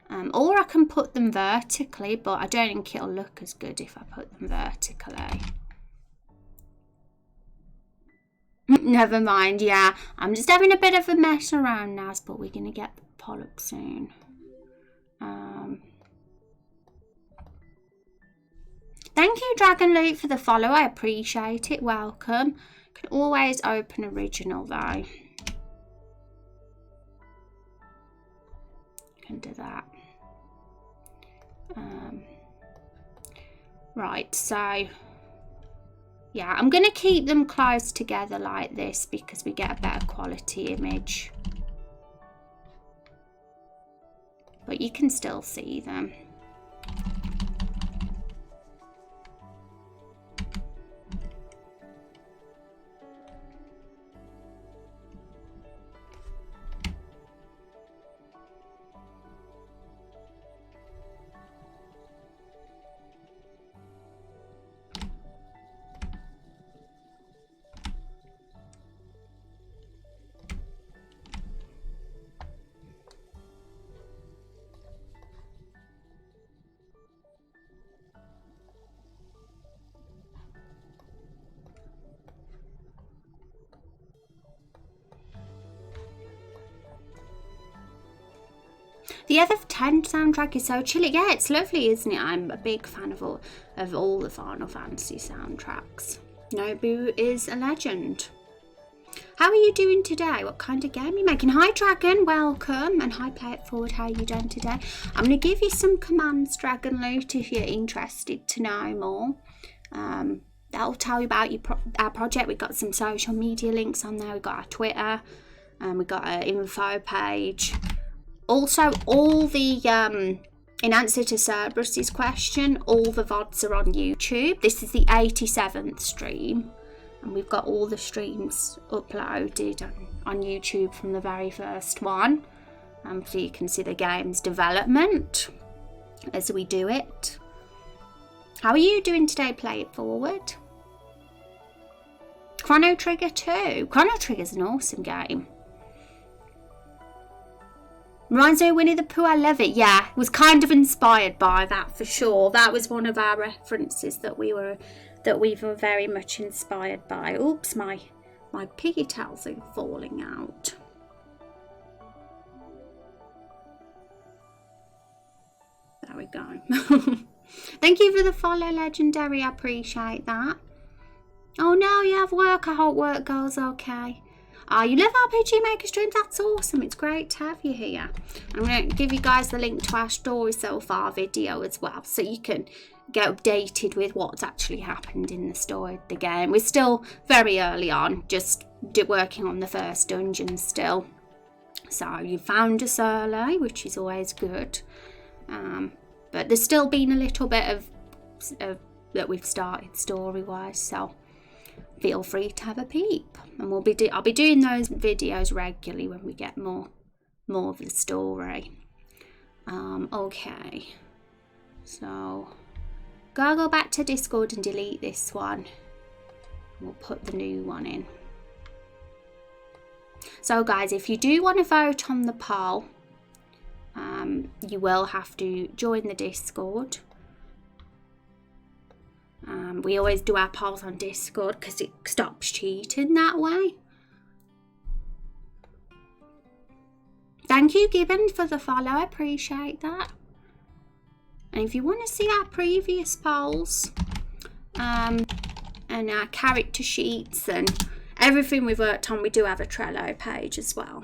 Or I can put them vertically, but I don't think it'll look as good if I put them vertically. Never mind, yeah. I'm just having a bit of a mess around now, but we're going to get the poll up soon. Thank you, Dragon Loot, for the follow. I appreciate it. Welcome. Can always open original, though. Can do that. Right, so... yeah, I'm going to keep them close together like this because we get a better quality image. But you can still see them. The F10 soundtrack is so chilly. Yeah, it's lovely, isn't it? I'm a big fan of all the Final Fantasy soundtracks. Nobu is a legend. How are you doing today? What kind of game are you making? Hi Dragon, welcome. And hi Play It Forward, how are you doing today? I'm going to give you some commands, Dragon Loot, if you're interested to know more. That'll tell you about our project. We've got some social media links on there. We've got our Twitter, and we've got an info page. Also, all the, in answer to Cerberus's question, all the VODs are on YouTube. This is the 87th stream. And we've got all the streams uploaded on YouTube from the very first one. So you can see the game's development as we do it. How are you doing today, Play It Forward? Chrono Trigger 2. Chrono Trigger's an awesome game. Reminds me of Winnie the Pooh, I love it. Yeah, it was kind of inspired by that for sure. That was one of our references that we were very much inspired by. Oops, my piggy tails are falling out. There we go. Thank you for the follow, Legendary. I appreciate that. Oh no, you have work. I hope work goes okay. You love RPG Maker streams? That's awesome. It's great to have you here. I'm going to give you guys the link to our story so far video as well, so you can get updated with what's actually happened in the story of the game. We're still very early on, just working on the first dungeon still. So you found us early, which is always good. But there's still been a little bit of that we've started story-wise, so feel free to have a peep. And I'll be doing those videos regularly when we get more of the story. Okay, so go back to Discord and delete this one. We'll put the new one in. So guys, if you do want to vote on the poll, you will have to join the Discord. We always do our polls on Discord because it stops cheating that way. Thank you, Gibbon, for the follow. I appreciate that. And if you want to see our previous polls and our character sheets and everything we've worked on, we do have a Trello page as well.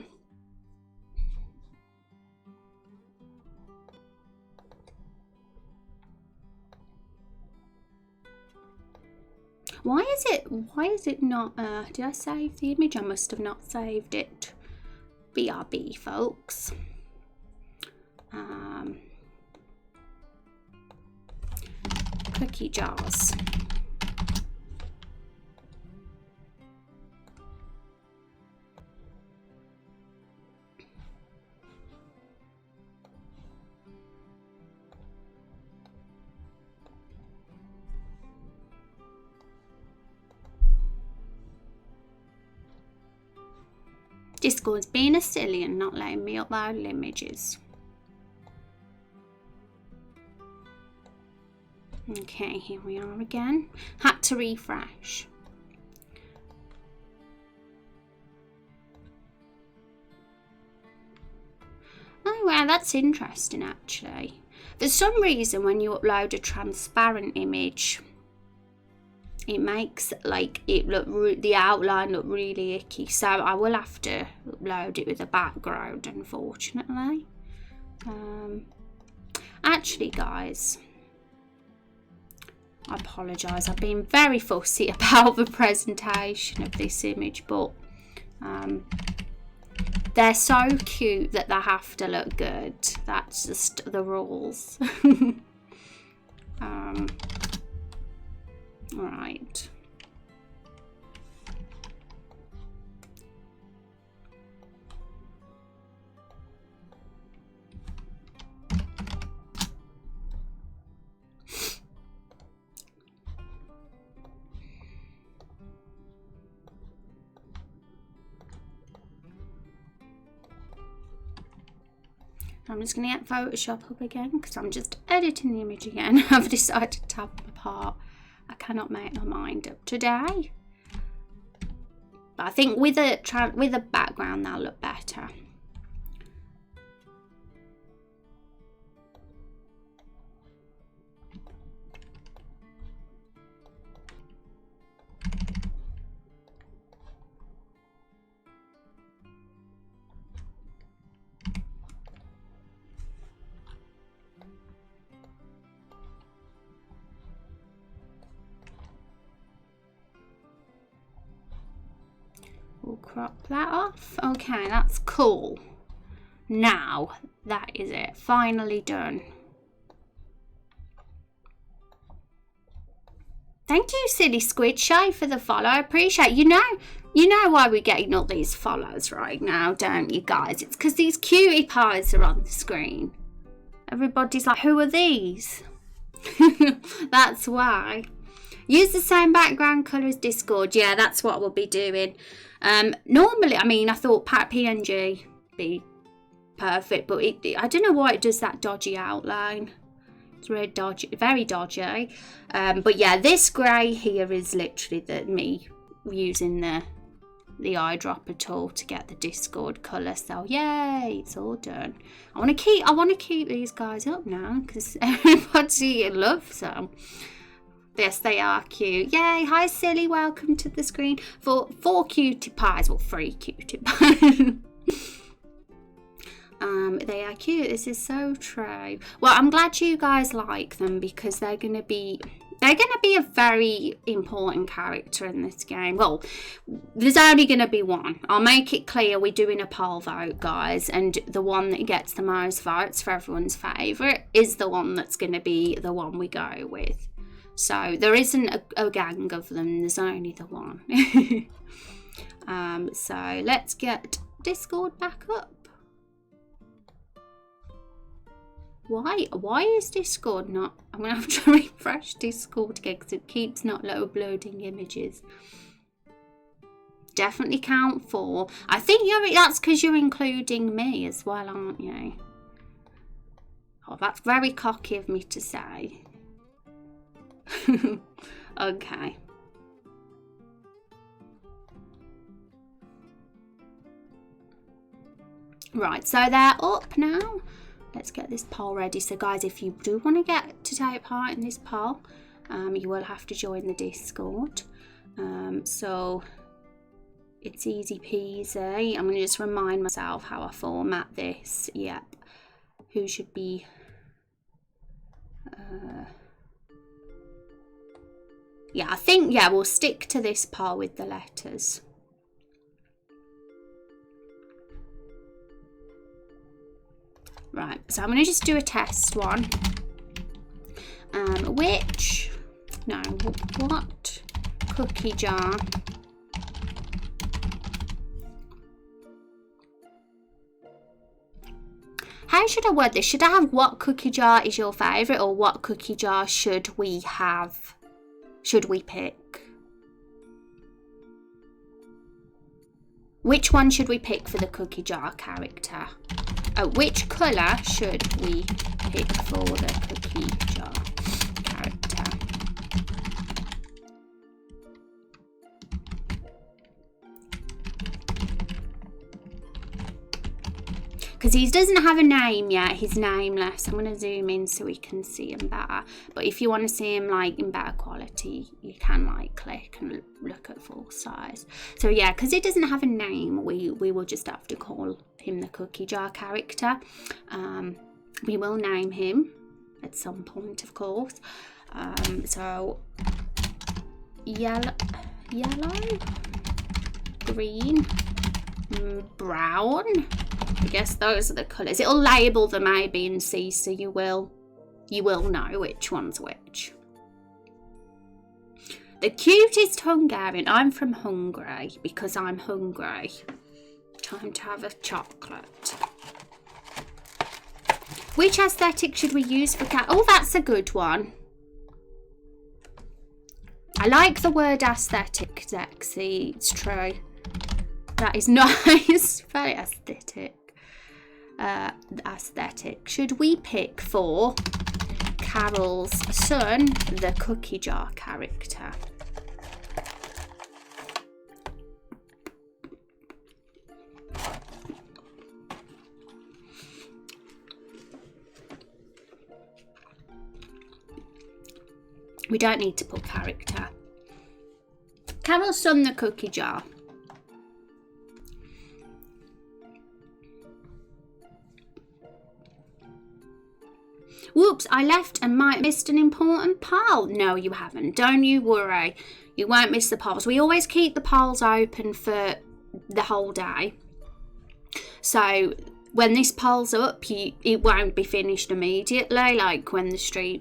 Why is it not, did I save the image? I must have not saved it. BRB, folks. Cookie jars. Discord's being a silly and not letting me upload images. Okay, here we are again. Had to refresh. Oh wow, that's interesting actually. For some reason when you upload a transparent image, it makes like it look the outline look really icky, so I will have to upload it with a background, unfortunately. Actually guys, I apologise, I've been very fussy about the presentation of this image, but they're so cute that they have to look good. That's just the rules. Right. I'm just going to get Photoshop up again because I'm just editing the image again. I've decided to tab them apart. I cannot make my mind up today. But I think with a background they'll look better. crop that off. Okay, that's cool. Now, that is it. Finally done. Thank you, Silly Squid Shy, for the follow. I appreciate it. You know why we're getting all these follows right now, don't you guys? It's because these cutie pies are on the screen. Everybody's like, who are these? That's why. Use the same background colour as Discord. Yeah, that's what we'll be doing. Normally, I mean, I thought PNG be perfect, but I don't know why it does that dodgy outline. It's very dodgy, very dodgy. But yeah, this grey here is literally me using the eyedropper tool to get the Discord colour. So yay, it's all done. I want to keep these guys up now because everybody loves them. Yes, they are cute. Yay! Hi, Silly. Welcome to the screen for 4 cutie pies. Well, 3 cutie pies. They are cute. This is so true. Well, I'm glad you guys like them because they're gonna be a very important character in this game. Well, there's only gonna be one. I'll make it clear we're doing a poll vote, guys, and the one that gets the most votes for everyone's favourite is the one that's gonna be the one we go with. So there isn't a gang of them. There's only the one. So let's get Discord back up. Why is Discord not? I'm gonna have to refresh Discord again because it keeps not uploading images. Definitely count 4. I think that's because you're including me as well, aren't you? Oh, that's very cocky of me to say. Okay. Right, so they're up now. Let's get this poll ready. So guys, if you do want to get to take part in this poll, you will have to join the Discord. So it's easy peasy. I'm going to just remind myself how I format this. Yep. Who should be... yeah, I think, yeah, we'll stick to this poll with the letters. Right, so I'm going to just do a test one. What cookie jar how should I word this? Should I have what cookie jar is your favourite, or what cookie jar should we have? Should we pick? Which one should we pick for the cookie jar character? Which colour should we pick for the cookie jar character? Because he doesn't have a name yet, he's nameless. I'm going to zoom in so we can see him better. But if you want to see him like in better quality, you can like click and look at full size. So yeah, because he doesn't have a name, we will just have to call him the cookie jar character. We will name him at some point, of course. So yellow, green, brown. I guess those are the colours. It'll label them A, B and C, so you will know which one's which. The cutest Hungarian. I'm from Hungary because I'm hungry. Time to have a chocolate. Which aesthetic should we use for cat? Oh, that's a good one. I like the word aesthetic, Zexy. It's true. That is nice. Very aesthetic. Aesthetic. Should we pick for Carol's son the cookie jar character? We don't need to put character. Carol's son the cookie jar. Whoops, I left and might have missed an important poll. No, you haven't. Don't you worry. You won't miss the polls. We always keep the polls open for the whole day. So when this poll's up, it won't be finished immediately, like when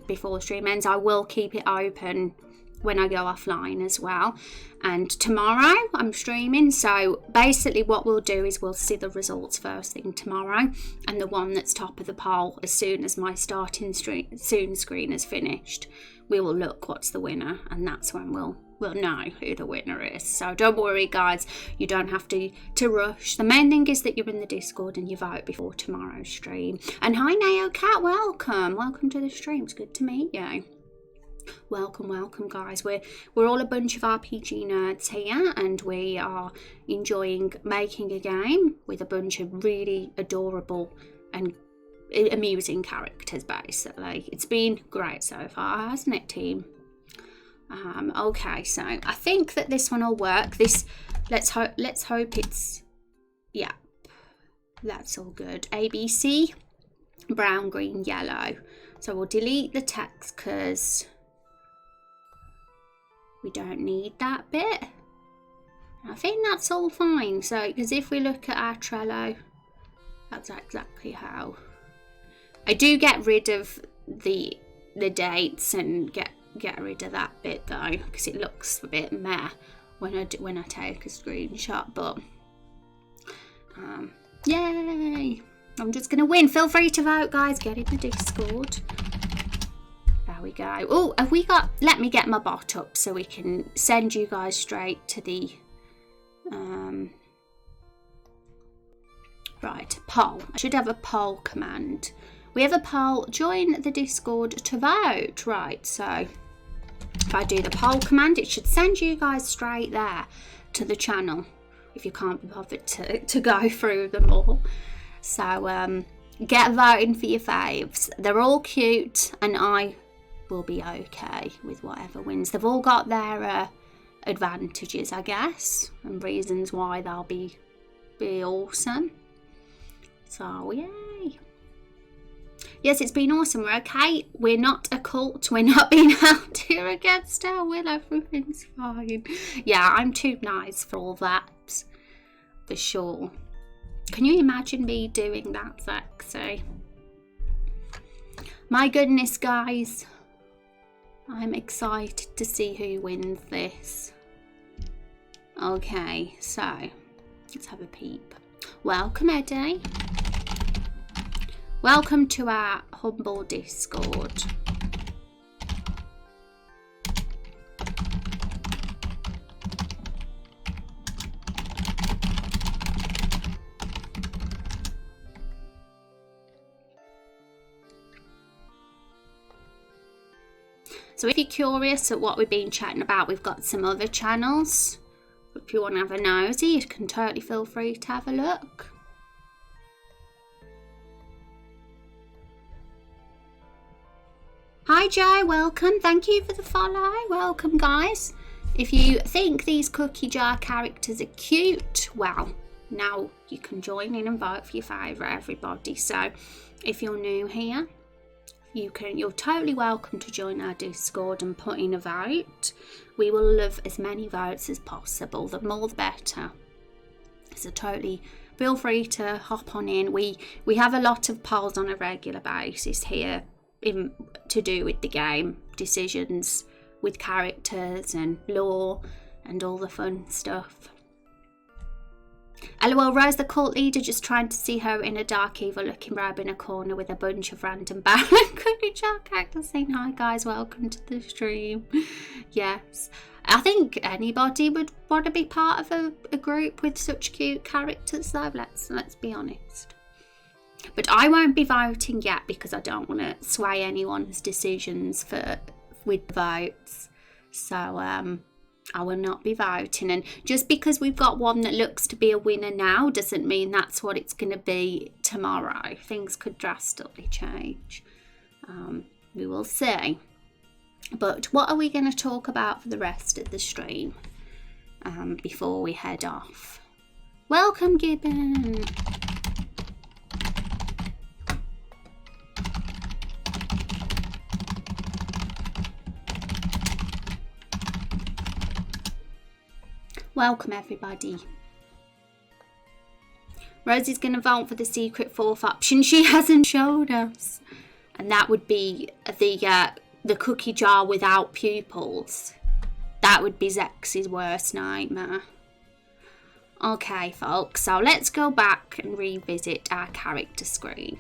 before the stream ends. I will keep it open when I go offline as well. And tomorrow I'm streaming, so basically what we'll do is we'll see the results first thing tomorrow, and the one that's top of the poll, as soon as my starting soon screen is finished, we will look what's the winner, and that's when we'll know who the winner is. So don't worry guys, you don't have to rush. The main thing is that you're in the Discord and you vote before tomorrow's stream. And hi Neo Cat, welcome to the stream. It's good to meet you. Welcome guys. We're all a bunch of RPG nerds here, and we are enjoying making a game with a bunch of really adorable and amusing characters. Basically, it's been great so far, hasn't it, team? Okay, so I think that this one will work. Let's hope it's, yeah, that's all good. ABC, brown, green, yellow. So we'll delete the text because we don't need that bit. I think that's all fine. So, because if we look at our Trello, that's exactly how. I do get rid of the dates and get rid of that bit though, because it looks a bit meh when I take a screenshot. But yay! I'm just gonna win. Feel free to vote, guys. Get in the Discord. There we go. Oh, have we got? Let me get my bot up so we can send you guys straight to the right, poll. I should have a poll command. We have a poll. Join the Discord to vote. Right, so if I do the poll command, it should send you guys straight there to the channel if you can't be bothered to go through them all. So get voting for your faves. They're all cute, and I will be okay with whatever wins. They've all got their advantages, I guess, and reasons why they'll be awesome. So yay! Yes, it's been awesome. We're okay. We're not a cult. We're not being held here against our will. Everything's fine. Yeah, I'm too nice for all that, for sure. Can you imagine me doing that sexy? My goodness, guys. I'm excited to see who wins this. Okay, so let's have a peep. Welcome, Eddie. Welcome to our humble Discord. So if you're curious at what we've been chatting about, we've got some other channels. If you want to have a nosy, you can totally feel free to have a look. Hi Jai, welcome. Thank you for the follow. Welcome guys. If you think these cookie jar characters are cute, well, now you can join in and vote for your favourite, everybody. So if you're new here, you're totally welcome to join our Discord and put in a vote. We will love as many votes as possible. The more the better. So totally feel free to hop on in. We have a lot of polls on a regular basis here to do with the game, decisions with characters and lore and all the fun stuff. LOL, Rose the cult leader, just trying to see her in a dark evil looking robe in a corner with a bunch of random barrel cookie jar characters saying hi guys, welcome to the stream. Yes, I think anybody would want to be part of a group with such cute characters though, let's be honest. But I won't be voting yet because I don't want to sway anyone's decisions with votes. So I will not be voting, and just because we've got one that looks to be a winner now doesn't mean that's what it's going to be tomorrow. Things could drastically change. We will see. But what are we going to talk about for the rest of the stream before we head off? Welcome, Gibbon. Welcome everybody. Rosie's going to vote for the secret fourth option she hasn't showed us. And that would be the cookie jar without pupils. That would be Zex's worst nightmare. Okay, folks, so let's go back and revisit our character screen.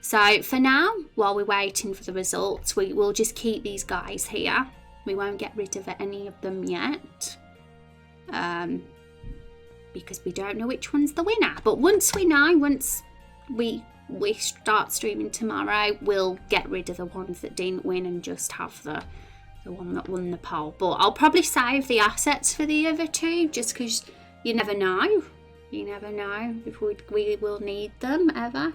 So for now, while we're waiting for the results, we will just keep these guys here. We won't get rid of any of them yet. Because we don't know which one's the winner. But once we know, once we start streaming tomorrow, we'll get rid of the ones that didn't win and just have the one that won the poll. But I'll probably save the assets for the other two, just because you never know. You never know if we will need them ever.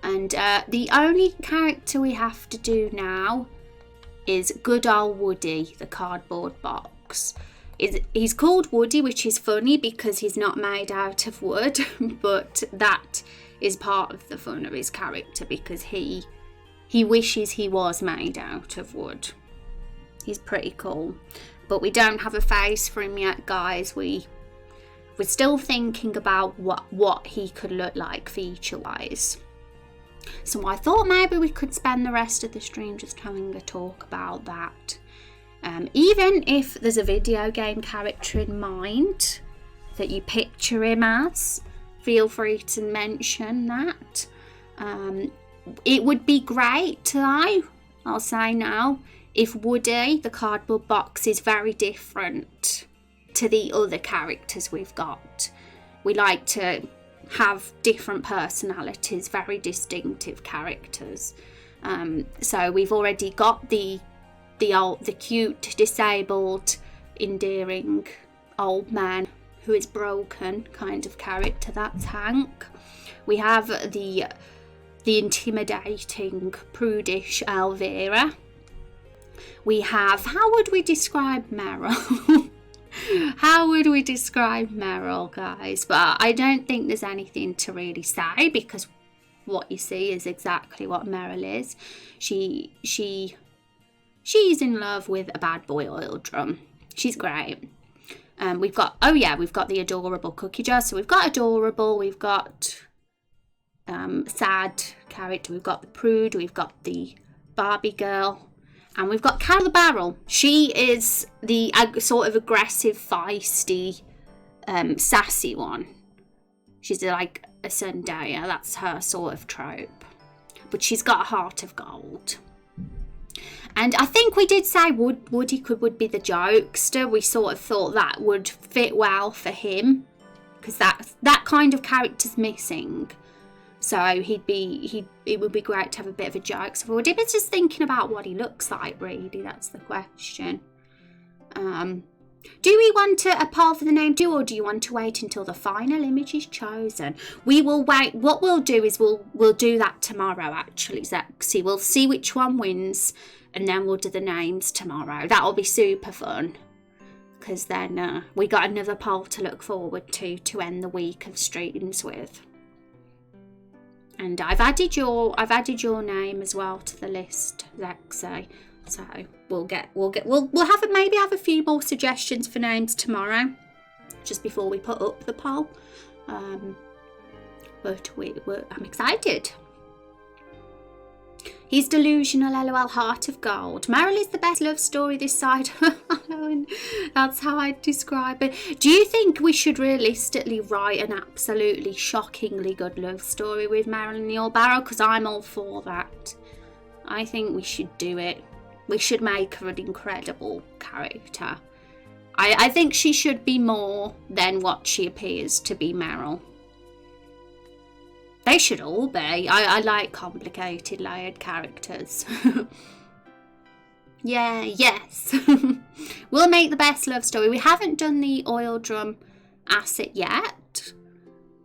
And the only character we have to do now is good old Woody, the cardboard box. He's called Woody, which is funny because he's not made out of wood, but that is part of the fun of his character because he wishes he was made out of wood. He's pretty cool. But we don't have a face for him yet, guys. We're still thinking about what he could look like feature-wise. So I thought maybe we could spend the rest of the stream just having a talk about that. Even if there's a video game character in mind that you picture him as, feel free to mention that. It would be great, though, I'll say now, if Woody, the cardboard box, is very different to the other characters we've got. We like to have different personalities, very distinctive characters. So we've already got the cute, disabled, endearing old man who is broken kind of character. That's Hank. We have the intimidating, prudish Elvira. We have, how would we describe Meryl? How would we describe Meryl, guys? But I don't think there's anything to really say because what you see is exactly what Meryl is. She's in love with a bad boy oil drum. She's great. We've got the adorable cookie jar. So we've got adorable, we've got sad character, we've got the prude, we've got the Barbie girl, and we've got Carol the Barrel. She is the sort of aggressive, feisty, sassy one. She's like a Sundayer. That's her sort of trope. But she's got a heart of gold. And I think we did say Woody would be the jokester. We sort of thought that would fit well for him because that kind of character's missing. So it would be great to have a bit of a joke. So Woody, but just thinking about what he looks like, really, that's the question. Do we want a poll for the name too, or do you want to wait until the final image is chosen? We will wait. What we'll do is we'll do that tomorrow, actually, Zexy. We'll see which one wins, and then we'll do the names tomorrow. That'll be super fun. Because then we got another poll to look forward to end the week of streams with. And I've added your name as well to the list, Zexy. So we'll maybe have a few more suggestions for names tomorrow, just before we put up the poll. But I'm excited. He's delusional, LOL, heart of gold. Meryl is the best love story this side. That's how I describe it. Do you think we should realistically write an absolutely shockingly good love story with Meryl in the old barrel? Because I'm all for that. I think we should do it. We should make her an incredible character. I think she should be more than what she appears to be, Meryl. They should all be. I like complicated, layered characters. Yeah, yes. We'll make the best love story. We haven't done the oil drum asset yet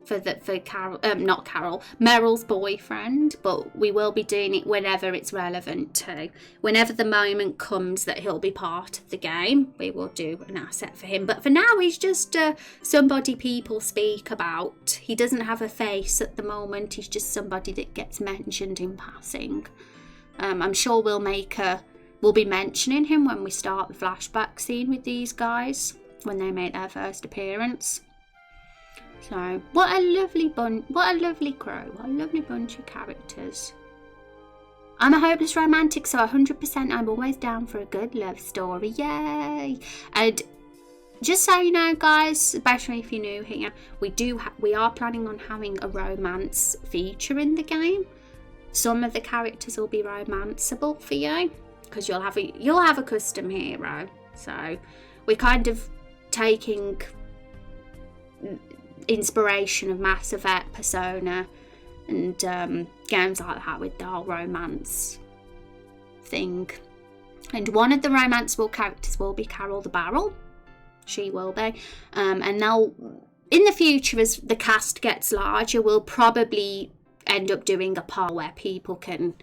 for Carol, not Carol, Meryl's boyfriend, but we will be doing it whenever it's relevant to. Whenever the moment comes that he'll be part of the game, we will do an asset for him. But for now, he's just somebody people speak about. He doesn't have a face at the moment. He's just somebody that gets mentioned in passing. I'm sure we'll be mentioning him when we start the flashback scene with these guys, when they make their first appearance. So, what a lovely crew, what a lovely bunch of characters. I'm a hopeless romantic, so 100% I'm always down for a good love story. Yay! And just so you know, guys, especially if you're new here, we are planning on having a romance feature in the game. Some of the characters will be romanceable for you because you'll have a custom hero. So we're kind of taking inspiration of Mass Effect, Persona, and games like that with the whole romance thing. And one of the romanceable characters will be Carol the Barrel. She will be. And they'll, in the future, as the cast gets larger, we'll probably end up doing a poll where people can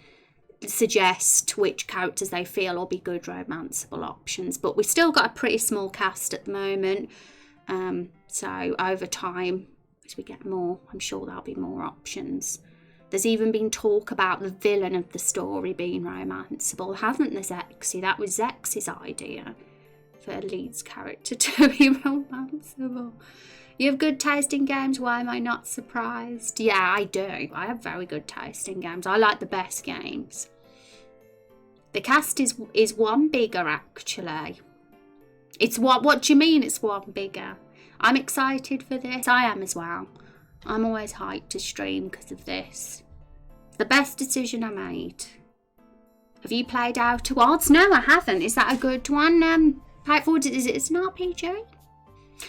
suggest which characters they feel will be good romanceable options. But we've still got a pretty small cast at the moment. So over time, as we get more, I'm sure there'll be more options. There's even been talk about the villain of the story being romanceable, hasn't there, Zexy? That was Zexy's idea for Lead's character to be romanceable. You have good taste in games, why am I not surprised? Yeah, I do. I have very good taste in games. I like the best games. The cast is one bigger, actually. It's what do you mean it's one bigger? I'm excited for this. I am as well. I'm always hyped to stream because of this. It's the best decision I made. Have you played Outer Worlds? No, I haven't. Is that a good one? Forward, it's an RPG?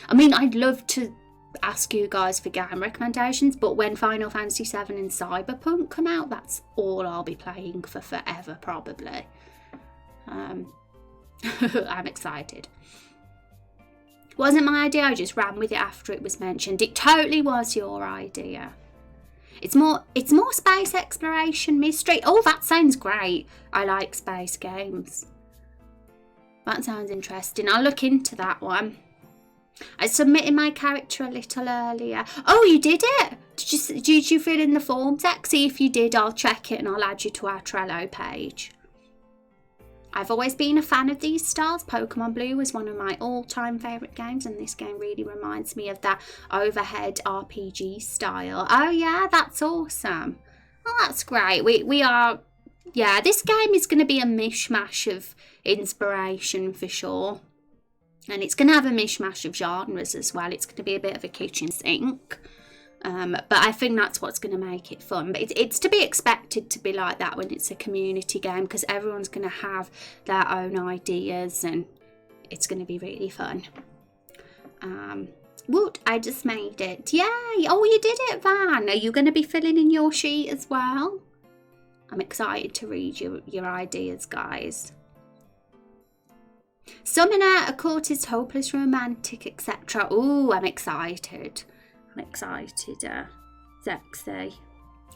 I mean, I'd love to ask you guys for game recommendations, but when Final Fantasy VII and Cyberpunk come out, that's all I'll be playing for forever, probably. I'm excited. Wasn't my idea, I just ran with it after it was mentioned. It totally was your idea. It's more space exploration, mystery. Oh, that sounds great. I like space games. That sounds interesting. I'll look into that one. I submitted my character a little earlier. Oh, you did it? Did you fill in the form, Zexy? If you did, I'll check it and I'll add you to our Trello page. I've always been a fan of these styles. Pokemon Blue was one of my all-time favourite games, and this game really reminds me of that overhead RPG style. Oh yeah, that's awesome. Oh, that's great. We are... Yeah, this game is going to be a mishmash of inspiration for sure. And it's going to have a mishmash of genres as well. It's going to be a bit of a kitchen sink. But I think that's what's going to make it fun. But it's to be expected to be like that when it's a community game, because everyone's going to have their own ideas and it's going to be really fun. Woot, I just made it. Yay! Oh, you did it, Van. Are you going to be filling in your sheet as well? I'm excited to read your ideas, guys. Summoner, a courtist, hopeless romantic, etc. Oh, I'm excited. Zexy.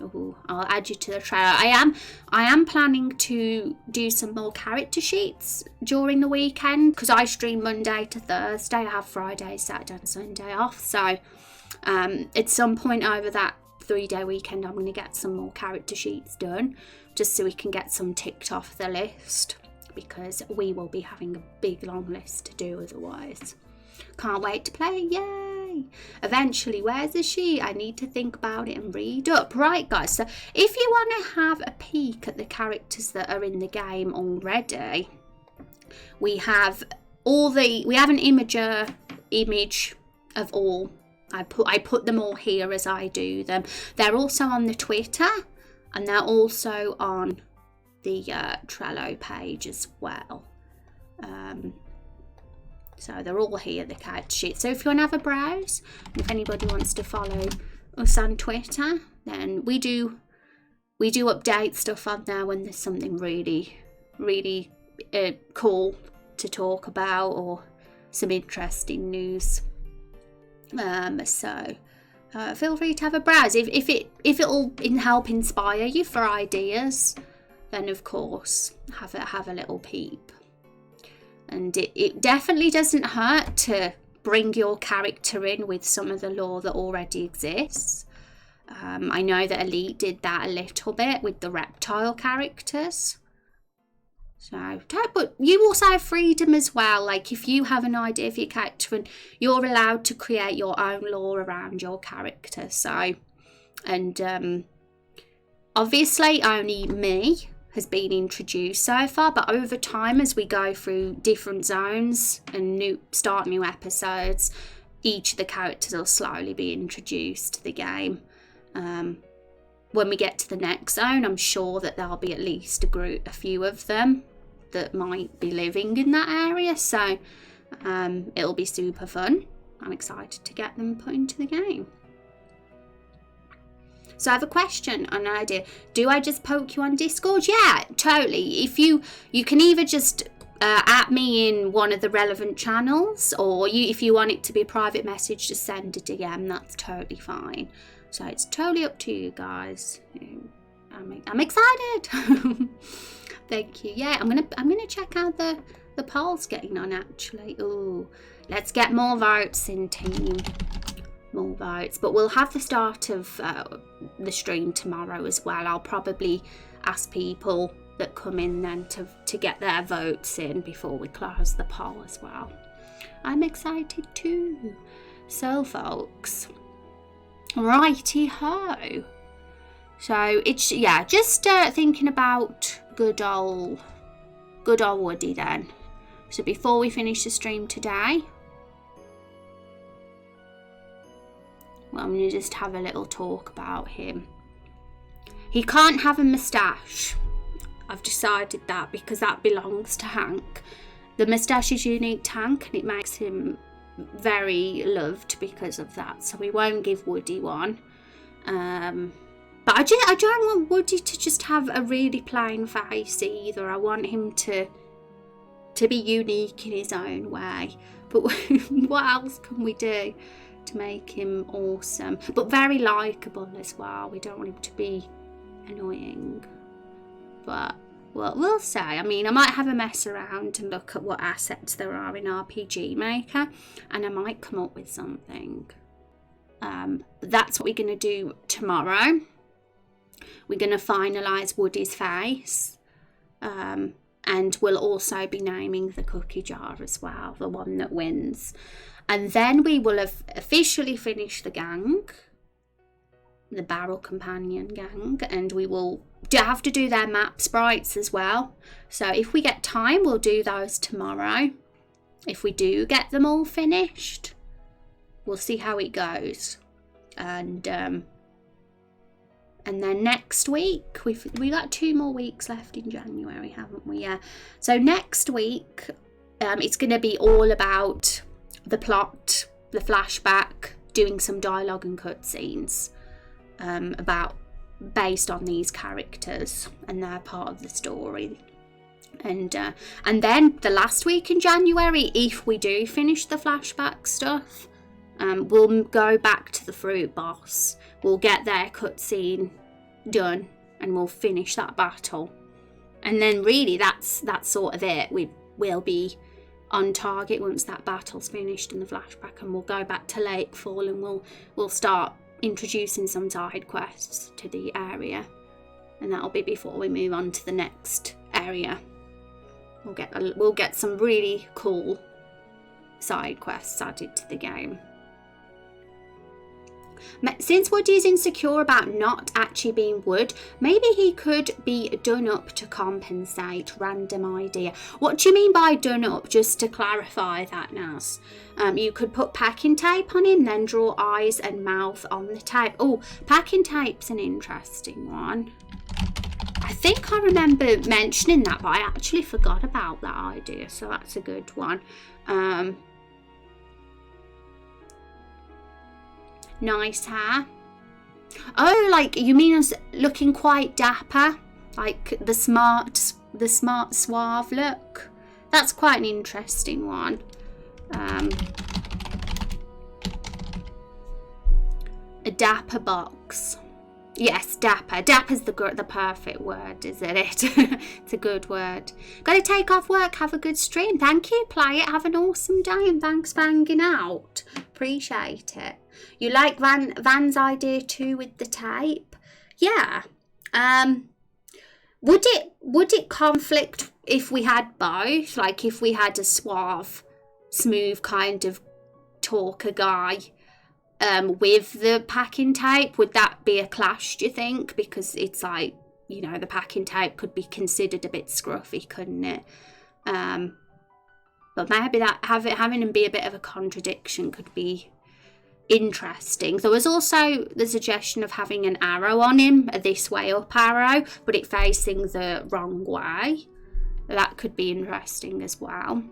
Oh, I'll add you to the trailer. I am planning to do some more character sheets during the weekend because I stream Monday to Thursday. I have Friday, Saturday, and Sunday off. So, at some point over that 3-day weekend, I'm going to get some more character sheets done, just so we can get some ticked off the list, because we will be having a big long list to do otherwise. Can't wait to play, yay! Eventually, where's the sheet? I need to think about it and read up. Right, guys, so if you want to have a peek at the characters that are in the game already, we have an image of all. I put them all here as I do them. They're also on the Twitter, and they're also on the Trello page as well. So they're all here, the character sheet. So if you want to have a browse, if anybody wants to follow us on Twitter, then we do update stuff on there when there's something really, really cool to talk about, or some interesting news. So feel free to have a browse. If it'll help inspire you for ideas, then of course have a little peep. And it definitely doesn't hurt to bring your character in with some of the lore that already exists. I know that Elite did that a little bit with the reptile characters. So, but you also have freedom as well. Like, if you have an idea for your character, and you're allowed to create your own lore around your character. So, and obviously only me has been introduced so far, but over time, as we go through different zones and start new episodes, each of the characters will slowly be introduced to the game. When we get to the next zone, I'm sure that there'll be at least a few of them that might be living in that area. So it'll be super fun. I'm excited to get them put into the game. So I have a question, an idea. Do I just poke you on Discord? Yeah, totally. If you can either just at me in one of the relevant channels, or if you want it to be a private message, just send a DM. That's totally fine. So it's totally up to you guys. I'm excited. Thank you. Yeah, I'm gonna check out the polls getting on actually. Ooh, let's get more votes in, team. More votes. But we'll have the start of the stream tomorrow as well. I'll probably ask people that come in then to get their votes in before we close the poll as well. I'm excited too. So folks, righty ho. So it's just thinking about good old Woody then. So before we finish the stream today, well, I'm going to just have a little talk about him. He can't have a moustache. I've decided that because that belongs to Hank. The moustache is unique to Hank and it makes him very loved because of that. So we won't give Woody one. But I don't want Woody to just have a really plain face either. I want him to be unique in his own way. But what else can we do to make him awesome? But very likeable as well. We don't want him to be annoying. But we'll say. I mean, I might have a mess around and look at what assets there are in RPG Maker, and I might come up with something. But that's what we're going to do tomorrow. We're going to finalise Woody's face. And we'll also be naming the cookie jar as well, the one that wins. And then we will have officially finished the gang, the Barrel Companion gang, and we will have to do their map sprites as well. So if we get time, we'll do those tomorrow. If we do get them all finished, we'll see how it goes. And then next week, we got 2 more weeks left in January, haven't we? Yeah. So next week, it's going to be all about the plot, the flashback, doing some dialogue and cutscenes based on these characters, and they're part of the story. And then the last week in January, if we do finish the flashback stuff, we'll go back to the fruit boss. We'll get their cutscene done, and we'll finish that battle. And then really, that's sort of it. We'll be on target once that battle's finished in the flashback, and we'll go back to Lakefall, and we'll start introducing some side quests to the area, and that'll be before we move on to the next area. We'll get some really cool side quests added to the game. Since Woody is insecure about not actually being wood, maybe he could be done up to compensate. Random idea. What do you mean by done up? Just to clarify that, Naz. You could put packing tape on him, then draw eyes and mouth on the tape. Oh, packing tape's an interesting one. I think I remember mentioning that, but I actually forgot about that idea, so that's a good one. Nice hair. Oh, like you mean us looking quite dapper, like the smart suave look. That's quite an interesting one. A dapper box. Yes, dapper. Dapper's the perfect word, isn't it? It's a good word. Got to take off work. Have a good stream. Thank you, Play It. Have an awesome day, and thanks for hanging out. Appreciate it. You like Van's idea too with the tape? Yeah. Would it conflict if we had both, like if we had a suave, smooth kind of talker guy with the packing tape, would that be a clash, do you think? Because it's like, you know, the packing tape could be considered a bit scruffy, couldn't it? But maybe that having him be a bit of a contradiction could be interesting. There was also the suggestion of having an arrow on him, a this way up arrow, but it facing the wrong way. That could be interesting as well.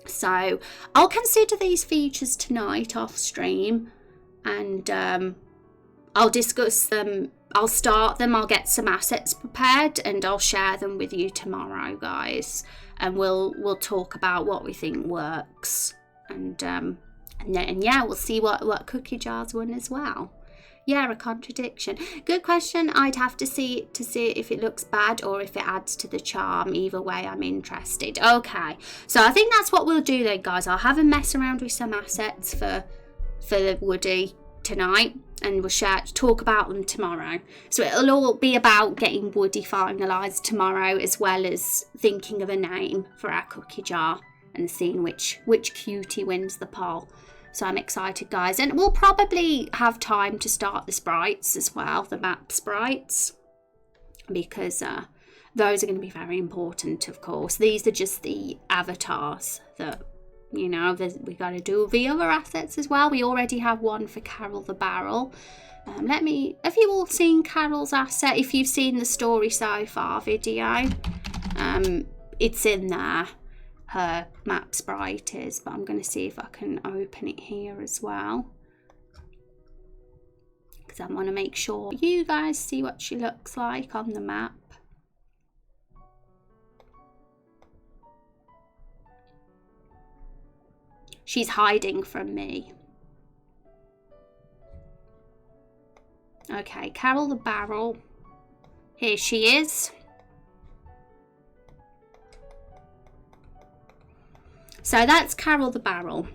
So I'll consider these features tonight off stream, and I'll discuss them. I'll start them, I'll get some assets prepared, and I'll share them with you tomorrow, guys. And we'll talk about what we think works. And then yeah, we'll see what cookie jars won as well. Yeah, a contradiction. Good question. I'd have to see it to see if it looks bad or if it adds to the charm. Either way, I'm interested. Okay, so I think that's what we'll do then, guys. I'll have a mess around with some assets for the Woody tonight, and we'll talk about them tomorrow. So it'll all be about getting Woody finalised tomorrow, as well as thinking of a name for our cookie jar and seeing which cutie wins the poll. So I'm excited, guys, and we'll probably have time to start the sprites as well, the map sprites, because those are going to be very important, of course. These are just the avatars that, you know, we got to do the other assets as well. We already have one for Carol the Barrel. Have you all seen Carol's asset? If you've seen the Story So Far video, it's in there. Her map sprite is, but I'm going to see if I can open it here as well, because I want to make sure you guys see what she looks like on the map. She's hiding from me. Okay, Carol the Barrel. Here she is. So that's Carol the Barrel.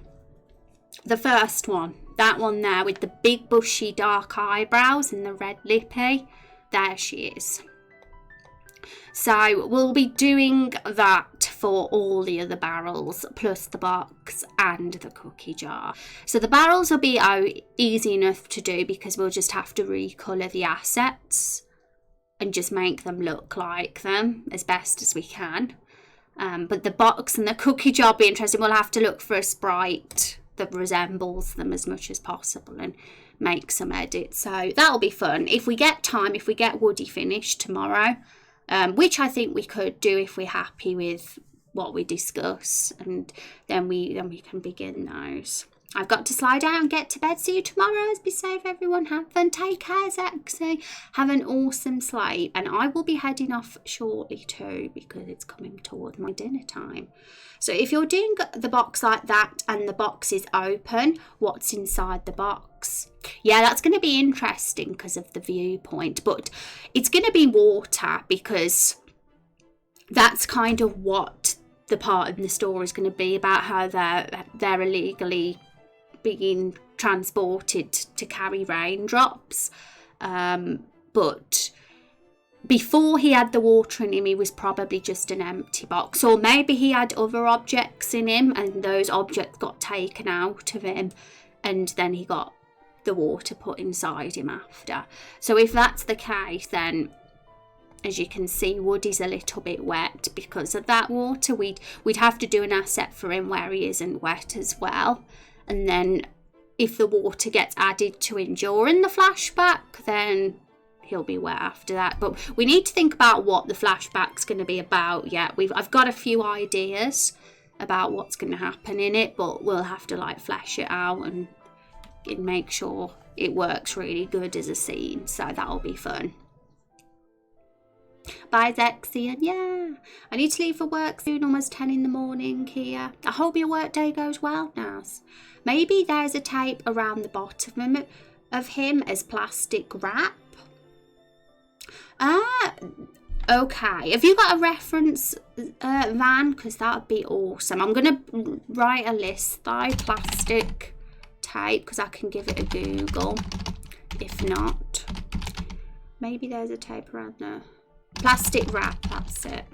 The first one. That one there with the big bushy dark eyebrows and the red lippy. There she is. So we'll be doing that for all the other barrels, plus the box and the cookie jar. So the barrels will be easy enough to do, because we'll just have to recolour the assets and just make them look like them as best as we can. But the box and the cookie jar will be interesting. We'll have to look for a sprite that resembles them as much as possible and make some edits. So that'll be fun. If we get time, if we get Woody finished tomorrow, which I think we could do if we're happy with what we discuss, and then we can begin those. I've got to slide out and get to bed. See you tomorrow. Be safe, everyone. Have fun. Take care, Zexy. Have an awesome sleep. And I will be heading off shortly too, because it's coming toward my dinner time. So if you're doing the box like that and the box is open, what's inside the box? Yeah, that's going to be interesting because of the viewpoint. But it's going to be water, because that's kind of what the part of the story is going to be about, how they're illegally being transported to carry raindrops. But before he had the water in him, he was probably just an empty box, or maybe he had other objects in him and those objects got taken out of him, and then he got the water put inside him after. So if that's the case, then as you can see, Woody's a little bit wet because of that water. We'd have to do an asset for him where he isn't wet as well. And then if the water gets added to him during the flashback, then he'll be wet after that. But we need to think about what the flashback's going to be about. Yeah, I've got a few ideas about what's going to happen in it, but we'll have to like flesh it out and make sure it works really good as a scene. So that'll be fun. Bye, Zexy, and yeah, I need to leave for work soon, almost 10 in the morning here. I hope your work day goes well, Naz. Maybe there's a tape around the bottom of him as plastic wrap. Okay. Have you got a reference, Van? Because that would be awesome. I'm going to write a list, though, plastic tape, because I can give it a Google. If not, maybe there's a tape around there. Plastic wrap, that's it.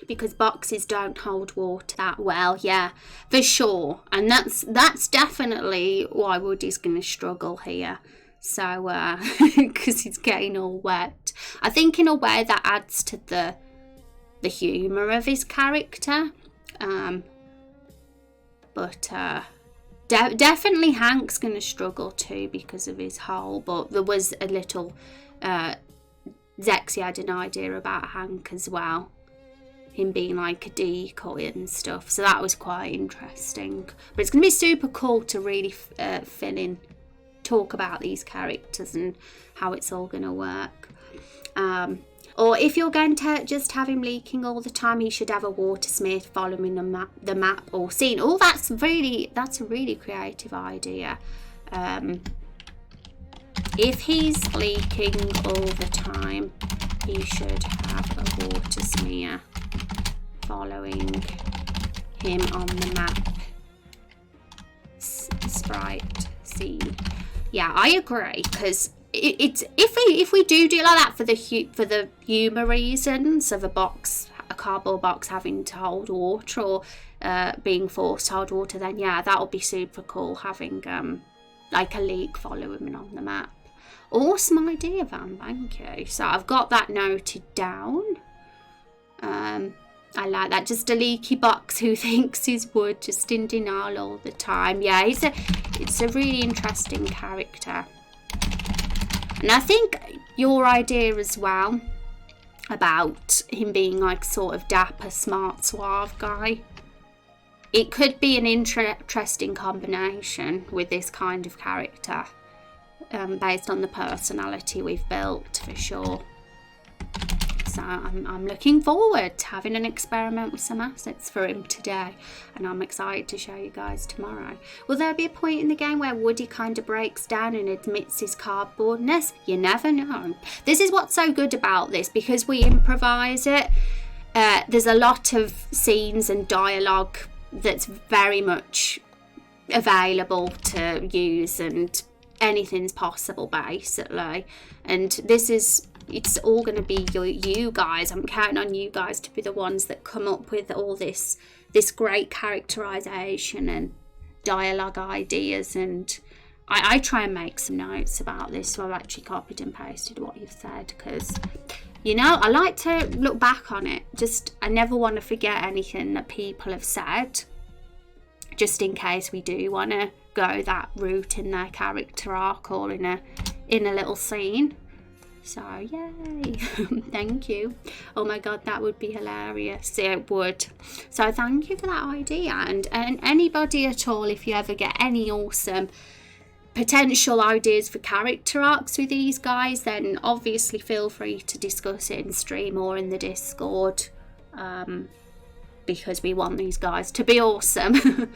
because boxes don't hold water that well. Yeah, for sure. And that's definitely why Woody's going to struggle here. So, because he's getting all wet. I think in a way that adds to the humour of his character. But definitely Hank's going to struggle too because of his hole. But there was a little... Zexy had an idea about Hank as well. Him being like a decoy and stuff. So that was quite interesting. But it's going to be super cool to really talk about these characters and how it's all going to work. Or if you're going to just have him leaking all the time, he should have a water smith following the map or scene. Oh, that's a really creative idea. If he's leaking all the time, he should have a water smear following him on the map sprite scene. Yeah, I agree, because if we do like that for the humour reasons of a cardboard box having to hold water or being forced to hold water, then yeah, that would be super cool, having like a leak following him on the map. Awesome idea, Van, thank you. So I've got that noted down. I like that. Just a leaky box who thinks he's Wood, just in denial all the time. Yeah, it's a really interesting character. And I think your idea as well about him being like sort of dapper, smart, suave guy, it could be an interesting combination with this kind of character, based on the personality we've built, for sure. So I'm looking forward to having an experiment with some assets for him today, and I'm excited to show you guys tomorrow. Will there be a point in the game where Woody kind of breaks down and admits his cardboardness? You never know. This is what's so good about this, because we improvise it. There's a lot of scenes and dialogue that's very much available to use, and anything's possible basically. And it's all going to be you guys. I'm counting on you guys to be the ones that come up with all this great characterization and dialogue ideas. And I try and make some notes about this, so I've actually copied and pasted what you've said, because you know, I like to look back on it. I never want to forget anything that people have said, just in case we do want to go that route in their character arc or in a little scene. So yay. Thank you. Oh my god, that would be hilarious. It would. So thank you for that idea. And anybody at all, if you ever get any awesome potential ideas for character arcs with these guys, then obviously feel free to discuss it in stream or in the Discord, because we want these guys to be awesome.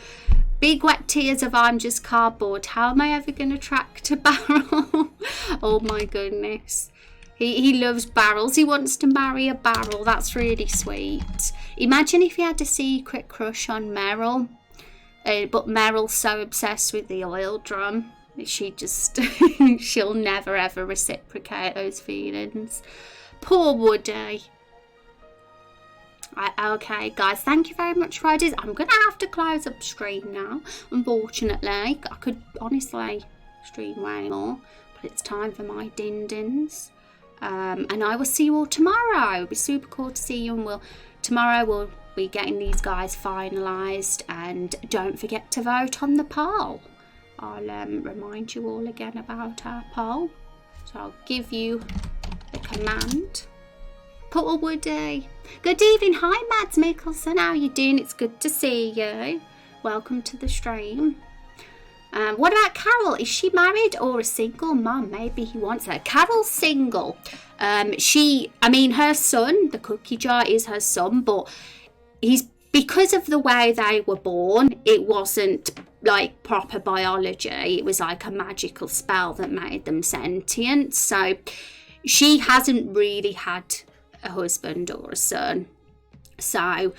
Big wet tears of I'm just cardboard. How am I ever going to track to Barrel? Oh my goodness. He loves barrels. He wants to marry a barrel. That's really sweet. Imagine if he had a secret crush on Meryl. But Meryl's so obsessed with the oil drum. She'll never ever reciprocate those feelings. Poor Woody. Okay guys, thank you very much for ideas. I'm gonna have to close up stream now, unfortunately. I could honestly stream way more, but it's time for my din-dins. And I will see you all tomorrow. It'll be super cool to see you, and tomorrow we'll be getting these guys finalised. And don't forget to vote on the poll. I'll remind you all again about our poll. So I'll give you the command. Poor Woody. Good evening. Hi, Mads Mikkelsen. How you doing? It's good to see you. Welcome to the stream. What about Carol? Is she married or a single mum? Maybe he wants her. Carol's single. Her son, the cookie jar, is her son, but because of the way they were born, it wasn't like proper biology. It was like a magical spell that made them sentient. So she hasn't really had a husband or a son. So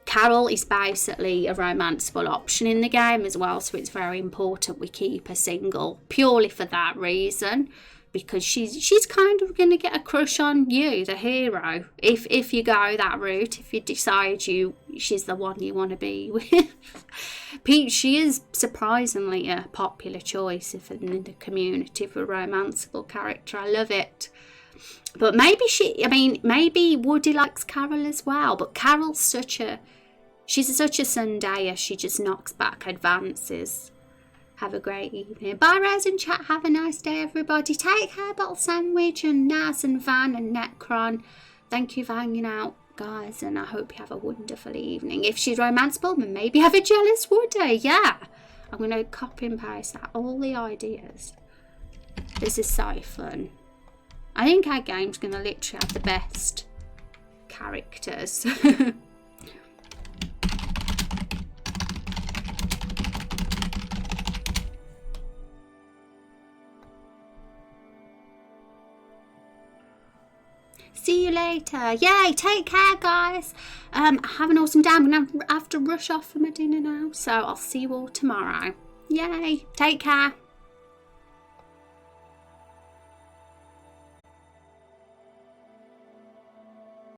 Carol is basically a romanceable option in the game as well, so it's very important we keep her single purely for that reason. because she's kind of going to get a crush on you, the hero, if you go that route, if you decide she's the one you want to be with. Peach, she is surprisingly a popular choice in the community for a romanceable character. I love it. But maybe Woody likes Carol as well, but Carol's such a Sundayer, she just knocks back advances. Have a great evening. Bye, Rose and chat. Have a nice day, everybody. Take care, Bottle Sandwich and Naz and Van and Necron. Thank you for hanging out, guys, and I hope you have a wonderful evening. If she's romanceable, then maybe have a jealous Woody. Yeah. I'm going to copy and paste out all the ideas. This is so fun. I think our game's going to literally have the best characters. See you later. Yay, take care, guys. Have an awesome day. I'm going to have to rush off for my dinner now, so I'll see you all tomorrow. Yay, take care.